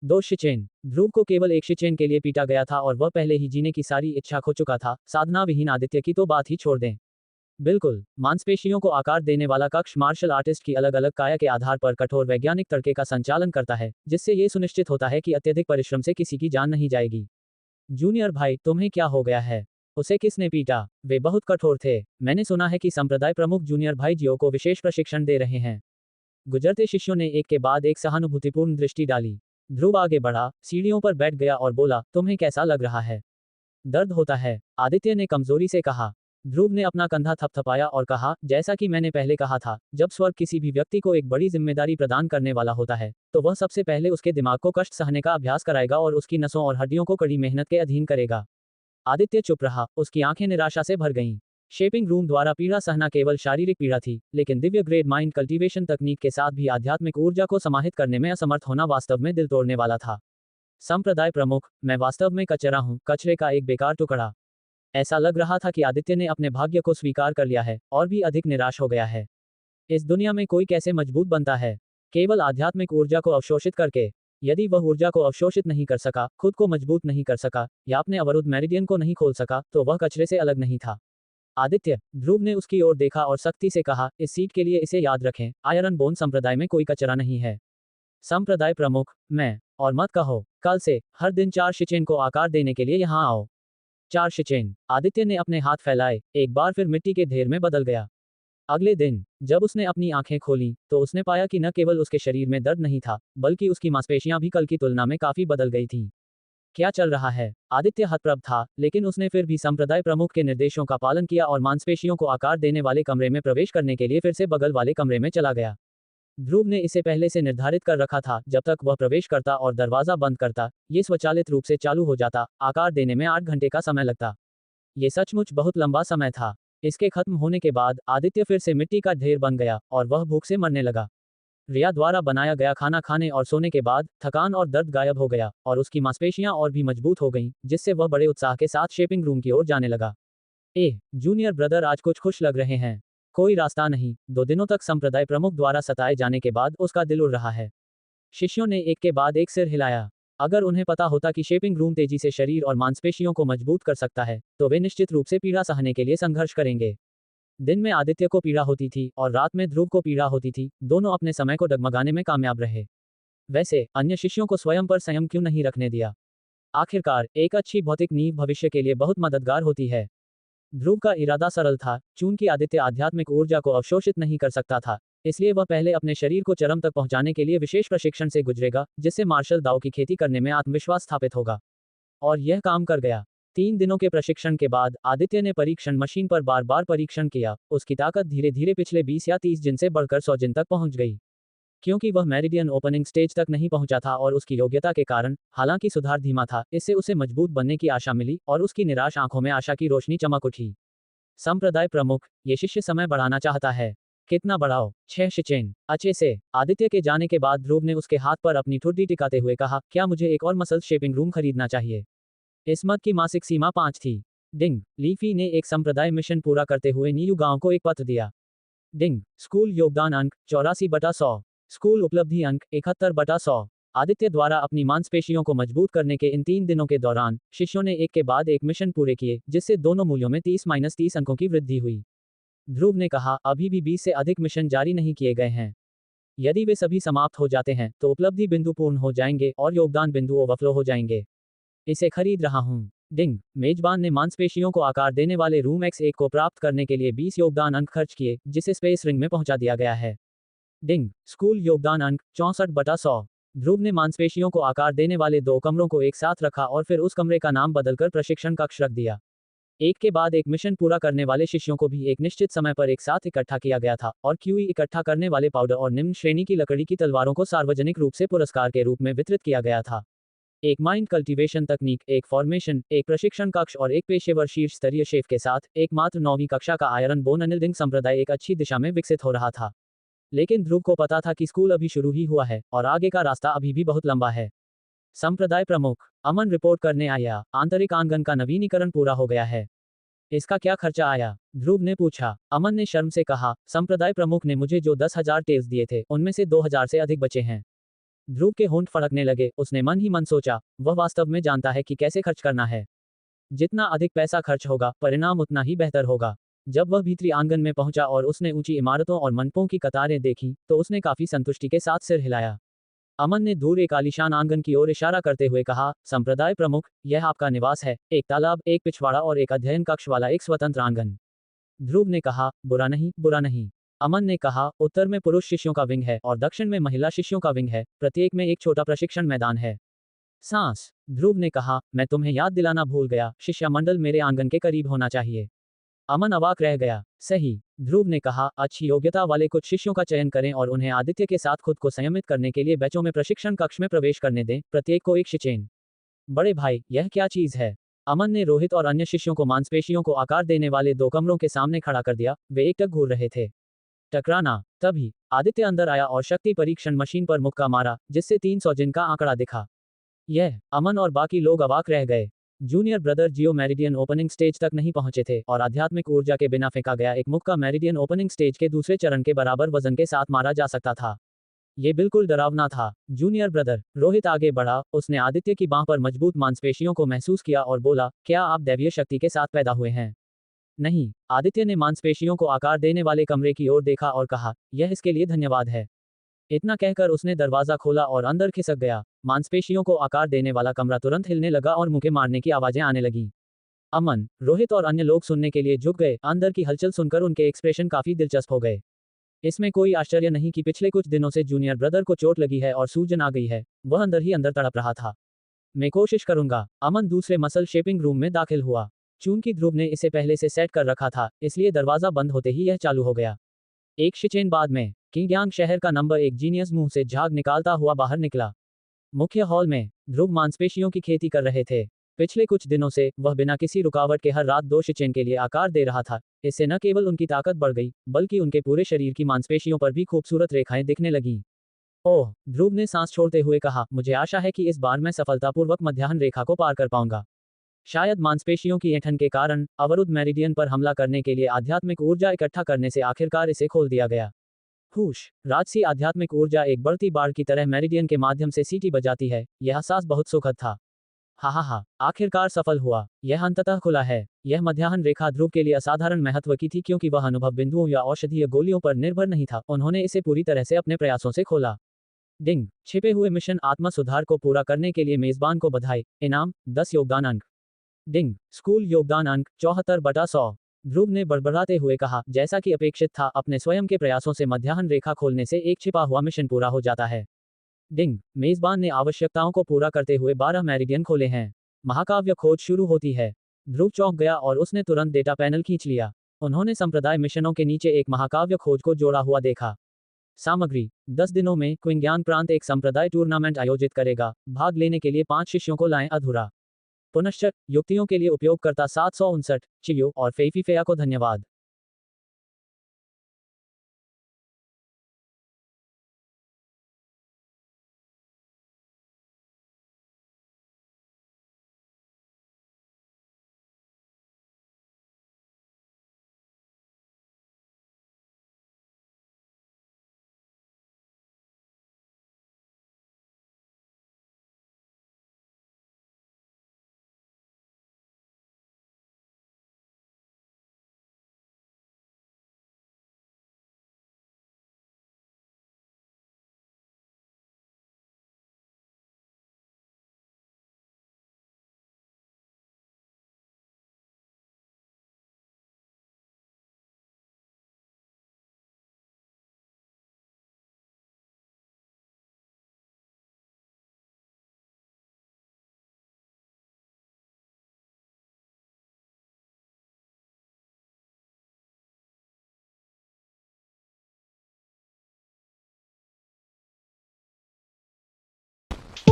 2 शिचेन। ध्रुव को केवल एक शिचेन के लिए पीटा गया था और वह पहले ही जीने की सारी इच्छा खो चुका था। साधना विहीन आदित्य की तो बात ही छोड़ दें। बिल्कुल, मांसपेशियों को आकार देने वाला कक्ष मार्शल आर्टिस्ट की अलग अलग काया के आधार पर कठोर वैज्ञानिक तड़के का संचालन करता है, जिससे ये सुनिश्चित होता है कि अत्यधिक परिश्रम से किसी की जान नहीं जाएगी। जूनियर भाई, तुम्हें क्या हो गया है? उसे किसने पीटा? वे बहुत कठोर थे। मैंने सुना है कि संप्रदाय प्रमुख जूनियर भाई जियो को विशेष प्रशिक्षण दे रहे हैं। गुजरते शिष्यों ने एक के बाद एक सहानुभूतिपूर्ण दृष्टि डाली। ध्रुव आगे बढ़ा, सीढ़ियों पर बैठ गया और बोला, तुम्हें कैसा लग रहा है? दर्द होता है, आदित्य ने कमजोरी से कहा। ध्रुव ने अपना कंधा थपथपाया और कहा, जैसा कि मैंने पहले कहा था, जब स्वर्ग किसी भी व्यक्ति को एक बड़ी जिम्मेदारी प्रदान करने वाला होता है, तो वह सबसे पहले उसके दिमाग को कष्ट सहने का अभ्यास कराएगा और उसकी नसों और हड्डियों को कड़ी मेहनत के अधीन करेगा। आदित्य चुप रहा, उसकी आंखें निराशा से भर गईं। शेपिंग रूम द्वारा पीड़ा सहना केवल शारीरिक पीड़ा थी, लेकिन दिव्य ग्रेड माइंड कल्टीवेशन तकनीक के साथ भी आध्यात्मिक ऊर्जा को समाहित करने में असमर्थ होना वास्तव में दिल तोड़ने वाला था। संप्रदाय प्रमुख, मैं वास्तव में कचरा हूं, कचरे का एक बेकार टुकड़ा। ऐसा लग रहा था कि आदित्य ने अपने भाग्य को स्वीकार कर लिया है और भी अधिक निराश हो गया है। इस दुनिया में कोई कैसे मजबूत बनता है? केवल आध्यात्मिक ऊर्जा को अवशोषित करके। यदि वह ऊर्जा को अवशोषित नहीं कर सका, खुद को मजबूत नहीं कर सका या अपने अवरुद्ध मेरिडियन को नहीं खोल सका, तो वह कचरे से अलग नहीं था। आदित्य, ध्रुव ने उसकी ओर देखा और सख्ती से कहा, इस सीट के लिए इसे याद रखें, आयरन बोन संप्रदाय में कोई कचरा नहीं है। संप्रदाय प्रमुख, मैं, और मत कहो, कल से हर दिन 4 शिचेन को आकार देने के लिए यहाँ आओ। 4 शिचेन। आदित्य ने अपने हाथ फैलाए, एक बार फिर मिट्टी के ढेर में बदल गया। अगले दिन जब उसने अपनी आंखें खोलीं, तो उसने पाया कि न केवल उसके शरीर में दर्द नहीं था, बल्कि उसकी मांसपेशियां भी कल की तुलना में काफी बदल गई थीं। क्या चल रहा है? आदित्य हतप्रभ था, लेकिन उसने फिर भी संप्रदाय प्रमुख के निर्देशों का पालन किया और मांसपेशियों को आकार देने वाले कमरे में प्रवेश करने के लिए फिर से बगल वाले कमरे में चला गया। ध्रुव ने इसे पहले से निर्धारित कर रखा था, जब तक वह प्रवेश करता और दरवाजा बंद करता, ये स्वचालित रूप से चालू हो जाता, आकार देने में 8 घंटे का समय लगता। ये सचमुच बहुत लंबा समय था। इसके खत्म होने के बाद आदित्य फिर से मिट्टी का ढेर बन गया और वह भूख से मरने लगा। रिया द्वारा बनाया गया खाना खाने और सोने के बाद थकान और दर्द गायब हो गया और उसकी मांसपेशियां और भी मजबूत हो गईं, जिससे वह बड़े उत्साह के साथ शेपिंग रूम की ओर जाने लगा। जूनियर ब्रदर आज कुछ खुश लग रहे हैं। कोई रास्ता नहीं, 2 दिनों तक संप्रदाय प्रमुख द्वारा सताए जाने के बाद उसका दिल उड़ रहा है। शिष्यों ने एक के बाद एक सिर हिलाया। अगर उन्हें पता होता कि शेपिंग रूम तेजी से शरीर और मांसपेशियों को मजबूत कर सकता है, तो वे निश्चित रूप से पीड़ा सहने के लिए संघर्ष करेंगे। दिन में आदित्य को पीड़ा होती थी और रात में ध्रुव को पीड़ा होती थी, दोनों अपने समय को डगमगाने में कामयाब रहे। वैसे अन्य शिष्यों को स्वयं पर संयम क्यों नहीं रखने दिया? आखिरकार एक अच्छी भौतिक नींव भविष्य के लिए बहुत मददगार होती है। ध्रुव का इरादा सरल था, चूंकि आदित्य आध्यात्मिक ऊर्जा को अवशोषित नहीं कर सकता था, इसलिए वह पहले अपने शरीर को चरम तक पहुंचाने के लिए विशेष प्रशिक्षण से गुजरेगा, जिससे मार्शल दाव की खेती करने में आत्मविश्वास स्थापित होगा। और यह काम कर गया। 3 दिनों के प्रशिक्षण के बाद आदित्य ने परीक्षण मशीन पर बार बार परीक्षण किया। उसकी ताकत धीरे धीरे पिछले 20 या 30 जिन से बढ़कर 100 जिन तक पहुंच गई। क्योंकि वह मेरिडियन ओपनिंग स्टेज तक नहीं पहुंचा था और उसकी योग्यता के कारण, हालांकि सुधार धीमा था, इससे उसे मजबूत बनने की आशा मिली और उसकी निराश आंखों में आशा की रोशनी चमक उठी। संप्रदाय प्रमुख, ये शिष्य समय बढ़ाना चाहता है। कितना बढ़ाओ? 6 शिचेन। अच्छे से। आदित्य के जाने के बाद ध्रुव ने उसके हाथ पर अपनी ठुड्डी टिकाते हुए कहा, क्या मुझे एक और मसल शेपिंग रूम खरीदना चाहिए? इस मद की मासिक सीमा 5 थी। डिंग, लीफी ने एक संप्रदाय मिशन पूरा करते हुए नीयू गांव को एक पत्र दिया। डिंग, स्कूल योगदान अंक 84/100। स्कूल उपलब्धि अंक 71/100। आदित्य द्वारा अपनी मांसपेशियों को मजबूत करने के इन 3 दिनों के दौरान शिष्यों ने एक के बाद एक मिशन पूरे किए, जिससे दोनों मूल्यों में 30-30 अंकों की वृद्धि हुई। ध्रुव ने कहा, अभी भी 20 से अधिक मिशन जारी नहीं किए गए हैं। यदि वे सभी समाप्त हो जाते हैं, तो उपलब्धि बिंदु पूर्ण हो जाएंगे और योगदान बिंदु ओवरफ्लो हो जाएंगे। इसे खरीद रहा हूं। डिंग, मेजबान ने मांसपेशियों को आकार देने वाले रूम X1 को प्राप्त करने के लिए 20 योगदान अंक खर्च किए, जिसे स्पेस रिंग में पहुंचा दिया गया है। डिंग, स्कूल योगदान अंक 64/100। ध्रुव ने मांसपेशियों को आकार देने वाले 2 कमरों को एक साथ रखा और फिर उस कमरे का नाम बदलकर प्रशिक्षण कक्ष रख दिया। एक के बाद एक मिशन पूरा करने वाले शिष्यों को भी एक निश्चित समय पर एक साथ इकट्ठा किया गया था और क्यूई इकट्ठा करने वाले पाउडर और निम्न श्रेणी की लकड़ी की तलवारों को सार्वजनिक रूप से पुरस्कार के रूप में वितरित किया गया था। एक माइंड कल्टीवेशन तकनीक, एक फॉर्मेशन, एक प्रशिक्षण कक्ष और एक पेशेवर शीर्ष स्तरीय शेफ के साथ एकमात्र 9वीं कक्षा का आयरन बोन अनिल्डिंग संप्रदाय एक अच्छी दिशा में विकसित हो रहा था। लेकिन ध्रुव को पता था कि स्कूल अभी शुरू ही हुआ है और आगे का रास्ता अभी भी बहुत लंबा है। संप्रदाय प्रमुख अमन रिपोर्ट करने आया, आंतरिक आंगन का नवीनीकरण पूरा हो गया है। इसका क्या खर्चा आया? ध्रुव ने पूछा। अमन ने शर्म से कहा, संप्रदाय प्रमुख ने मुझे जो 10,000 टेल्स दिए थे उनमें से 2,000 से अधिक बचे हैं। ध्रुव के होंठ फड़कने लगे, उसने मन ही मन सोचा, वह वास्तव में जानता है कि कैसे खर्च करना है। जितना अधिक पैसा खर्च होगा, परिणाम उतना ही बेहतर होगा। जब वह भीतरी आंगन में पहुंचा और उसने ऊंची इमारतों और मंडपों की कतारें देखी, तो उसने काफी संतुष्टि के साथ सिर हिलाया। अमन ने दूर एक आलीशान आंगन की ओर इशारा करते हुए कहा, संप्रदाय प्रमुख, यह आपका निवास है, एक तालाब, एक पिछवाड़ा और एक अध्ययन कक्ष वाला एक स्वतंत्र आंगन। ध्रुव ने कहा, बुरा नहीं, बुरा नहीं। अमन ने कहा, उत्तर में पुरुष शिष्यों का विंग है और दक्षिण में महिला शिष्यों का विंग है, प्रत्येक में एक छोटा प्रशिक्षण मैदान है। सांस। ध्रुव ने कहा, मैं तुम्हें याद दिलाना भूल गया, शिष्यमंडल मेरे आंगन के करीब होना चाहिए। अमन अवाक रह गया। सही। ध्रुव ने कहा, अच्छी योग्यता वाले कुछ शिष्यों का चयन करें और उन्हें आदित्य के साथ खुद को संयमित करने के लिए बैचों में प्रशिक्षण कक्ष में प्रवेश करने दें, प्रत्येक को एक शिचेन। बड़े भाई, यह क्या चीज है? अमन ने रोहित और अन्य शिष्यों को मांसपेशियों को आकार देने वाले 2 कमरों के सामने खड़ा कर दिया, वे एकटक घूर रहे थे। टकराना। तभी आदित्य अंदर आया और शक्ति परीक्षण मशीन पर मुक्का मारा, जिससे 300 जिन का आंकड़ा दिखा। यह अमन और बाकी लोग अवाक रह गए। जूनियर ब्रदर जियो मेरिडियन ओपनिंग स्टेज तक नहीं पहुंचे थे और आध्यात्मिक ऊर्जा के बिना फेंका गया एक मुक्का मेरिडियन ओपनिंग स्टेज के दूसरे चरण के बराबर वजन के साथ मारा जा सकता था। ये बिल्कुल डरावना था। जूनियर ब्रदर रोहित आगे बढ़ा, उसने आदित्य की बांह पर मजबूत मांसपेशियों को महसूस किया और बोला, क्या आप दैवीय शक्ति के साथ पैदा हुए हैं? नहीं। आदित्य ने मांसपेशियों को आकार देने वाले कमरे की ओर देखा और कहा, यह इसके लिए धन्यवाद है। इतना कहकर उसने दरवाजा खोला और अंदर खिसक गया। मांसपेशियों को आकार देने वाला कमरा तुरंत हिलने लगा और मुक्के मारने की आवाजें आने लगीं। अमन, रोहित और अन्य लोग सुनने के लिए झुक गए, अंदर की हलचल सुनकर उनके एक्सप्रेशन काफी दिलचस्प हो गए। इसमें कोई आश्चर्य नहीं कि पिछले कुछ दिनों से जूनियर ब्रदर को चोट लगी है और सूजन आ गई है। वह अंदर ही अंदर तड़प रहा था। मैं कोशिश करूंगा। अमन दूसरे मसल शेपिंग रूम में दाखिल हुआ। चूंकि ध्रुव ने इसे पहले से सेट कर रखा था, इसलिए दरवाजा बंद होते ही यह चालू हो गया। एक शिचेन बाद में किंगयांग शहर का नंबर 1 जीनियस मुंह से झाग निकालता हुआ बाहर निकला। मुख्य हॉल में ध्रुव मांसपेशियों की खेती कर रहे थे। पिछले कुछ दिनों से वह बिना किसी रुकावट के हर रात 2 शिचेन के लिए आकार दे रहा था। इससे न केवल उनकी ताकत बढ़ गई, बल्कि उनके पूरे शरीर की मांसपेशियों पर भी खूबसूरत रेखाएं दिखने लगीं। ओह, ध्रुव ने सांस छोड़ते हुए कहा, मुझे आशा है कि इस बार मैं सफलतापूर्वक मध्याह्न रेखा को पार कर पाऊंगा। शायद मांसपेशियों की ऐंठन के कारण अवरुद्ध मेरिडियन पर हमला करने के लिए आध्यात्मिक ऊर्जा इकट्ठा करने से आखिरकार इसे खोल दिया गया। हुश। राजसी आध्यात्मिक ऊर्जा एक बढ़ती बाढ़ की तरह मेरिडियन के माध्यम से सीटी बजाती है। यह एहसास बहुत सुखद था। हा हा हा, आखिरकार सफल हुआ। यह अंततः खुला है। यह मध्याह्न रेखा ध्रुव के लिए असाधारण महत्व की थी क्योंकि वह अनुभव बिंदुओं या औषधीय गोलियों पर निर्भर नहीं था। उन्होंने इसे पूरी तरह से अपने प्रयासों से खोला। डिंग, छिपे हुए मिशन आत्मा सुधार को पूरा करने के लिए मेजबान को बधाई। इनाम 10 योगदान अंक। डिंग, स्कूल योगदान अंक 74/100। ध्रुव ने बड़बड़ाते हुए कहा, जैसा कि अपेक्षित था, अपने स्वयं के प्रयासों से मध्याह्न रेखा खोलने से एक छिपा हुआ मिशन पूरा हो जाता है। डिंग, मेजबान ने आवश्यकताओं को पूरा करते हुए 12 मेरिडियन खोले हैं। महाकाव्य खोज शुरू होती है। ध्रुव चौंक गया और उसने तुरंत डेटा पैनल खींच लिया। उन्होंने संप्रदाय मिशनों के नीचे एक महाकाव्य खोज को जोड़ा हुआ देखा। सामग्री 10 दिनों में क्विंग्यांग प्रांत एक संप्रदाय टूर्नामेंट आयोजित करेगा। भाग लेने के लिए 5 शिष्यों को लाएं अधूरा। पुनश्च युक्तियों के लिए उपयोगकर्ता 759 चियो और फेफीफेया को धन्यवाद।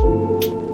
हैं।